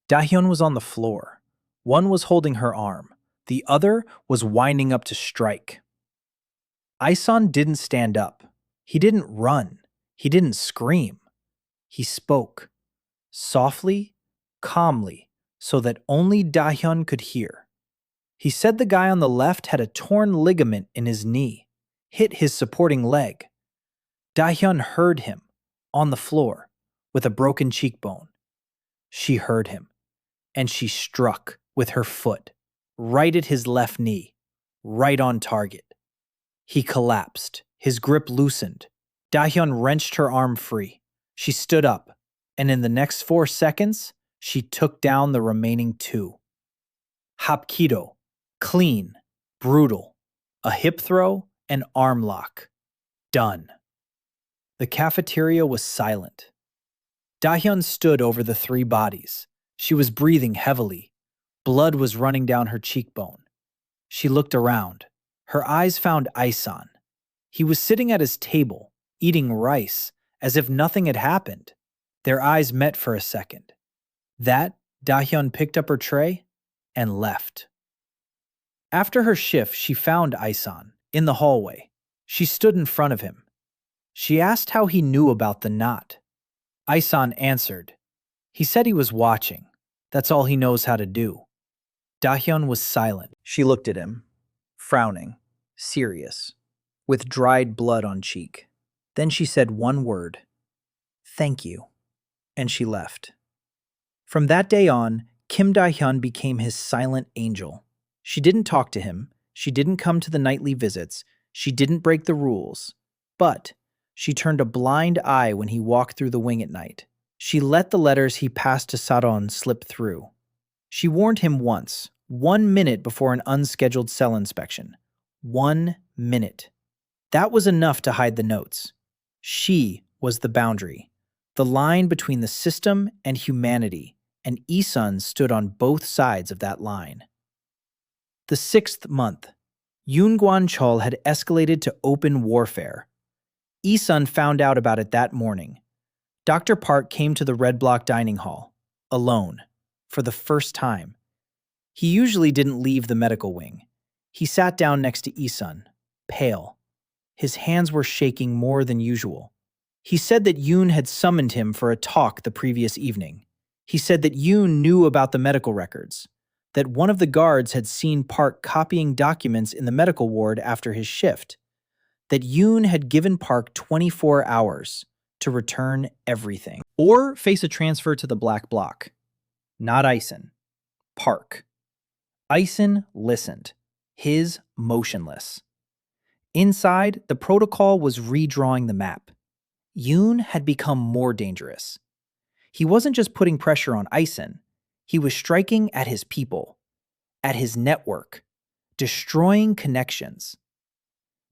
Dohyun was on the floor. One was holding her arm. The other was winding up to strike. Ison didn't stand up. He didn't run. He didn't scream. He spoke. Softly, calmly, so that only Dohyun could hear. He said the guy on the left had a torn ligament in his knee, hit his supporting leg. Dohyun heard him, on the floor, with a broken cheekbone. She heard him, and she struck with her foot, right at his left knee, right on target. He collapsed, his grip loosened. Dohyun wrenched her arm free. She stood up, and in the next 4 seconds, she took down the remaining 2. Hapkido, clean, brutal, a hip throw, an arm lock. Done. The cafeteria was silent. Dohyun stood over the 3 bodies. She was breathing heavily. Blood was running down her cheekbone. She looked around. Her eyes found Ison. He was sitting at his table, eating rice, as if nothing had happened. Their eyes met for a second. Dohyun picked up her tray and left. After her shift, she found Ison in the hallway. She stood in front of him. She asked how he knew about the knot. Ison answered. He said he was watching. That's all he knows how to do. Dohyun was silent. She looked at him, frowning, serious, with dried blood on cheek. Then she said one word, "Thank you," and she left. From that day on, Kim Dohyun became his silent angel. She didn't talk to him, she didn't come to the nightly visits, she didn't break the rules, but she turned a blind eye when he walked through the wing at night. She let the letters he passed to Saeron slip through. She warned him once, 1 minute before an unscheduled cell inspection. 1 minute. That was enough to hide the notes. She was the boundary, the line between the system and humanity, and Ison stood on both sides of that line. The 6th month, Yun Gwangcheol had escalated to open warfare. Ison found out about it that morning. Dr. Park came to the Red Block dining hall, alone, for the first time. He usually didn't leave the medical wing. He sat down next to Ison, pale. His hands were shaking more than usual. He said that Yun had summoned him for a talk the previous evening. He said that Yun knew about the medical records, that one of the guards had seen Park copying documents in the medical ward after his shift, that Yun had given Park 24 hours to return everything, or face a transfer to the Black Bloc. Not Ison. Park. Ison listened, his motionless. Inside, the protocol was redrawing the map. Yun had become more dangerous. He wasn't just putting pressure on Ison, he was striking at his people, at his network, destroying connections.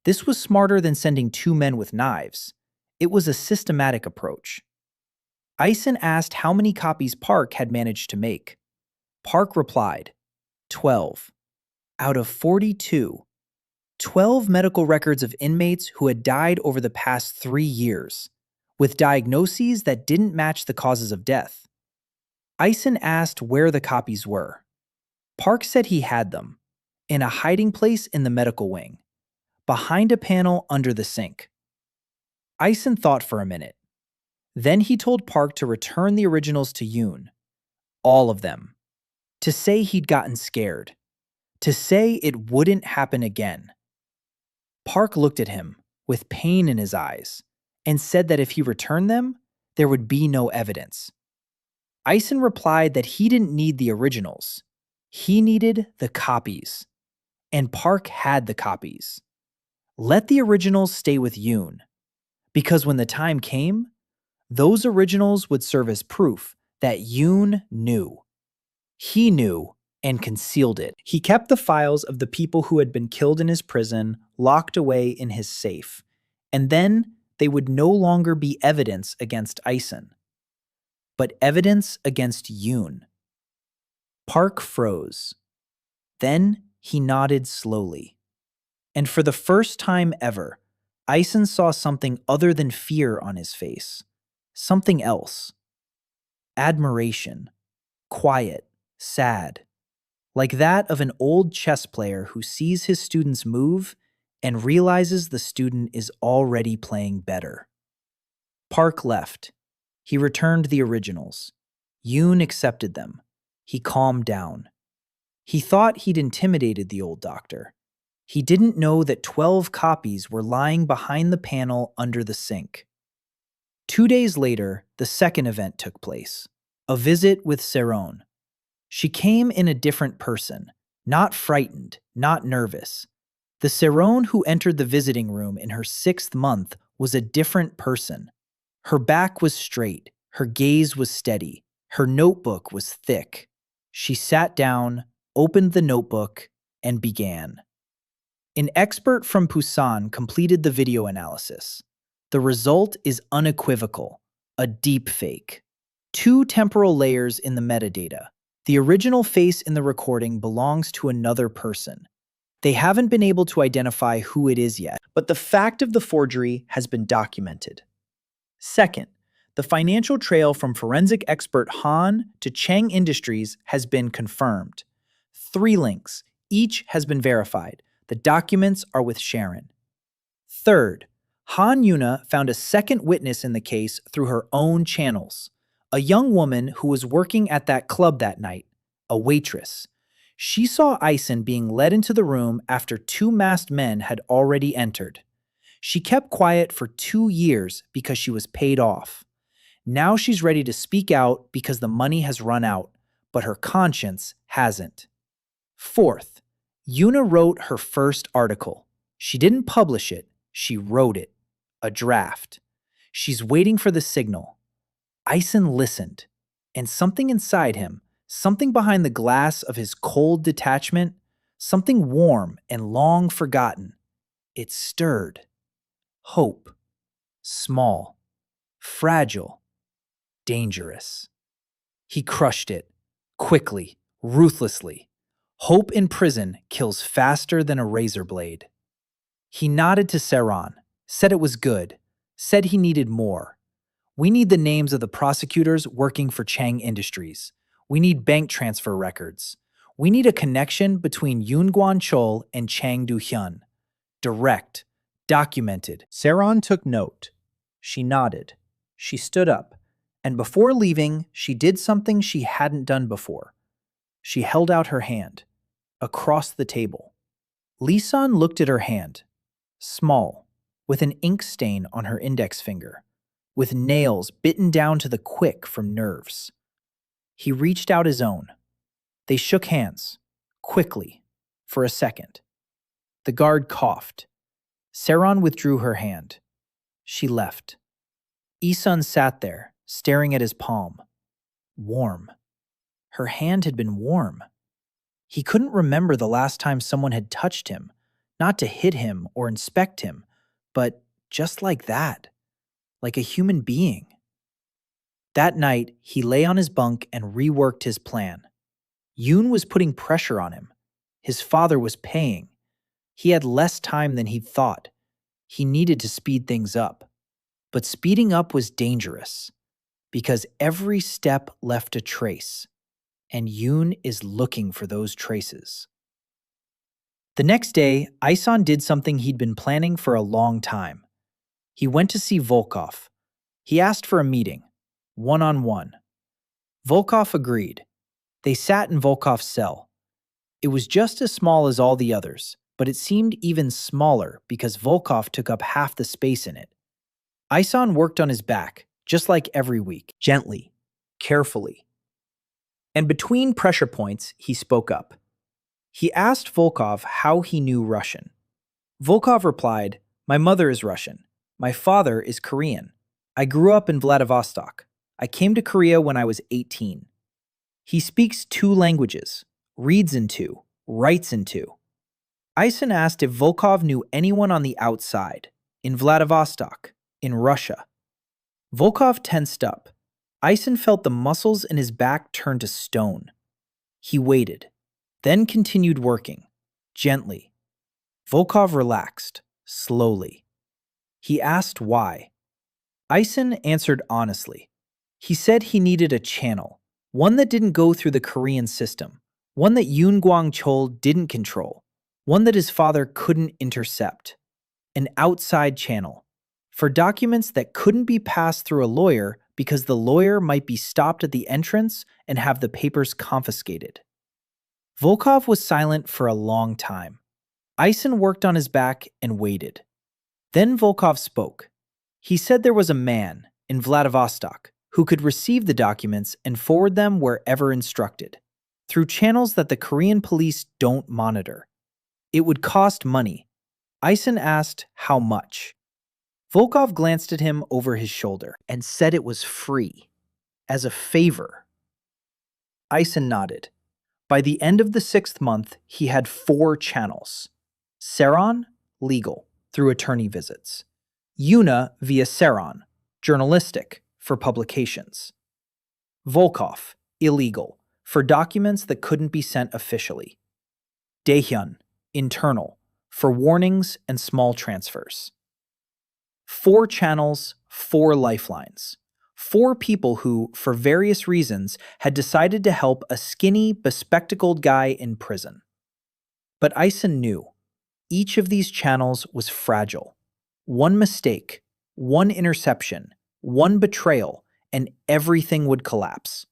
This was smarter than sending 2 men with knives. It was a systematic approach. Ison asked how many copies Park had managed to make. Park replied, 12. Out of 42. 12 medical records of inmates who had died over the past 3 years, with diagnoses that didn't match the causes of death. Ison asked where the copies were. Park said he had them, in a hiding place in the medical wing, behind a panel under the sink. Ison thought for a minute. Then he told Park to return the originals to Yun. All of them. To say he'd gotten scared. To say it wouldn't happen again. Park looked at him, with pain in his eyes, and said that if he returned them, there would be no evidence. Ison replied that he didn't need the originals. He needed the copies. And Park had the copies. Let the originals stay with Yun. Because when the time came, those originals would serve as proof that Yun knew. He knew and concealed it. He kept the files of the people who had been killed in his prison locked away in his safe, and then they would no longer be evidence against Ison, but evidence against Yun. Park froze. Then he nodded slowly. And for the first time ever, Ison saw something other than fear on his face. Something else. Admiration. Quiet. Sad. Like that of an old chess player who sees his students move and realizes the student is already playing better. Park left. He returned the originals. Yoon accepted them. He calmed down. He thought he'd intimidated the old doctor. He didn't know that 12 copies were lying behind the panel under the sink. 2 days later, the second event took place. A visit with Saeron. She came in a different person, not frightened, not nervous. The Saeron who entered the visiting room in her 6th month was a different person. Her back was straight, her gaze was steady, her notebook was thick. She sat down, opened the notebook, and began. An expert from Busan completed the video analysis. The result is unequivocal, a deep fake. 2 temporal layers in the metadata. The original face in the recording belongs to another person. They haven't been able to identify who it is yet, but the fact of the forgery has been documented. Second, the financial trail from forensic expert Han to Chang Industries has been confirmed. 3 links, each has been verified. The documents are with Sharon. Third, Han Yuna found a second witness in the case through her own channels. A young woman who was working at that club that night, a waitress. She saw Ison being led into the room after 2 masked men had already entered. She kept quiet for 2 years because she was paid off. Now she's ready to speak out because the money has run out, but her conscience hasn't. Fourth, Yuna wrote her first article. She didn't publish it, she wrote it. A draft. She's waiting for the signal. Ison listened, and something inside him, something behind the glass of his cold detachment, something warm and long forgotten, it stirred. Hope. Small. Fragile. Dangerous. He crushed it. Quickly. Ruthlessly. Hope in prison kills faster than a razor blade. He nodded to Saeron, said it was good, said he needed more. We need the names of the prosecutors working for Chang Industries. We need bank transfer records. We need a connection between Yun Gwangcheol and Chang Dohyun. Direct. Documented. Saeron took note. She nodded. She stood up. And before leaving, she did something she hadn't done before. She held out her hand. Across the table. Lee Saeron looked at her hand. Small. With an ink stain on her index finger. With nails bitten down to the quick from nerves. He reached out his own. They shook hands. Quickly. For a second. The guard coughed. Saeron withdrew her hand. She left. Ison sat there, staring at his palm. Warm. Her hand had been warm. He couldn't remember the last time someone had touched him, not to hit him or inspect him, but just like that, like a human being. That night, he lay on his bunk and reworked his plan. Yoon was putting pressure on him. His father was paying. He had less time than he'd thought. He needed to speed things up. But speeding up was dangerous, because every step left a trace, and Yoon is looking for those traces. The next day, Ison did something he'd been planning for a long time. He went to see Volkov. He asked for a meeting, one-on-one. Volkov agreed. They sat in Volkov's cell. It was just as small as all the others, but it seemed even smaller because Volkov took up half the space in it. Ison worked on his back, just like every week, gently, carefully. And between pressure points, he spoke up. He asked Volkov how he knew Russian. Volkov replied, "My mother is Russian. My father is Korean. I grew up in Vladivostok. I came to Korea when I was 18. He speaks 2 languages, reads in 2, writes in 2. Ison asked if Volkov knew anyone on the outside, in Vladivostok, in Russia. Volkov tensed up. Ison felt the muscles in his back turn to stone. He waited, then continued working, gently. Volkov relaxed, slowly. He asked why. Ison answered honestly. He said he needed a channel, one that didn't go through the Korean system, one that Yun Gwangcheol didn't control, one that his father couldn't intercept. An outside channel, for documents that couldn't be passed through a lawyer because the lawyer might be stopped at the entrance and have the papers confiscated. Volkov was silent for a long time. Ison worked on his back and waited. Then Volkov spoke. He said there was a man in Vladivostok who could receive the documents and forward them wherever instructed, through channels that the Korean police don't monitor. It would cost money. Ison asked how much. Volkov glanced at him over his shoulder and said it was free, as a favor. Ison nodded. By the end of the 6th month, he had 4 channels. Saeron, legal, through attorney visits. Yuna via Saeron, journalistic, for publications. Volkov, illegal, for documents that couldn't be sent officially. Dohyun, internal, for warnings and small transfers. 4 channels, 4 lifelines. 4 people who, for various reasons, had decided to help a skinny, bespectacled guy in prison. But Ison knew each of these channels was fragile. One mistake, one interception, one betrayal, and everything would collapse.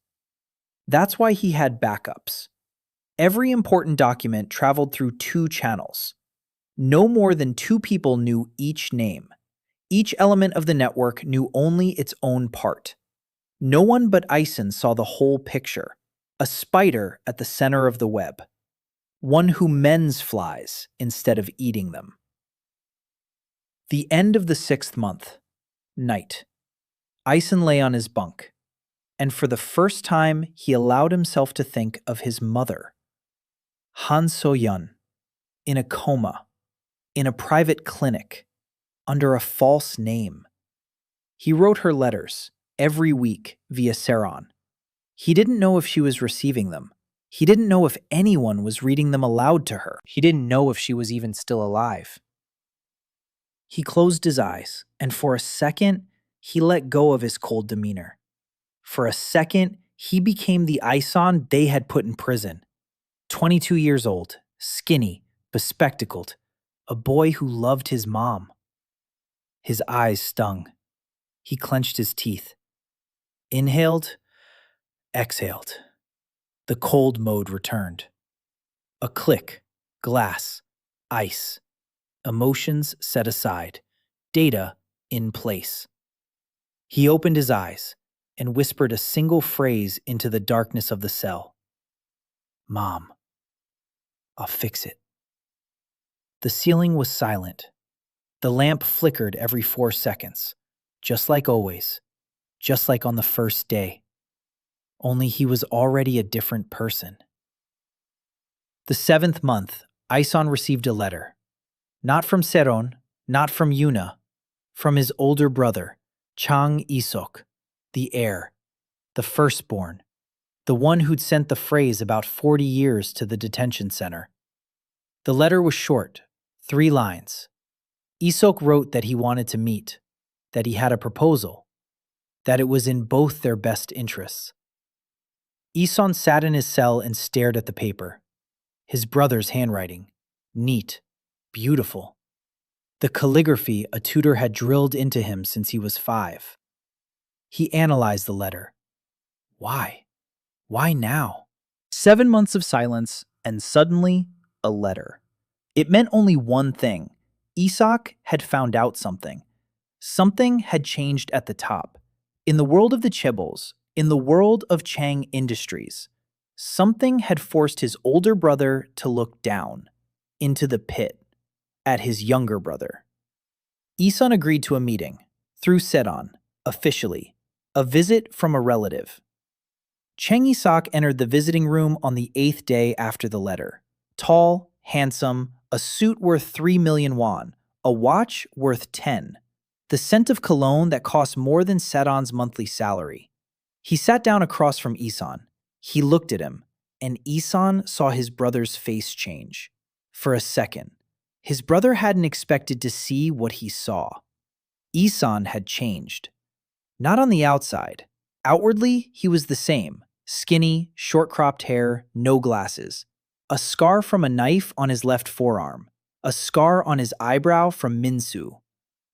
That's why he had backups. Every important document traveled through 2 channels. No more than 2 people knew each name. Each element of the network knew only its own part. No one but Ison saw the whole picture, a spider at the center of the web, one who mends flies instead of eating them. The end of the 6th month, night. Ison lay on his bunk, and for the first time he allowed himself to think of his mother. Han So-yeon, in a coma, in a private clinic, under a false name. He wrote her letters every week via Saeron. He didn't know if she was receiving them. He didn't know if anyone was reading them aloud to her. He didn't know if she was even still alive. He closed his eyes, and for a second, he let go of his cold demeanor. For a second, he became the Ison they had put in prison. 22 years old, skinny, bespectacled, a boy who loved his mom. His eyes stung. He clenched his teeth. Inhaled, exhaled. The cold mode returned. A click, glass, ice. Emotions set aside. Data in place. He opened his eyes and whispered a single phrase into the darkness of the cell. Mom, I'll fix it. The ceiling was silent. The lamp flickered every 4 seconds, just like always, just like on the first day. Only he was already a different person. The 7th month, Ison received a letter. Not from Saeron, not from Yuna, from his older brother, Chang Ison, the heir, the firstborn, the one who'd sent the phrase about 40 years to the detention center. The letter was short, 3 lines. Isok wrote that he wanted to meet, that he had a proposal, that it was in both their best interests. Ison sat in his cell and stared at the paper. His brother's handwriting, neat, beautiful. The calligraphy a tutor had drilled into him since he was 5. He analyzed the letter. Why? Why now? 7 months of silence, and suddenly, a letter. It meant only one thing. Isak had found out something. Something had changed at the top. In the world of the Chaebols, in the world of Chang Industries, something had forced his older brother to look down, into the pit, at his younger brother. Ison agreed to a meeting, through Saeron, officially, a visit from a relative. Chang Isak entered the visiting room on the 8th day after the letter. Tall, handsome, a suit worth 3 million won, a watch worth 10. The scent of cologne that cost more than Saeron's monthly salary. He sat down across from Ison. He looked at him. and Ison saw his brother's face change. For a second, his brother hadn't expected to see what he saw. Ison had changed. Not on the outside. Outwardly, he was the same. Skinny, short-cropped hair, no glasses. A scar from a knife on his left forearm. A scar on his eyebrow from Minsu.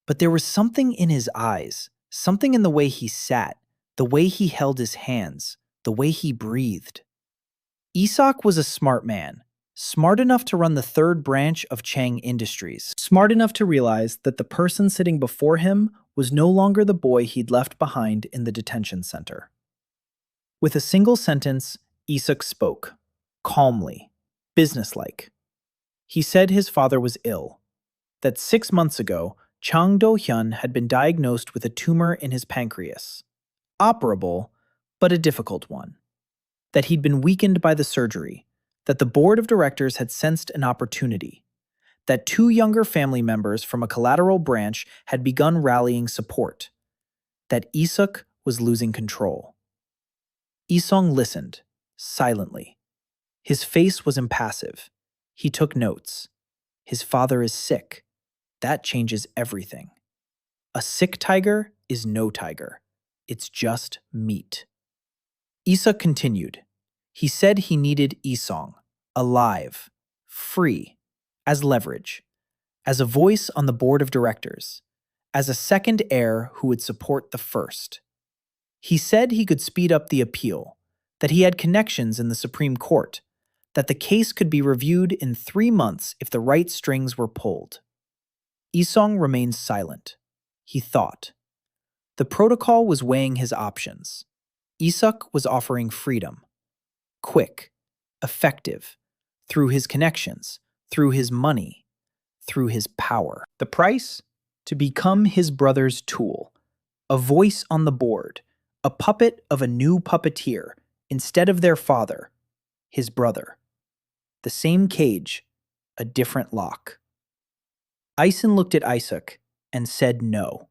But there was something in his eyes, something in the way he sat, the way he held his hands, the way he breathed. Isak was a smart man, smart enough to run the third branch of Chang Industries, smart enough to realize that the person sitting before him was no longer the boy he'd left behind in the detention center. With a single sentence, Isak spoke, calmly, businesslike. He said his father was ill, that 6 months ago, Chang Dohyun had been diagnosed with a tumor in his pancreas. Operable, but a difficult one. That he'd been weakened by the surgery, that the board of directors had sensed an opportunity, that 2 younger family members from a collateral branch had begun rallying support, that Isak was losing control. Isong listened, silently. His face was impassive. He took notes. His father is sick. That changes everything. A sick tiger is no tiger. It's just meat. Isak continued. He said he needed Isong, alive, free, as leverage, as a voice on the board of directors, as a second heir who would support the first. He said he could speed up the appeal, that he had connections in the Supreme Court, that the case could be reviewed in 3 months if the right strings were pulled. Isong remained silent. He thought. The protocol was weighing his options. Isak was offering freedom. Quick, effective, through his connections, through his money, through his power. The price? To become his brother's tool, a voice on the board, a puppet of a new puppeteer, instead of their father, his brother. The same cage, a different lock. Ison looked at Isak and said no.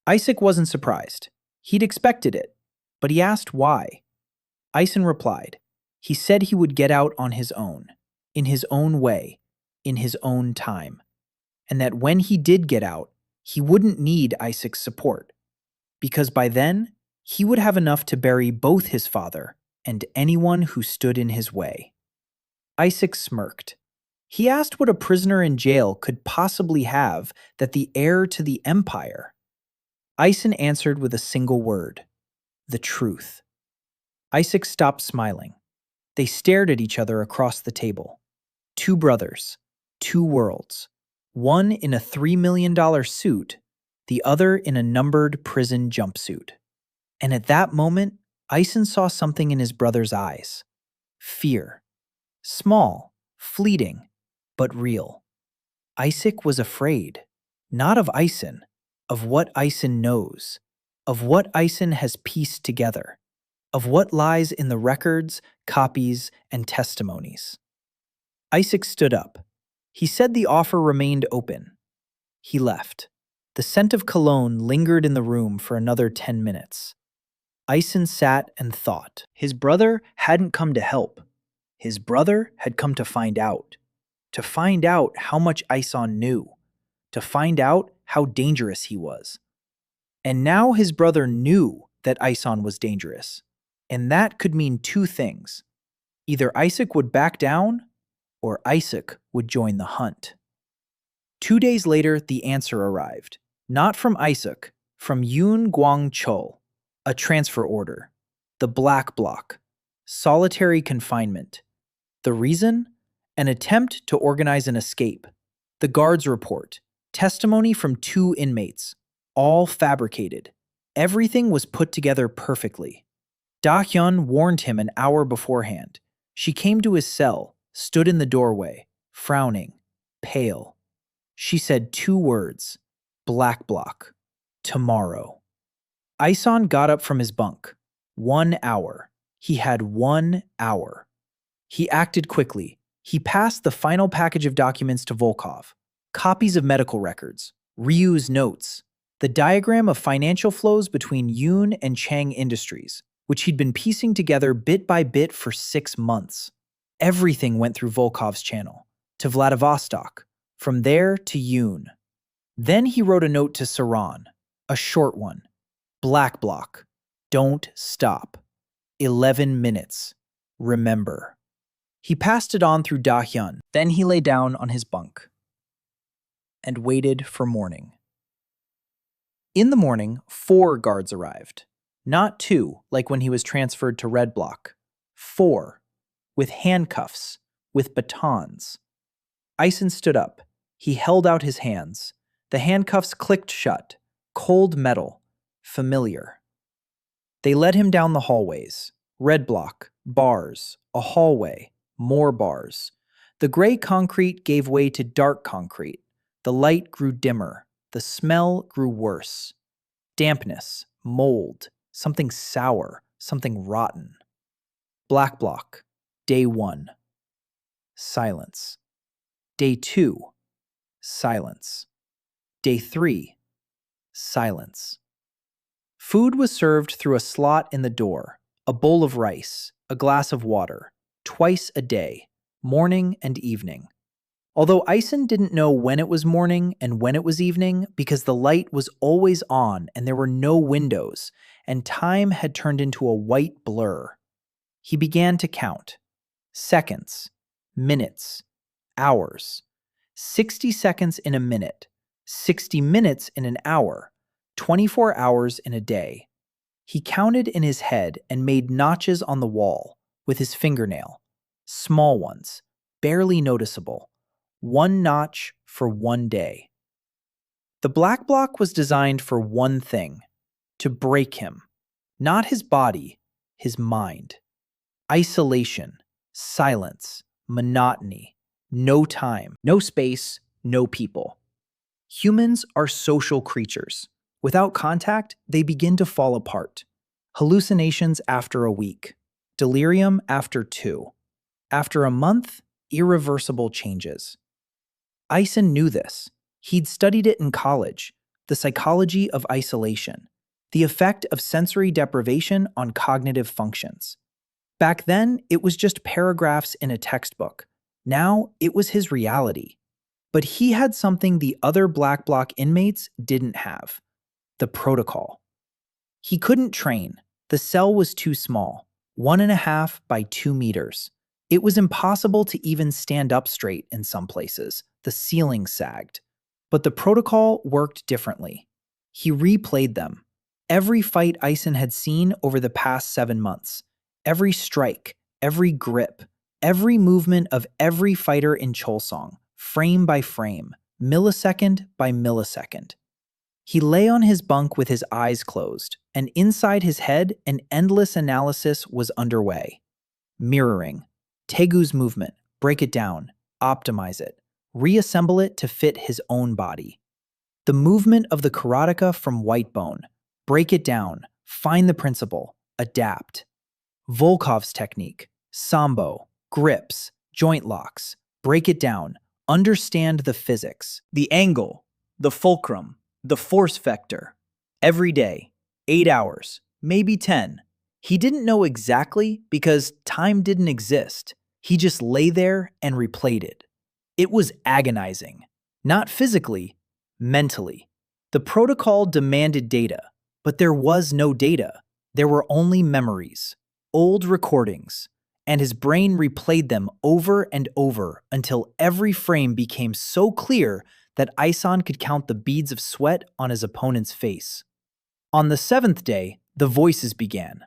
Isak wasn't surprised. He'd expected it, but he asked why. Ison replied. He said he would get out on his own, in his own way, in his own time, and that when he did get out, he wouldn't need Isak's support, because by then, he would have enough to bury both his father and anyone who stood in his way. Isak smirked. He asked what a prisoner in jail could possibly have that the heir to the empire. Ison answered with a single word, the truth. Isak stopped smiling. They stared at each other across the table. 2 brothers, 2 worlds, one in a $3 million suit, the other in a numbered prison jumpsuit. And at that moment, Ison saw something in his brother's eyes. Fear. Small, fleeting, but real. Isak was afraid, not of Ison, of what Ison knows, of what Ison has pieced together, of what lies in the records, copies, and testimonies. Isak stood up. He said the offer remained open. He left. The scent of cologne lingered in the room for another 10 minutes. Ison sat and thought. His brother hadn't come to help. His brother had come to find out how much Ison knew, to find out how dangerous he was. And now his brother knew that Ison was dangerous, and that could mean 2 things. Either Isak would back down, or Isak would join the hunt. 2 days later, the answer arrived. Not from Isak, from Yun Gwangcheol, a transfer order, the black block, solitary confinement. The reason? An attempt to organize an escape. The guards report. Testimony from 2 inmates. All fabricated. Everything was put together perfectly. Dohyun warned him an hour beforehand. She came to his cell, stood in the doorway, frowning, pale. She said 2 words. Black block. Tomorrow. Ison got up from his bunk. 1 hour. He had 1 hour. He acted quickly. He passed the final package of documents to Volkov. Copies of medical records, Ryu's notes, the diagram of financial flows between Yun and Chang Industries, which he'd been piecing together bit by bit for 6 months. Everything went through Volkov's channel, to Vladivostok, from there to Yun. Then he wrote a note to Saeron, a short one. Black block. Don't stop. 11 minutes. Remember. He passed it on through Dohyun. Then he lay down on his bunk and waited for morning. In the morning, 4 guards arrived. Not 2, like when he was transferred to Red Block. 4, with handcuffs, with batons. Ison stood up. He held out his hands. The handcuffs clicked shut. Cold metal. Familiar. They led him down the hallways. Red block, bars, a hallway, more bars. The gray concrete gave way to dark concrete. The light grew dimmer. The smell grew worse. Dampness, mold, something sour, something rotten. Black block, day 1. Silence. Day 2. Silence. Day 3. Silence. Food was served through a slot in the door, a bowl of rice, a glass of water, twice a day, morning and evening. Although Ison didn't know when it was morning and when it was evening because the light was always on and there were no windows, and time had turned into a white blur. He began to count. Seconds, minutes, hours. 60 seconds in a minute, 60 minutes in an hour, 24 hours in a day. He counted in his head and made notches on the wall with his fingernail. Small ones, barely noticeable. 1 notch for 1 day. The black block was designed for one thing, to break him. Not his body, his mind. Isolation, silence, monotony, no time, no space, no people. Humans are social creatures. Without contact, they begin to fall apart. Hallucinations after a week. Delirium after 2. After a month, irreversible changes. Ison knew this. He'd studied it in college, the psychology of isolation, the effect of sensory deprivation on cognitive functions. Back then, it was just paragraphs in a textbook. Now, it was his reality. But he had something the other black block inmates didn't have. The protocol. He couldn't train. The cell was too small, 1.5 by 2 meters. It was impossible to even stand up straight in some places. The ceiling sagged. But the protocol worked differently. He replayed them. Every fight Ison had seen over the past 7 months. Every strike, every grip, every movement of every fighter in Cheolsong, frame by frame, millisecond by millisecond. He lay on his bunk with his eyes closed, and inside his head, an endless analysis was underway. Mirroring. Taegu's movement. Break it down. Optimize it. Reassemble it to fit his own body. The movement of the karateka from white bone. Break it down. Find the principle. Adapt. Volkov's technique. Sambo. Grips. Joint locks. Break it down. Understand the physics. The angle. The fulcrum. The force vector. Every day. 8 hours. Maybe 10. He didn't know exactly because time didn't exist. He just lay there and replayed it. It was agonizing. Not physically, mentally. The protocol demanded data, but there was no data. There were only memories, old recordings, and his brain replayed them over and over until every frame became so clear that Ison could count the beads of sweat on his opponent's face. On the 7th day, the voices began.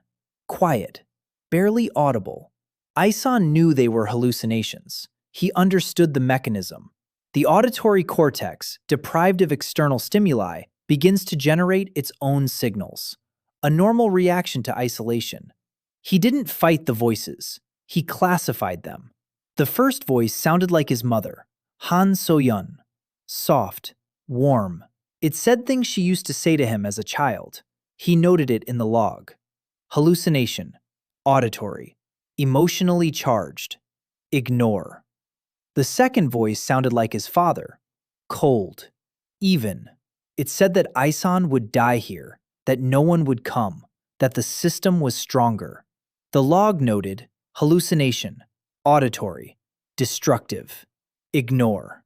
Quiet, barely audible. Ison knew they were hallucinations. He understood the mechanism. The auditory cortex, deprived of external stimuli, begins to generate its own signals. A normal reaction to isolation. He didn't fight the voices. He classified them. The first voice sounded like his mother, Han Soyeon. Soft, warm. It said things she used to say to him as a child. He noted it in the log. Hallucination. Auditory. Emotionally charged. Ignore. The second voice sounded like his father. Cold. Even. It said that Ison would die here, that no one would come, that the system was stronger. The log noted hallucination, auditory, destructive, ignore.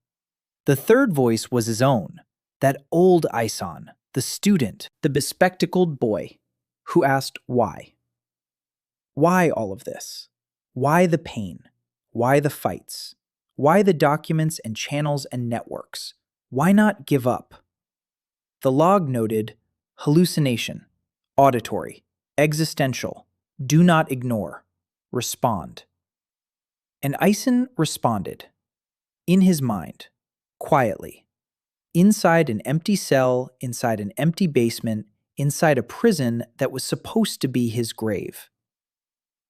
The third voice was his own, that old Ison, the student, the bespectacled boy, who asked why. Why all of this? Why the pain? Why the fights? Why the documents and channels and networks? Why not give up? The log noted hallucination, auditory, existential, do not ignore, respond. And Ison responded, in his mind, quietly, inside an empty cell, inside an empty basement, inside a prison that was supposed to be his grave.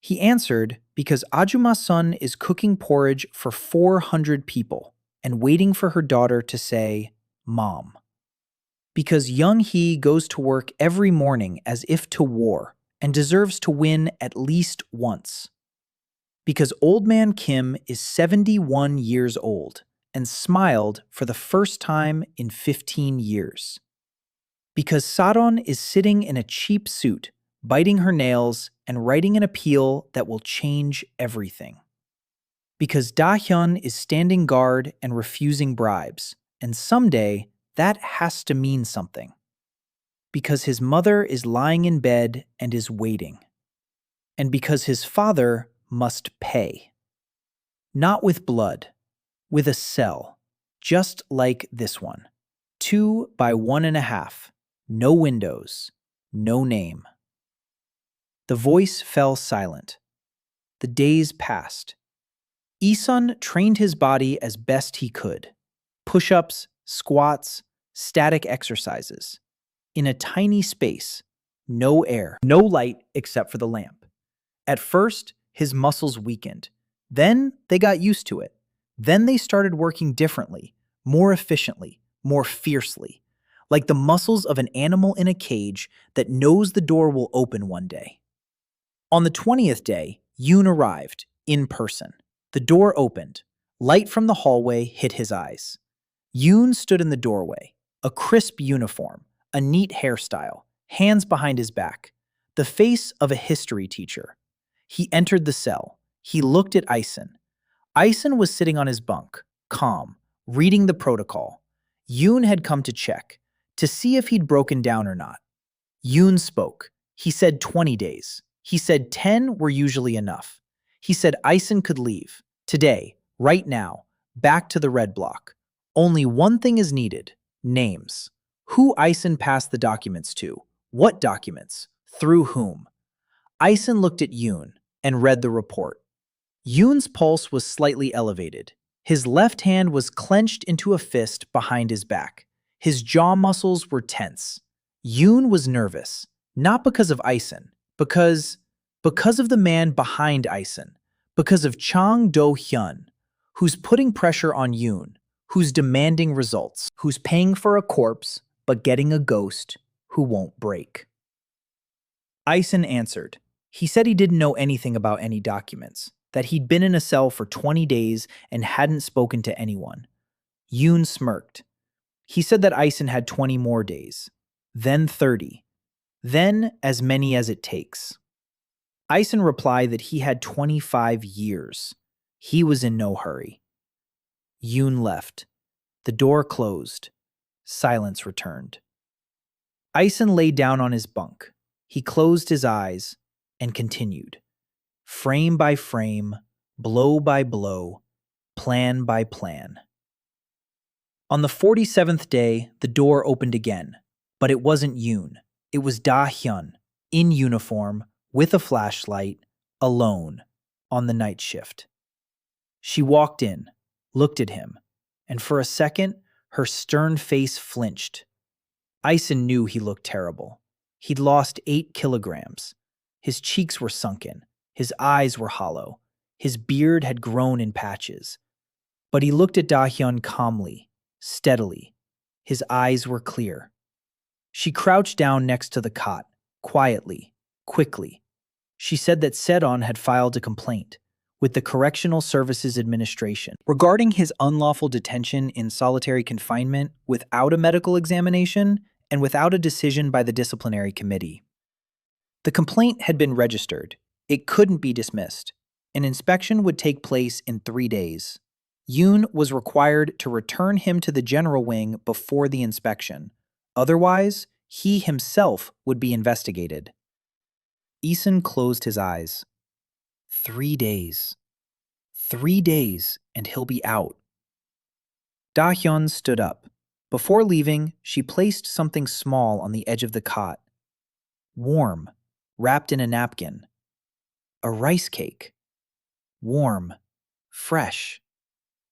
He answered because Ajumma Son is cooking porridge for 400 people and waiting for her daughter to say, Mom. Because Yeonhee goes to work every morning as if to war and deserves to win at least once. Because old man Kim is 71 years old and smiled for the first time in 15 years. Because Saeron is sitting in a cheap suit, biting her nails and writing an appeal that will change everything. Because Dohyun is standing guard and refusing bribes, and someday that has to mean something. Because his mother is lying in bed and is waiting. And because his father must pay. Not with blood, with a cell, just like this one. 2 by 1.5, no windows, no name. The voice fell silent. The days passed. Ison trained his body as best he could. Push-ups, squats, static exercises. In a tiny space, no air, no light except for the lamp. At first, his muscles weakened. Then they got used to it. Then they started working differently, more efficiently, more fiercely, like the muscles of an animal in a cage that knows the door will open one day. On the 20th day, Yun arrived, in person. The door opened. Light from the hallway hit his eyes. Yun stood in the doorway, a crisp uniform, a neat hairstyle, hands behind his back, the face of a history teacher. He entered the cell. He looked at Ison. Ison was sitting on his bunk, calm, reading the protocol. Yun had come to check, to see if he'd broken down or not. Yun spoke. He said 20 days. He said 10 were usually enough. He said Ison could leave. Today, right now, back to the red block. Only one thing is needed. Names. Who Ison passed the documents to. What documents? Through whom? Ison looked at Yun and read the report. Yun's pulse was slightly elevated. His left hand was clenched into a fist behind his back. His jaw muscles were tense. Yun was nervous, not because of Ison, because of the man behind Ison, because of Chang Dohyun, who's putting pressure on Yun, who's demanding results, who's paying for a corpse but getting a ghost who won't break. Ison answered. He said he didn't know anything about any documents, that he'd been in a cell for 20 days and hadn't spoken to anyone. Yun smirked. He said that Ison had 20 more days, then 30, then as many as it takes. Ison replied that he had 25 years. He was in no hurry. Yun left. The door closed. Silence returned. Ison lay down on his bunk. He closed his eyes and continued. Frame by frame, blow by blow, plan by plan. On the 47th day, the door opened again, but it wasn't Yun. It was Da-hyun, in uniform, with a flashlight, alone, on the night shift. She walked in, looked at him, and for a second, her stern face flinched. Ison knew he looked terrible. He'd lost 8 kilograms. His cheeks were sunken. His eyes were hollow. His beard had grown in patches. But he looked at Da-hyun calmly, steadily. His eyes were clear. She crouched down next to the cot, quietly, quickly. She said that Saeron had filed a complaint with the Correctional Services Administration regarding his unlawful detention in solitary confinement without a medical examination and without a decision by the disciplinary committee. The complaint had been registered. It couldn't be dismissed. An inspection would take place in 3 days. Yun was required to return him to the general wing before the inspection. Otherwise, he himself would be investigated. Ison closed his eyes. 3 days. 3 days, and he'll be out. Dohyun stood up. Before leaving, she placed something small on the edge of the cot. Warm, wrapped in a napkin. A rice cake. Warm, fresh,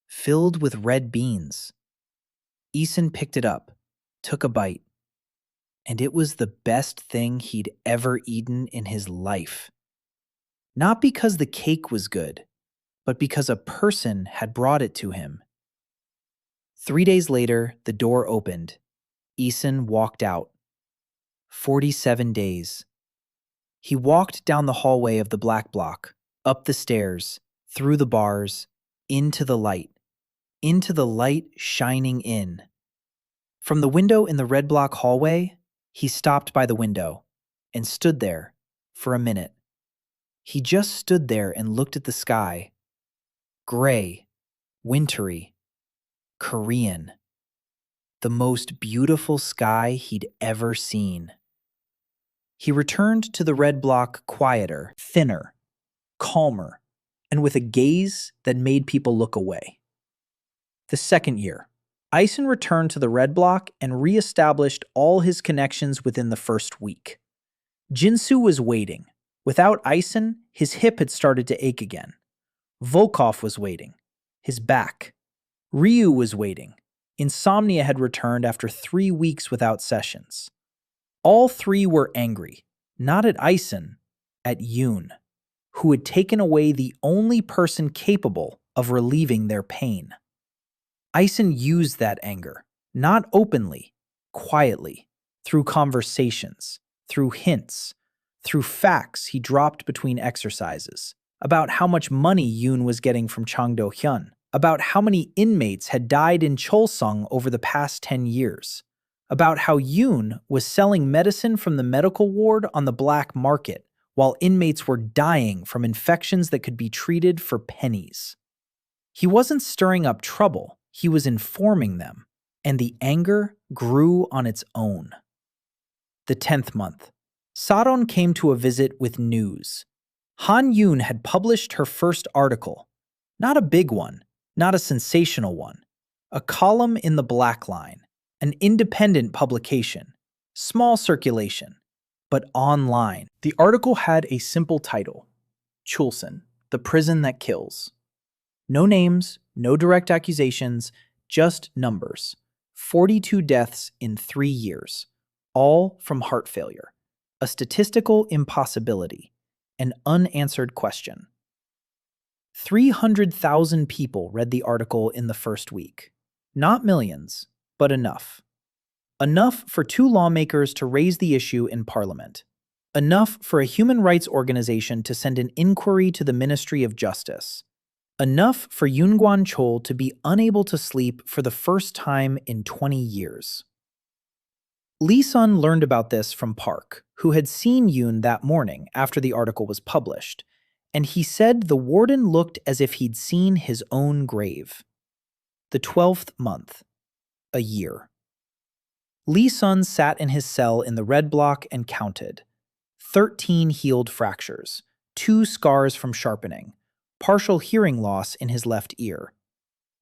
filled with red beans. Ison picked it up, took a bite, and it was the best thing he'd ever eaten in his life. Not because the cake was good, but because a person had brought it to him. 3 days later, the door opened. Ison walked out. 47 days. He walked down the hallway of the black block, up the stairs, through the bars, into the light shining in. From the window in the red block hallway, he stopped by the window and stood there for a minute. He just stood there and looked at the sky. Gray, wintry, Korean. The most beautiful sky he'd ever seen. He returned to the red block quieter, thinner, calmer, and with a gaze that made people look away. The second year, Ison returned to the red block and re-established all his connections within the first week. Jinsu was waiting. Without Ison, his hip had started to ache again. Volkov was waiting. His back. Ryu was waiting. Insomnia had returned after 3 weeks without sessions. All three were angry, not at Ison, at Yun, who had taken away the only person capable of relieving their pain. Ison used that anger, not openly, quietly, through conversations, through hints, through facts he dropped between exercises, about how much money Yun was getting from Chang Dohyun, about how many inmates had died in Cheolsong over the past 10 years, about how Yun was selling medicine from the medical ward on the black market while inmates were dying from infections that could be treated for pennies. He wasn't stirring up trouble, he was informing them, and the anger grew on its own. The 10th month. Saeron came to a visit with news. Han Yuna had published her first article. Not a big one, not a sensational one. A column in the Black Line, an independent publication, small circulation, but online. The article had a simple title, Cheolsong, the prison that kills. No names, no direct accusations, just numbers. 42 deaths in 3 years, all from heart failure. A statistical impossibility, an unanswered question. 300,000 people read the article in the first week. Not millions, but enough. Enough for 2 lawmakers to raise the issue in Parliament. Enough for a human rights organization to send an inquiry to the Ministry of Justice. Enough for Yun Gwangcheol to be unable to sleep for the first time in 20 years. Lee Saeron learned about this from Park, who had seen Yun that morning after the article was published, and he said the warden looked as if he'd seen his own grave. The 12th month. A year. Lee Saeron sat in his cell in the red block and counted. 13 healed fractures, 2 scars from sharpening, partial hearing loss in his left ear.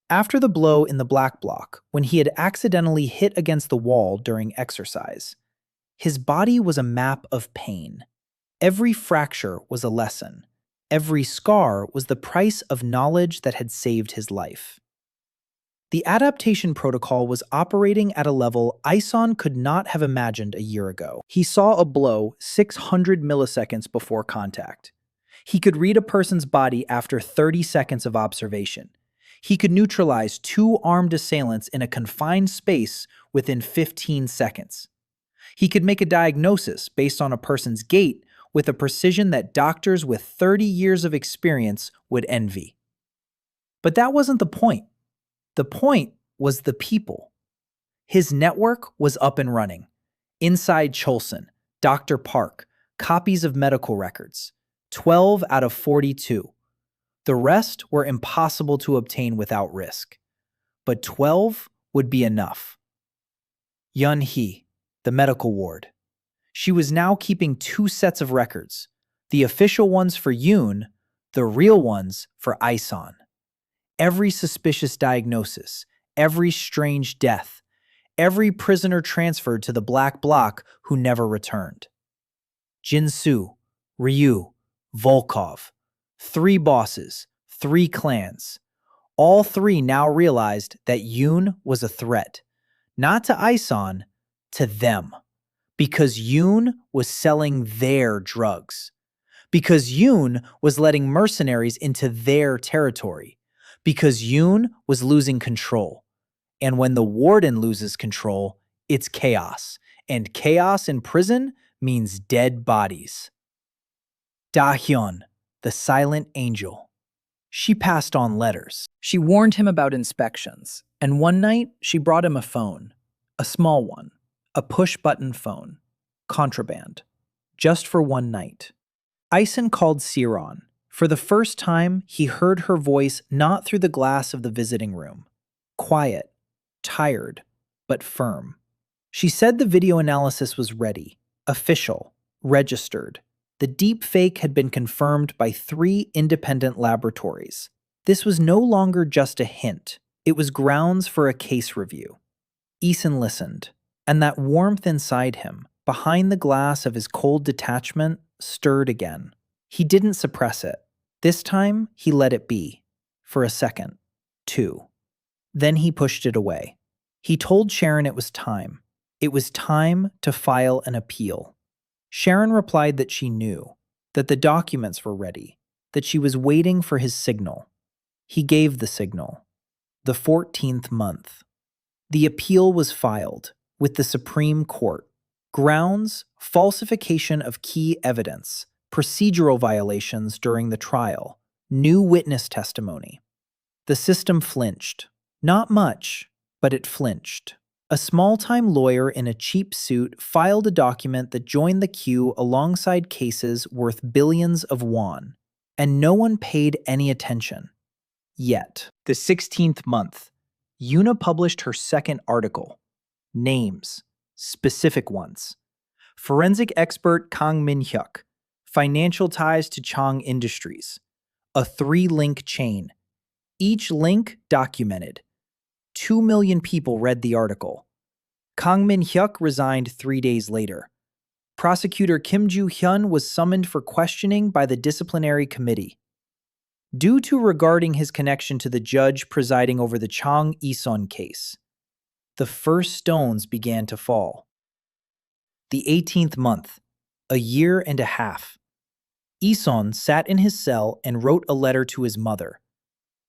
After the blow in the black block, when he had accidentally hit against the wall during exercise, his body was a map of pain. Every fracture was a lesson. Every scar was the price of knowledge that had saved his life. The Adaptation Protocol was operating at a level Ison could not have imagined a year ago. He saw a blow 600 milliseconds before contact. He could read a person's body after 30 seconds of observation. He could neutralize 2 armed assailants in a confined space within 15 seconds. He could make a diagnosis based on a person's gait with a precision that doctors with 30 years of experience would envy. But that wasn't the point. The point was the people. His network was up and running. Inside Cheolsong, Dr. Park, copies of medical records, 12 out of 42. The rest were impossible to obtain without risk, but 12 would be enough. Yeonhee, the medical ward. She was now keeping 2 sets of records, the official ones for Yun, the real ones for Ison. Every suspicious diagnosis, every strange death, every prisoner transferred to the Black Bloc who never returned. Jinsu, Ryu, Volkov. 3 bosses, 3 clans. All 3 now realized that Yun was a threat, not to Ison, to them. Because Yun was selling their drugs. Because Yun was letting mercenaries into their territory. Because Yun was losing control. And when the warden loses control, it's chaos. And chaos in prison means dead bodies. Dohyun, the silent angel. She passed on letters. She warned him about inspections. And one night, she brought him a phone. A small one. A push-button phone. Contraband. Just for one night. Ison called Saeron. For the first time, he heard her voice not through the glass of the visiting room. Quiet. Tired. But firm. She said the video analysis was ready. Official. Registered. The deep fake had been confirmed by 3 independent laboratories. This was no longer just a hint. It was grounds for a case review. Ison listened. And that warmth inside him, behind the glass of his cold detachment, stirred again. He didn't suppress it. This time, he let it be. For a second. 2. Then he pushed it away. He told Sharon it was time. It was time to file an appeal. Sharon replied that she knew, that the documents were ready, that she was waiting for his signal. He gave the signal. The 14th month. The appeal was filed. With the Supreme Court. Grounds: falsification of key evidence, procedural violations during the trial, new witness testimony. The system flinched. Not much, but it flinched. A small-time lawyer in a cheap suit filed a document that joined the queue alongside cases worth billions of won, and no one paid any attention. Yet, the 16th month, Yuna published her second article. Names. Specific ones. Forensic expert Kang Min-hyuk. Financial ties to Chang Industries. A 3-link chain. Each link documented. 2 million people read the article. Kang Min-hyuk resigned 3 days later. Prosecutor Kim Joo-hyun was summoned for questioning by the disciplinary committee. Due to regarding his connection to the judge presiding over the Chang Ison case, the first stones began to fall. The 18th month, a year and a half. Ison sat in his cell and wrote a letter to his mother.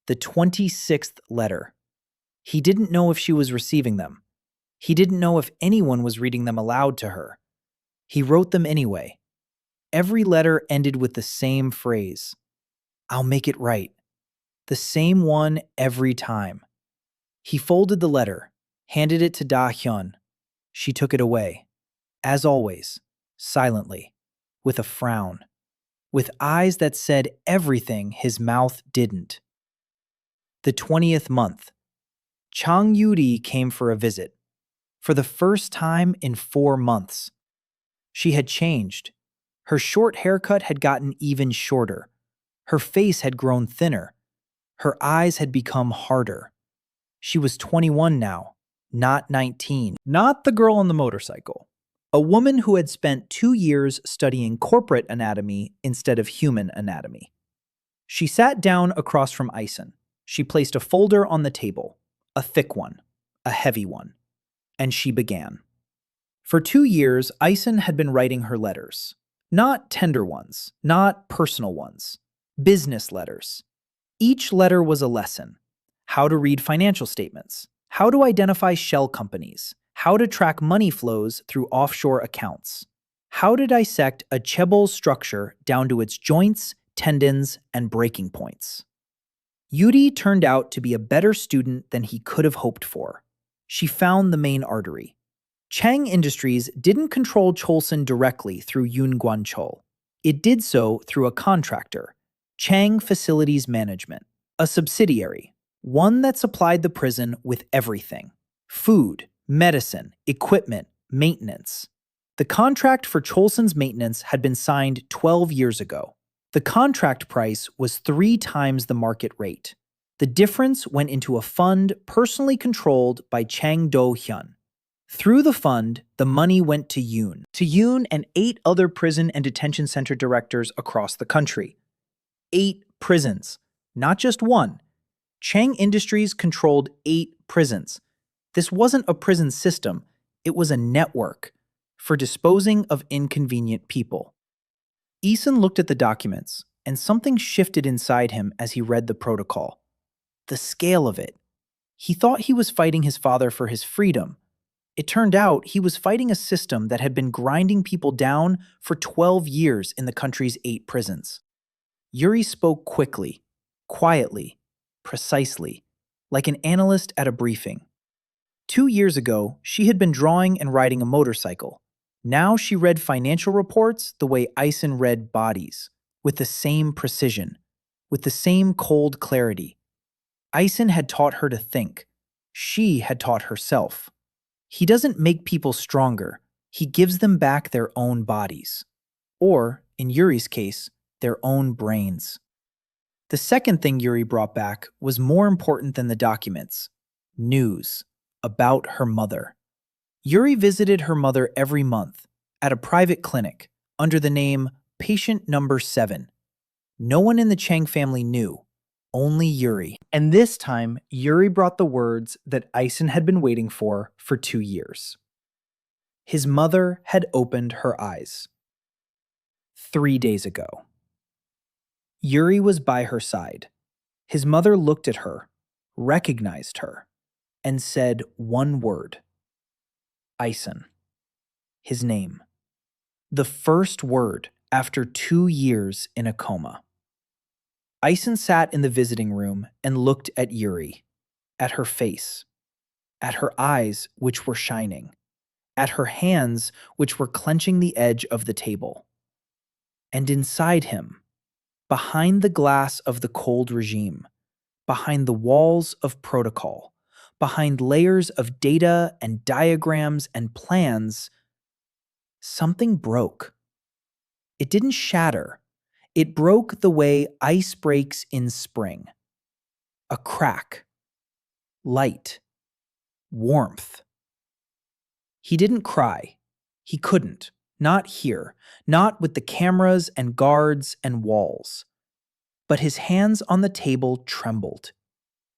The 26th letter. He didn't know if she was receiving them. He didn't know if anyone was reading them aloud to her. He wrote them anyway. Every letter ended with the same phrase. I'll make it right. The same one every time. He folded the letter. Handed it to Da-hyun. She took it away. As always, silently, with a frown, with eyes that said everything his mouth didn't. The 20th month. Chang Yuri came for a visit. For the first time in 4 months. She had changed. Her short haircut had gotten even shorter. Her face had grown thinner. Her eyes had become harder. She was 21 now. Not 19. Not the girl on the motorcycle. A woman who had spent 2 years studying corporate anatomy instead of human anatomy. She sat down across from Ison. She placed a folder on the table. A thick one. A heavy one. And she began. For 2 years, Ison had been writing her letters. Not tender ones. Not personal ones. Business letters. Each letter was a lesson. How to read financial statements. How to identify shell companies. How to track money flows through offshore accounts. How to dissect a chaebol structure down to its joints, tendons, and breaking points. Yuri turned out to be a better student than he could have hoped for. She found the main artery. Chang Industries didn't control Cheolsong directly through Yun Gwangcheol. It did so through a contractor, Chang Facilities Management, a subsidiary, one that supplied the prison with everything: food, medicine, equipment, maintenance. The contract for Cheolsong's maintenance had been signed 12 years ago. The contract price was 3 times the market rate. The difference went into a fund personally controlled by Chang Dohyun. Through the fund, the money went to Yun and 8 other prison and detention center directors across the country. 8 prisons, not just one. Chang Industries controlled 8 prisons. This wasn't a prison system, it was a network for disposing of inconvenient people. Ison looked at the documents, and something shifted inside him as he read the protocol. The scale of it. He thought he was fighting his father for his freedom. It turned out he was fighting a system that had been grinding people down for 12 years in the country's 8 prisons. Yuri spoke quickly, quietly, precisely, like an analyst at a briefing. 2 years ago, she had been drawing and riding a motorcycle. Now she read financial reports the way Ison read bodies, with the same precision, with the same cold clarity. Ison had taught her to think. She had taught herself. He doesn't make people stronger, he gives them back their own bodies. Or, in Yuri's case, their own brains. The second thing Yuri brought back was more important than the documents: news about her mother. Yuri visited her mother every month at a private clinic under the name Patient Number 7. No one in the Chang family knew, only Yuri. And this time, Yuri brought the words that Ison had been waiting for 2 years. His mother had opened her eyes. 3 days ago. Yuri was by her side. His mother looked at her, recognized her, and said one word: Ison. His name. The first word after 2 years in a coma. Ison sat in the visiting room and looked at Yuri, at her face, at her eyes which were shining, at her hands which were clenching the edge of the table. And inside him, behind the glass of the cold regime, behind the walls of protocol, behind layers of data and diagrams and plans, something broke. It didn't shatter. It broke the way ice breaks in spring. A crack. Light. Warmth. He didn't cry. He couldn't. Not here. Not with the cameras and guards and walls. But his hands on the table trembled.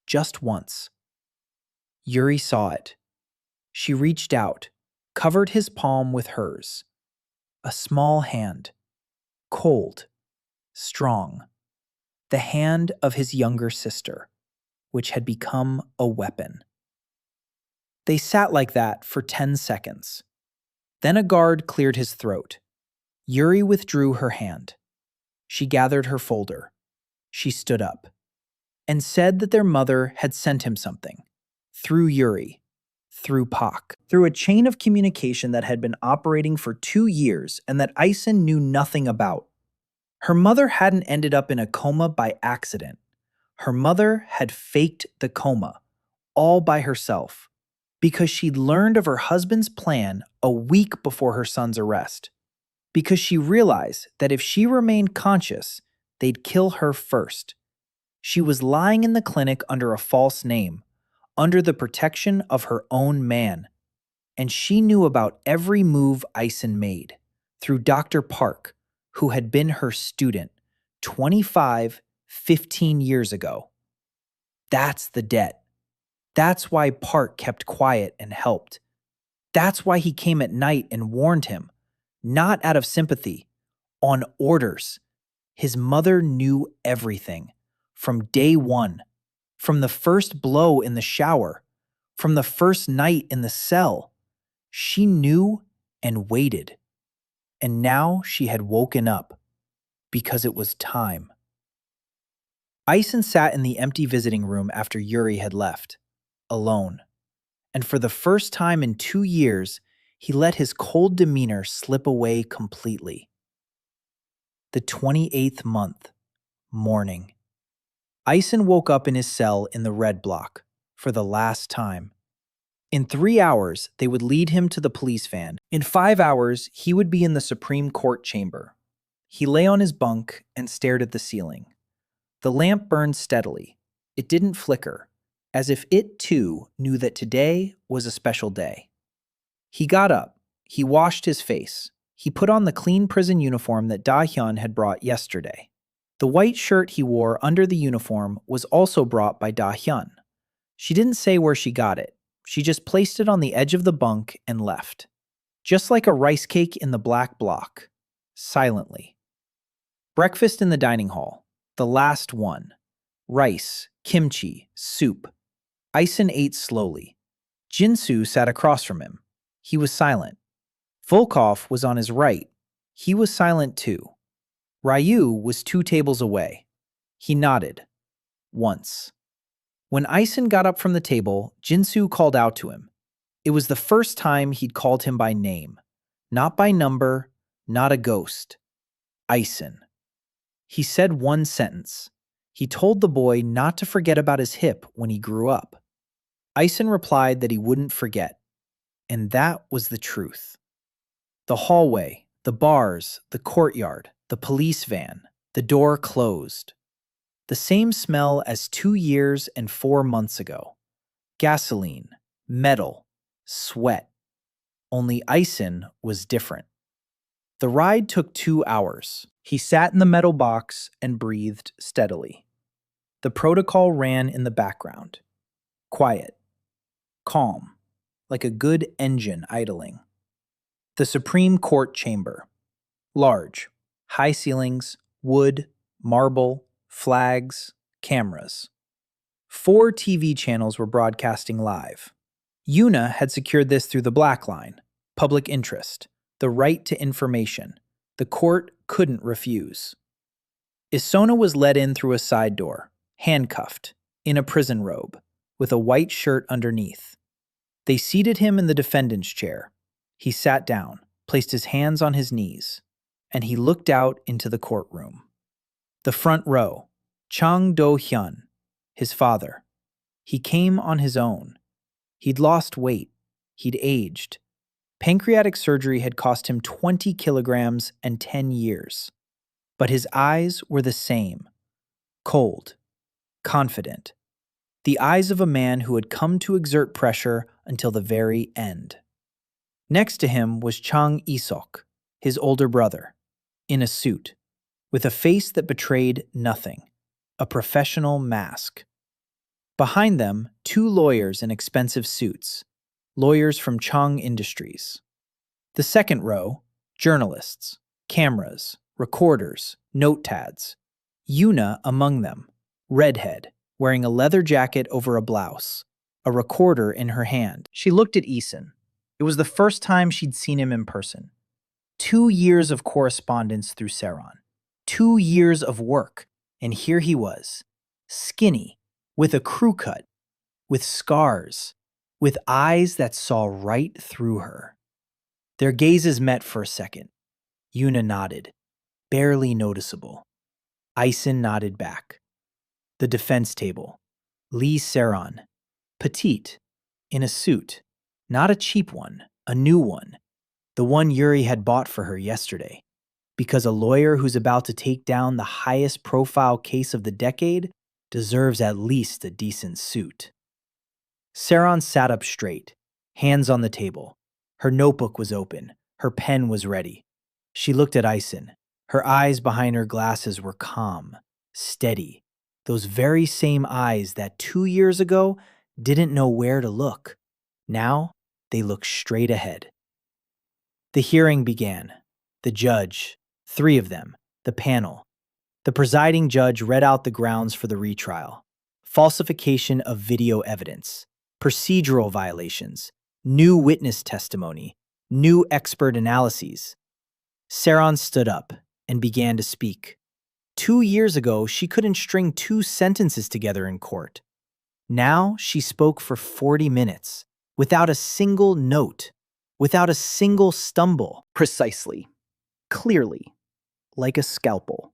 Just once. Yuri saw it. She reached out, covered his palm with hers. A small hand. Cold. Strong. The hand of his younger sister, which had become a weapon. They sat like that for 10 seconds. Then a guard cleared his throat. Yuri withdrew her hand. She gathered her folder. She stood up and said that their mother had sent him something. Through Yuri. Through Pak. Through a chain of communication that had been operating for 2 years and that Ison knew nothing about. Her mother hadn't ended up in a coma by accident. Her mother had faked the coma, all by herself, because she'd learned of her husband's plan a week before her son's arrest. Because she realized that if she remained conscious, they'd kill her first. She was lying in the clinic under a false name, under the protection of her own man. And she knew about every move Ison made, through Dr. Park, who had been her student 15 years ago. That's the debt. That's why Park kept quiet and helped. That's why he came at night and warned him, not out of sympathy, on orders. His mother knew everything, from day one, from the first blow in the shower, from the first night in the cell. She knew and waited. And now she had woken up, because it was time. Ison sat in the empty visiting room after Yuri had left, alone. And for the first time in 2 years, he let his cold demeanor slip away completely. The 28th month, morning. Ison woke up in his cell in the red block for the last time. In 3 hours, they would lead him to the police van. In 5 hours, he would be in the Supreme Court chamber. He lay on his bunk and stared at the ceiling. The lamp burned steadily. It didn't flicker, as if it too knew that today was a special day. He got up. He washed his face. He put on the clean prison uniform that Dohyun had brought yesterday. The white shirt he wore under the uniform was also brought by Dohyun. She didn't say where she got it. She just placed it on the edge of the bunk and left. Just like a rice cake in the black block. Silently. Breakfast in the dining hall. The last one. Rice, kimchi, soup. Ison ate slowly. Jinsu sat across from him. He was silent. Volkov was on his right. He was silent too. Ryu was 2 tables away. He nodded. Once. When Ison got up from the table, Jinsu called out to him. It was the first time he'd called him by name. Not by number, not a ghost. Ison. He said one sentence. He told the boy not to forget about his hip when he grew up. Ison replied that he wouldn't forget. And that was the truth. The hallway, the bars, the courtyard, the police van, the door closed. The same smell as 2 years and 4 months ago. Gasoline, metal, sweat. Only Ison was different. The ride took 2 hours. He sat in the metal box and breathed steadily. The protocol ran in the background. Quiet. Calm. Like a good engine idling. The Supreme Court chamber. Large. High ceilings, wood, marble, flags, cameras. 4 TV channels were broadcasting live. Yuna had secured this through the black line, public interest, the right to information. The court couldn't refuse. Isona was let in through a side door, handcuffed, in a prison robe, with a white shirt underneath. They seated him in the defendant's chair. He sat down, placed his hands on his knees, and he looked out into the courtroom. The front row, Chang Dohyun, his father. He came on his own. He'd lost weight. He'd aged. Pancreatic surgery had cost him 20 kilograms and 10 years. But his eyes were the same. Cold. Confident. The eyes of a man who had come to exert pressure until the very end. Next to him was Chang Ison, his older brother, in a suit, with a face that betrayed nothing, a professional mask. Behind them, 2 lawyers in expensive suits, lawyers from Chang Industries. The second row, journalists, cameras, recorders, notepads. Yuna among them, redhead, wearing a leather jacket over a blouse, a recorder in her hand. She looked at Ison. It was the first time she'd seen him in person. 2 years of correspondence through Saeron. 2 years of work, and here he was, skinny, with a crew cut, with scars, with eyes that saw right through her. Their gazes met for a second. Yuna nodded, barely noticeable. Ison nodded back. The defense table. Lee Saeron, petite, in a suit, not a cheap one, a new one, the one Yuri had bought for her yesterday. Because a lawyer who's about to take down the highest profile case of the decade deserves at least a decent suit. Saeron sat up straight, hands on the table. Her notebook was open. Her pen was ready. She looked at Ison. Her eyes behind her glasses were calm, steady. Those very same eyes that 2 years ago didn't know where to look. Now, they looked straight ahead. The hearing began. The judge, 3 of them, the panel. The presiding judge read out the grounds for the retrial. Falsification of video evidence, procedural violations, new witness testimony, new expert analyses. Saeron stood up and began to speak. 2 years ago, she couldn't string 2 sentences together in court. Now she spoke for 40 minutes, without a single note. without a single stumble. Precisely. Clearly. Like a scalpel.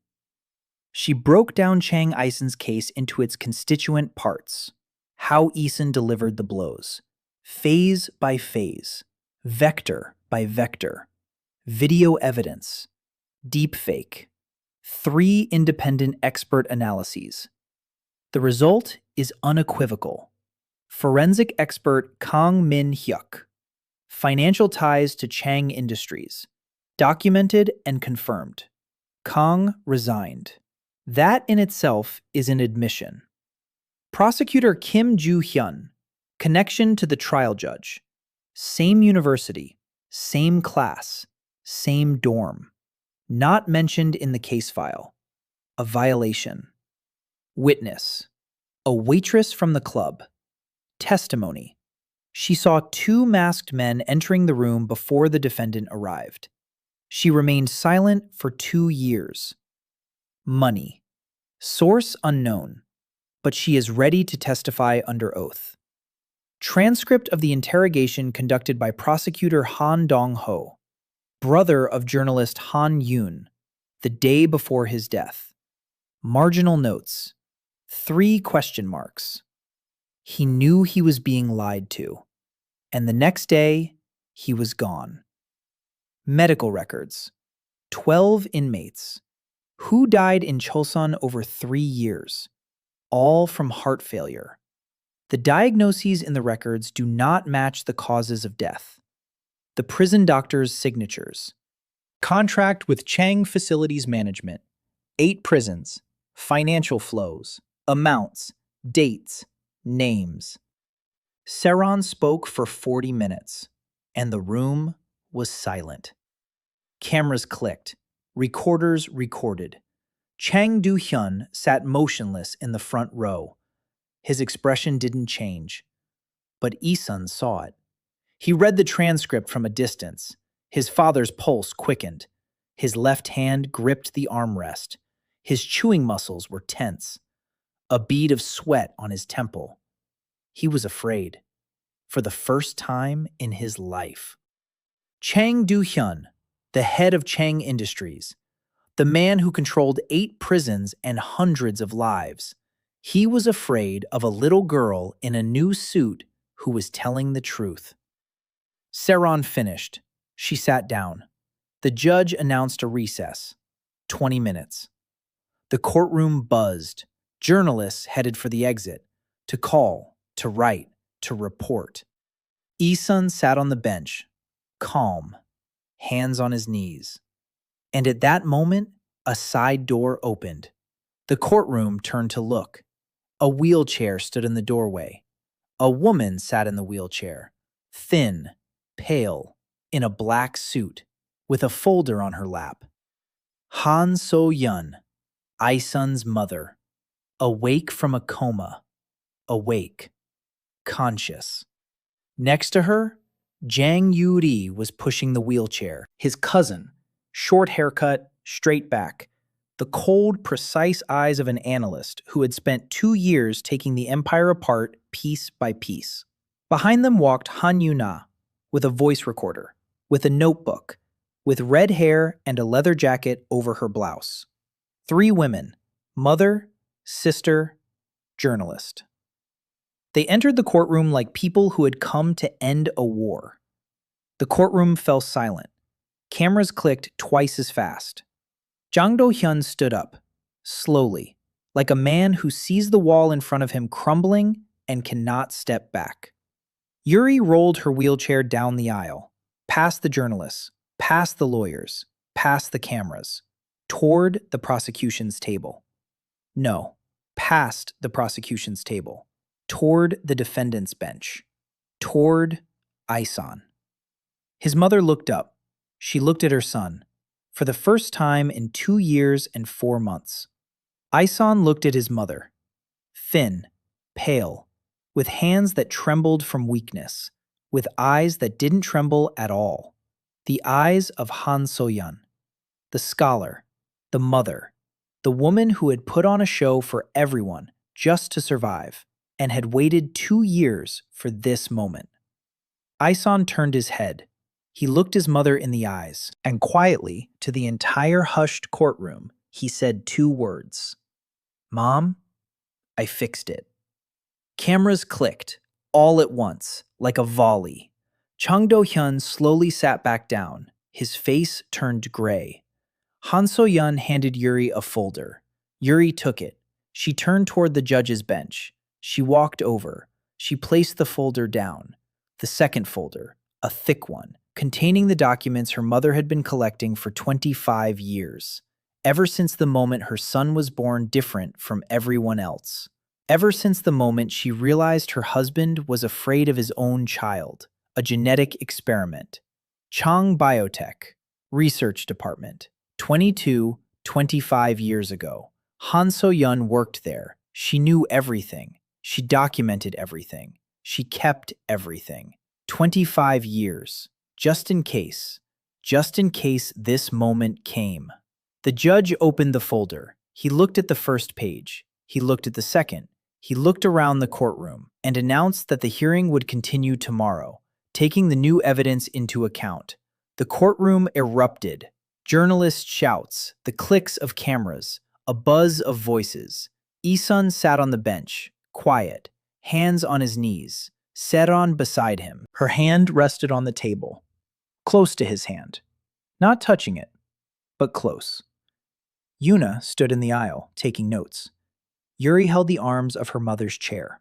She broke down Chang Ison's case into its constituent parts. How Ison delivered the blows. Phase by phase. Vector by vector. Video evidence. Deepfake. 3 independent expert analyses. The result is unequivocal. Forensic expert Kang Min-hyuk. Financial ties to Chang Industries. Documented and confirmed. Kang resigned. That in itself is an admission. Prosecutor Kim Joo-hyun. Connection to the trial judge. Same university. Same class. Same dorm. Not mentioned in the case file. A violation. Witness. A waitress from the club. Testimony. She saw 2 masked men entering the room before the defendant arrived. She remained silent for 2 years. Money. Source unknown, but she is ready to testify under oath. Transcript of the interrogation conducted by prosecutor Han Dong-ho, brother of journalist Han Yuna, the day before his death. Marginal notes. 3 question marks. He knew he was being lied to, and the next day, he was gone. Medical records. 12 inmates. Who died in Cheolsong over 3 years? All from heart failure. The diagnoses in the records do not match the causes of death. The prison doctor's signatures. Contract with Chang Facilities Management. 8 prisons. Financial flows. Amounts. Dates. Names. Saeron spoke for 40 minutes, and the room was silent. Cameras clicked. Recorders recorded. Chang Dohyun sat motionless in the front row. His expression didn't change. But Ison saw it. He read the transcript from a distance. His father's pulse quickened. His left hand gripped the armrest. His chewing muscles were tense. A bead of sweat on his temple. He was afraid. For the first time in his life. Chang Dohyun, the head of Chang Industries, the man who controlled 8 prisons and hundreds of lives. He was afraid of a little girl in a new suit who was telling the truth. Saeron finished. She sat down. The judge announced a recess. 20 minutes. The courtroom buzzed. Journalists headed for the exit. To call, to write, to report. Ison sat on the bench, calm, hands on his knees. And at that moment, a side door opened. The courtroom turned to look. A wheelchair stood in the doorway. A woman sat in the wheelchair, thin, pale, in a black suit, with a folder on her lap. Han So-yeon, Ison's mother, awake from a coma, awake, conscious. Next to her, Jang Yu-ri was pushing the wheelchair, his cousin, short haircut, straight back, the cold, precise eyes of an analyst who had spent 2 years taking the empire apart piece by piece. Behind them walked Han Yuna, with a voice recorder, with a notebook, with red hair and a leather jacket over her blouse. 3 women, mother, sister, journalist. They entered the courtroom like people who had come to end a war. The courtroom fell silent. Cameras clicked twice as fast. Chang Dohyun stood up, slowly, like a man who sees the wall in front of him crumbling and cannot step back. Yuri rolled her wheelchair down the aisle, past the journalists, past the lawyers, past the cameras, toward the prosecution's table. No, past the prosecution's table, toward the defendant's bench, toward Ison. His mother looked up. She looked at her son, for the first time in 2 years and 4 months. Ison looked at his mother, thin, pale, with hands that trembled from weakness, with eyes that didn't tremble at all. The eyes of Han So-yeon, the scholar, the mother, the woman who had put on a show for everyone just to survive, and had waited 2 years for this moment. Ison turned his head. He looked his mother in the eyes, and quietly, to the entire hushed courtroom, he said 2 words. "Mom, I fixed it." Cameras clicked, all at once, like a volley. Chang Dohyun slowly sat back down, his face turned gray. Han So-yeon handed Yuri a folder. Yuri took it. She turned toward the judge's bench. She walked over. She placed the folder down. The second folder, a thick one, containing the documents her mother had been collecting for 25 years, ever since the moment her son was born different from everyone else. Ever since the moment she realized her husband was afraid of his own child, a genetic experiment. Chang Biotech, Research Department, 25 years ago. Han So-yeon worked there. She knew everything. She documented everything. She kept everything. 25 years. Just in case this moment came. The judge opened the folder. He looked at the first page. He looked at the second. He looked around the courtroom and announced that the hearing would continue tomorrow, taking the new evidence into account. The courtroom erupted. Journalist shouts, the clicks of cameras, a buzz of voices. Ison sat on the bench, quiet, hands on his knees, Saeron beside him. Her hand rested on the table, close to his hand. Not touching it, but close. Yuna stood in the aisle, taking notes. Yuri held the arms of her mother's chair.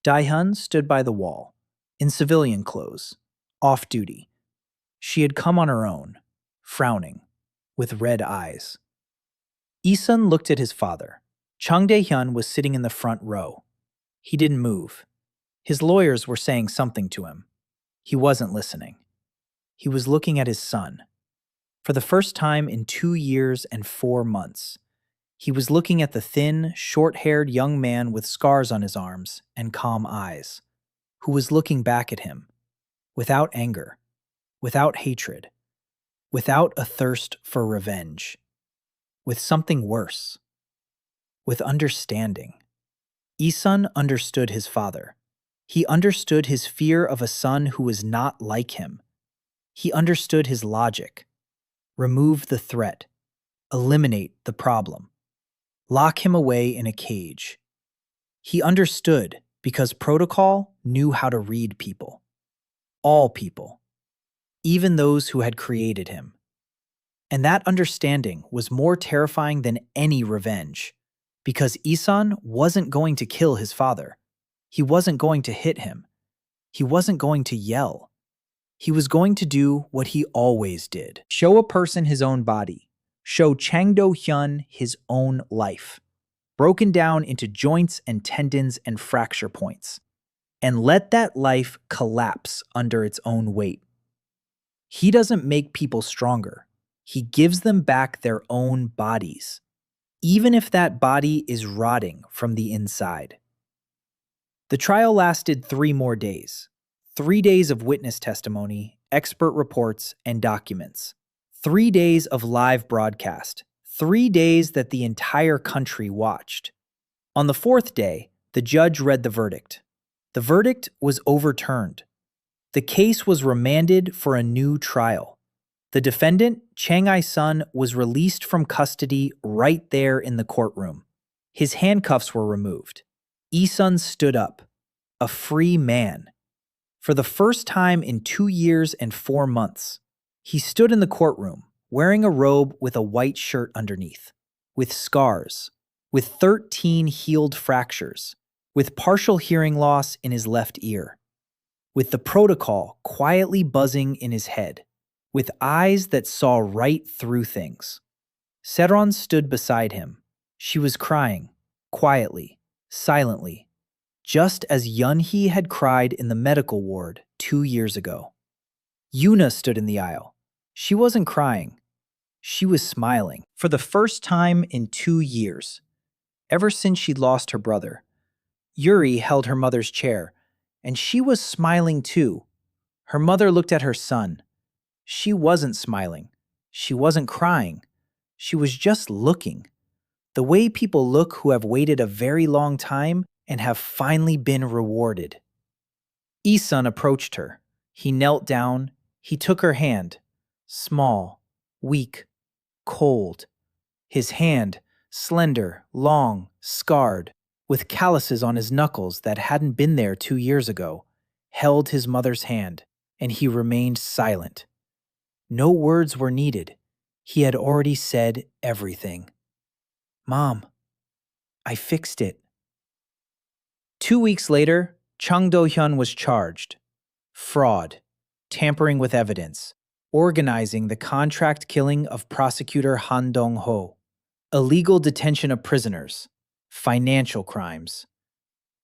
Dohyun stood by the wall, in civilian clothes, off duty. She had come on her own, frowning, with red eyes. Ison looked at his father. Chang Dohyun was sitting in the front row. He didn't move. His lawyers were saying something to him. He wasn't listening. He was looking at his son. For the first time in 2 years and 4 months, he was looking at the thin, short-haired young man with scars on his arms and calm eyes, who was looking back at him, without anger, without hatred, without a thirst for revenge, with something worse, with understanding. Ison understood his father. He understood his fear of a son who was not like him. He understood his logic. Remove the threat. Eliminate the problem. Lock him away in a cage. He understood because protocol knew how to read people. All people. Even those who had created him. And that understanding was more terrifying than any revenge, because Ison wasn't going to kill his father. He wasn't going to hit him. He wasn't going to yell. He was going to do what he always did. Show a person his own body. Show Chang Do-hyun his own life, broken down into joints and tendons and fracture points, and let that life collapse under its own weight. He doesn't make people stronger. He gives them back their own bodies, even if that body is rotting from the inside. The trial lasted 3 more days. 3 days of witness testimony, expert reports, and documents. 3 days of live broadcast. 3 days that the entire country watched. On the 4th day, the judge read the verdict. The verdict was overturned. The case was remanded for a new trial. The defendant, Chang Ison, was released from custody right there in the courtroom. His handcuffs were removed. Ison stood up, a free man. For the first time in 2 years and 4 months, he stood in the courtroom, wearing a robe with a white shirt underneath, with scars, with 13 healed fractures, with partial hearing loss in his left ear, with the protocol quietly buzzing in his head, with eyes that saw right through things. Saeron stood beside him. She was crying, quietly, silently, just as Yeonhee had cried in the medical ward 2 years ago. Yuna stood in the aisle. She wasn't crying. She was smiling. For the first time in 2 years, ever since she'd lost her brother, Yuri held her mother's chair, and she was smiling too. Her mother looked at her son. She wasn't smiling. She wasn't crying. She was just looking. The way people look who have waited a very long time and have finally been rewarded. Ison approached her. He knelt down. He took her hand, small, weak, cold. His hand, slender, long, scarred, with calluses on his knuckles that hadn't been there 2 years ago, held his mother's hand, and he remained silent. No words were needed. He had already said everything. "Mom, I fixed it." 2 weeks later, Chang Dohyun was charged. Fraud, tampering with evidence, organizing the contract killing of prosecutor Han Dong-ho, illegal detention of prisoners, financial crimes.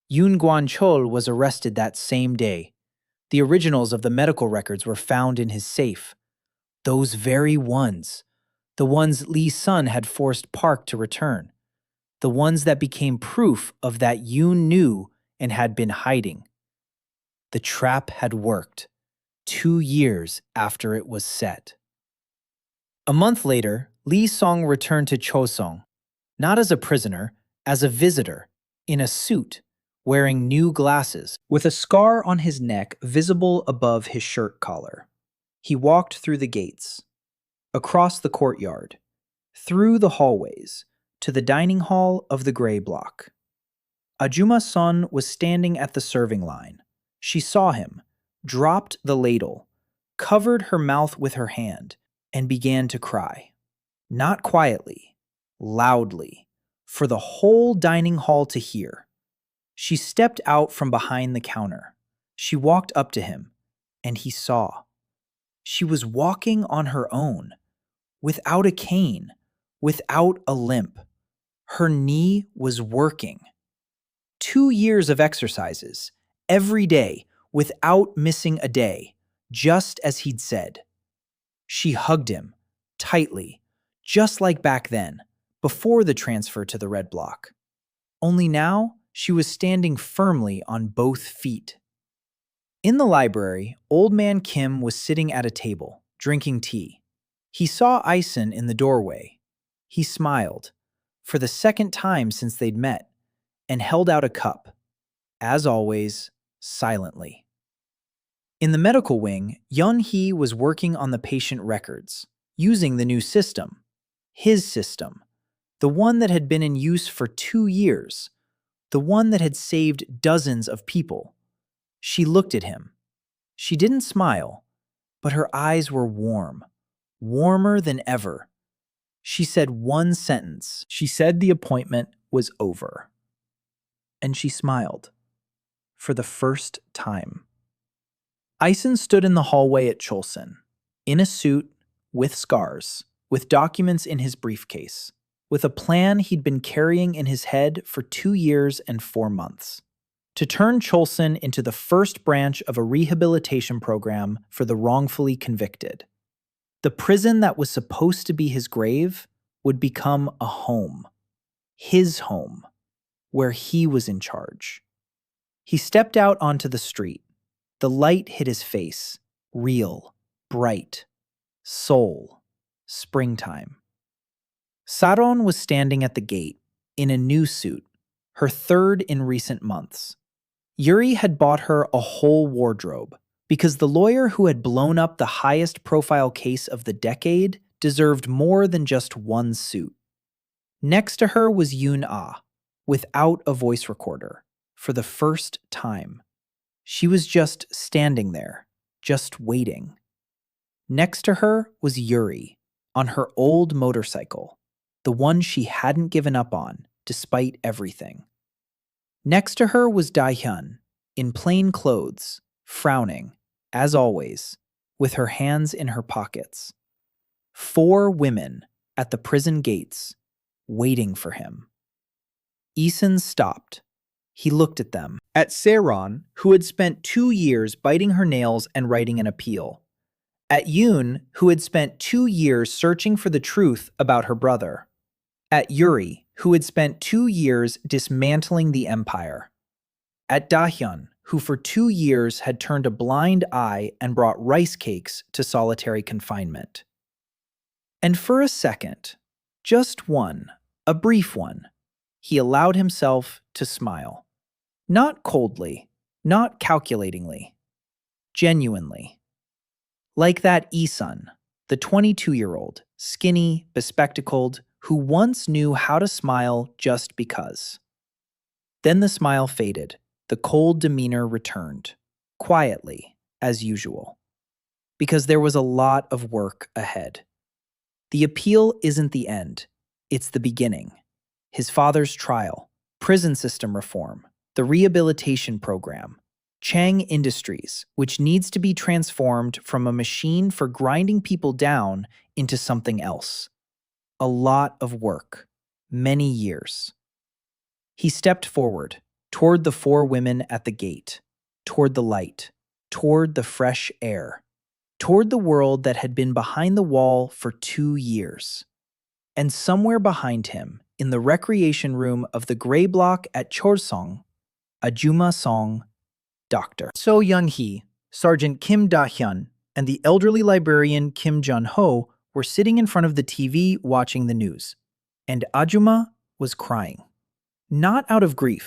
Yun Gwangcheol was arrested that same day. The originals of the medical records were found in his safe. Those very ones. The ones Lee Sun had forced Park to return. The ones that became proof of that Yun knew and had been hiding. The trap had worked, 2 years after it was set. A month later, Lee Song returned to Cheolsong, not as a prisoner, as a visitor, in a suit, wearing new glasses, with a scar on his neck visible above his shirt collar. He walked through the gates, across the courtyard, through the hallways, to the dining hall of the gray block. Ajumma Son was standing at the serving line. She saw him, dropped the ladle, covered her mouth with her hand, and began to cry. Not quietly, loudly, for the whole dining hall to hear. She stepped out from behind the counter. She walked up to him, and he saw. She was walking on her own, without a cane, without a limp. Her knee was working. 2 years of exercises, every day, without missing a day, just as he'd said. She hugged him, tightly, just like back then, before the transfer to the red block. Only now, she was standing firmly on both feet. In the library, old man Kim was sitting at a table, drinking tea. He saw Ison in the doorway. He smiled, for the second time since they'd met, and held out a cup, as always, silently. In the medical wing, Yeonhee was working on the patient records, using the new system. His system. The one that had been in use for 2 years. The one that had saved dozens of people. She looked at him. She didn't smile, but her eyes were warm. Warmer than ever. She said one sentence. She said the appointment was over. And she smiled. For the first time. Ison stood in the hallway at Cheolsong, in a suit, with scars, with documents in his briefcase, with a plan he'd been carrying in his head for 2 years and 4 months. To turn Cheolsong into the first branch of a rehabilitation program for the wrongfully convicted. The prison that was supposed to be his grave would become a home. His home, where he was in charge. He stepped out onto the street. The light hit his face, real, bright, soul, springtime. Saeron was standing at the gate, in a new suit, her third in recent months. Yuri had bought her a whole wardrobe, because the lawyer who had blown up the highest profile case of the decade deserved more than just one suit. Next to her was Yun Ah, without a voice recorder, for the first time. She was just standing there, just waiting. Next to her was Yuri, on her old motorcycle, the one she hadn't given up on, despite everything. Next to her was Dohyun, in plain clothes, frowning, as always, with her hands in her pockets. 4 women at the prison gates, waiting for him. Ison stopped. He looked at them. At Saeron, who had spent 2 years biting her nails and writing an appeal. At Yun, who had spent 2 years searching for the truth about her brother. At Yuri, who had spent 2 years dismantling the empire. At Dohyun, who for 2 years had turned a blind eye and brought rice cakes to solitary confinement. And for a second, just one, a brief one, he allowed himself to smile. Not coldly, not calculatingly, genuinely. Like that Ison, the 22-year-old, skinny, bespectacled, who once knew how to smile just because. Then the smile faded, the cold demeanor returned, quietly, as usual. Because there was a lot of work ahead. The appeal isn't the end, it's the beginning. His father's trial, prison system reform, the rehabilitation program, Chang Industries, which needs to be transformed from a machine for grinding people down into something else. A lot of work, many years. He stepped forward, toward the four women at the gate, toward the light, toward the fresh air, toward the world that had been behind the wall for 2 years. And somewhere behind him, in the recreation room of the gray block at Cheolsong, Ajumma Son, Dr. Seo Yeonhee, Sergeant Kim Taegu, and the elderly librarian Kim Jun-ho were sitting in front of the TV watching the news. And Ajumma was crying. Not out of grief,